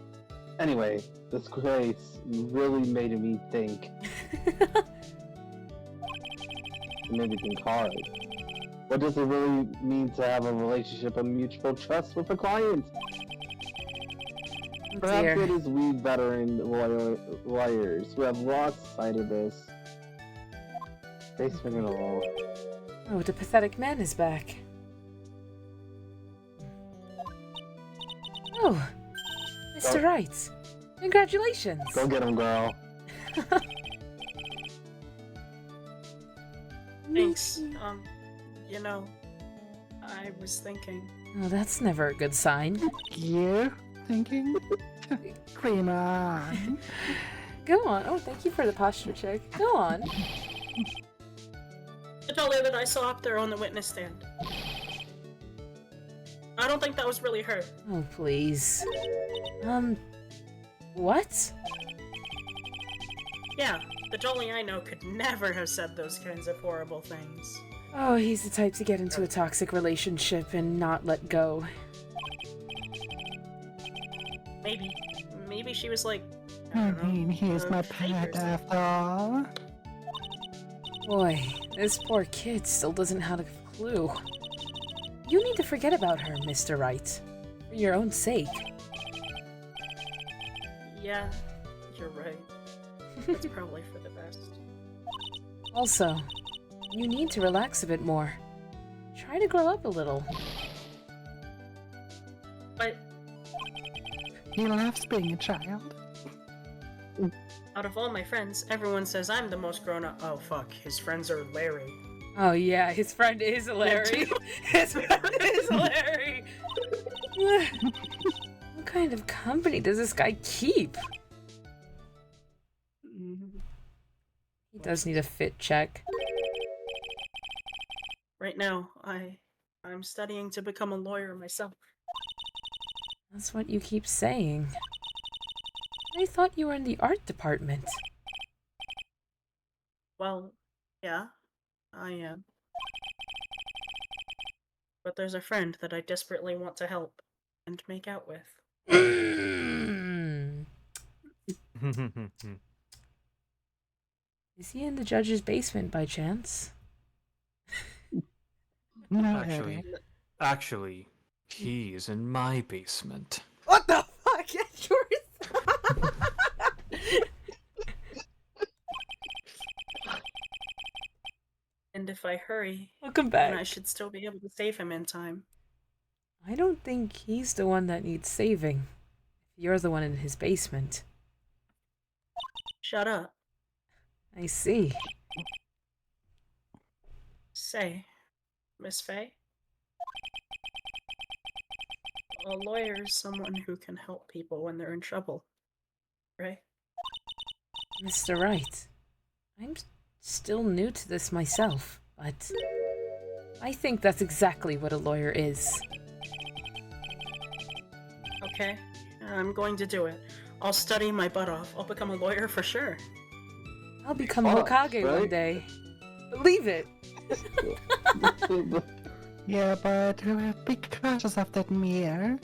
Anyway, this case really made me think. It made me think hard. What does it really mean to have a relationship of mutual trust with a client? Perhaps it is we veteran lawyers who have lost sight of this. Basement and all. Oh, the pathetic man is back. Oh, Mr. Wright. Congratulations. Go get him, girl. Thanks. You know, I was thinking. Oh, that's never a good sign. You thinking? Cream on. Go on. Oh, thank you for the posture check. Go on. The dolly that I saw up there on the witness stand. I don't think that was really her. Oh, please. What? Yeah, the dolly I know could never have said those kinds of horrible things. Oh, he's the type to get into a toxic relationship and not let go. Maybe she was like, I mean, he's my pet after all. Boy, this poor kid still doesn't have a clue. You need to forget about her, Mr. Wright. For your own sake. Yeah, you're right. That's probably for the best. Also, you need to relax a bit more. Try to grow up a little. But He loves being a child. out of all my friends, everyone says I'm the most grown up. Oh fuck, his friends are Larry. Oh yeah, his friend is Larry. His friend is Larry. What kind of company does this guy keep? He does need a fit check. Right now, I'm studying to become a lawyer myself. That's what you keep saying. I thought you were in the art department. Well, yeah, I am. But there's a friend that I desperately want to help and make out with. Is he in the judge's basement by chance? No, Actually, he is in my basement. What the fuck? Get yours. And if I hurry, Welcome back. then I should still be able to save him in time. I don't think he's the one that needs saving. You're the one in his basement. Shut up. I see. Say, Miss Faye? A lawyer is someone who can help people when they're in trouble, right? Mr. Wright, I'm still new to this myself, but I think that's exactly what a lawyer is. Okay, I'm going to do it. I'll study my butt off. I'll become a lawyer for sure. I'll become Hokage one day. Believe it! Yeah, but be cautious of that mirror.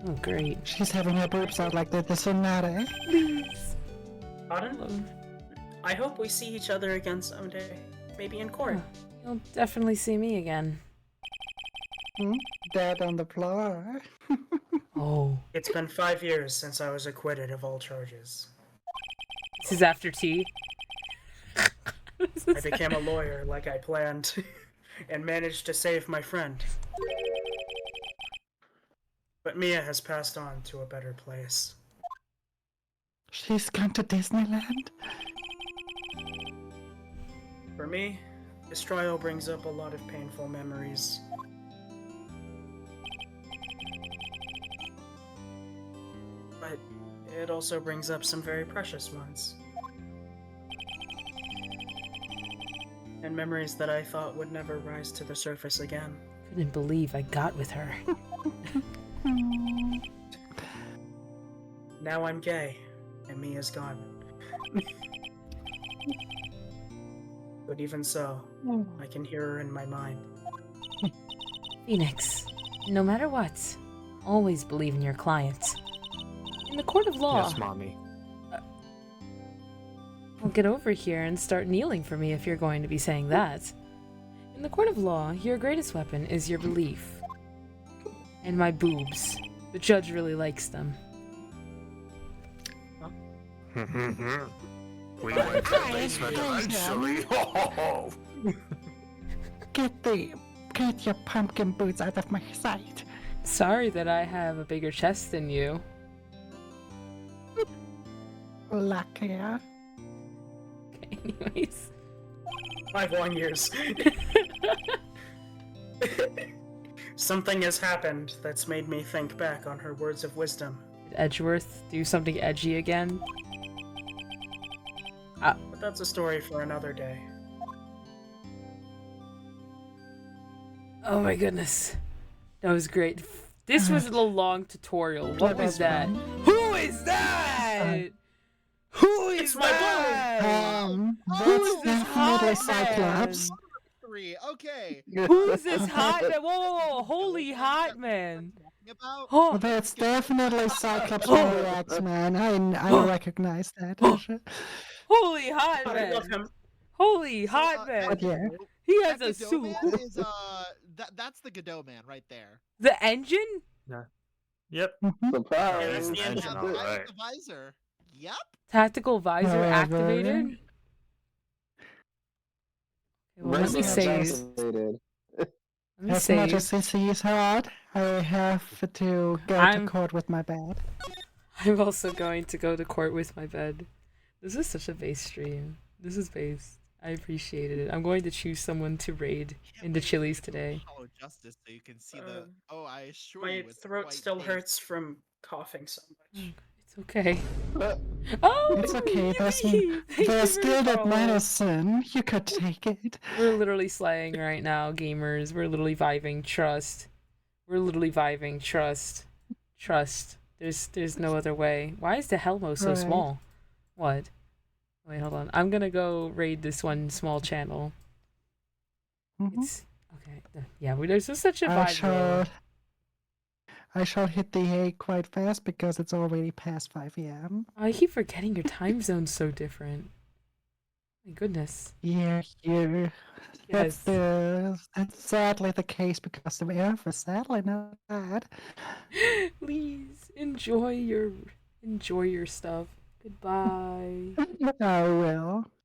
Oh, great. She's having her boobs out like the tsunami. Please. Pardon? I hope we see each other again someday. Maybe in court. You'll definitely see me again. Dead on the floor. Oh. It's been 5 years since I was acquitted of all charges. This is after tea. I became a lawyer like I planned, and managed to save my friend. But Mia has passed on to a better place. She's gone to Disneyland? For me, this trial brings up a lot of painful memories. But it also brings up some very precious ones. And memories that I thought would never rise to the surface again. Couldn't believe I got with her. Now I'm gay, and Mia's gone. But even so, I can hear her in my mind. Phoenix, no matter what, always believe in your client. In the court of law... Yes, Mommy. Well, get over here and start kneeling for me if you're going to be saying that. In the court of law, your greatest weapon is your belief. And my boobs. The judge really likes them. We went to the basement eventually. Get your pumpkin boots out of my sight. Sorry that I have a bigger chest than you. Luckier. Okay, anyways. 5 long years. Something has happened that's made me think back on her words of wisdom. Did Edgeworth do something edgy again? But that's a story for another day. Oh my goodness. That was great. This was a long tutorial. What was that? Who is that? Who is that? That's definitely Cyclops. Okay. Who's this hot man? Whoa, holy hot man. Well, that's definitely Cyclops X man. I recognize that. Holy hot I man. love him. Holy hot man. Yeah. He has a Godot suit. Man is, that's the Godot man right there. The engine? Yep. Surprise! The Engine, all right. the visor. Yep. Tactical visor However- activated? Well, let me save. Let me As much save. as this is hard, I have to go to court with my bed. I'm also going to go to court with my bed. This is such a base stream. This is base. I appreciated it. I'm going to choose someone to raid into Chili's today. Hollow Justice, so you can see the. Oh, I assure My you, it's throat quite still tasty. hurts from coughing so much. It's okay. Oh, It's okay. There's Thank you for still that following. medicine. You could take it. We're literally slaying right now, gamers. We're literally vibing. Trust. We're literally vibing. Trust. Trust. There's no other way. Why is the Helmo so Right. small? What? Wait, hold on. I'm gonna go raid this one small channel. It's okay. Yeah, there's just such a vibe. I shall hit the 8 quite fast because it's already past 5 a.m. I keep forgetting your time zone's so different. My goodness. Yeah, you. Yes. That's sadly the case because the Earth is sadly not bad. Please enjoy your stuff. Goodbye. I will.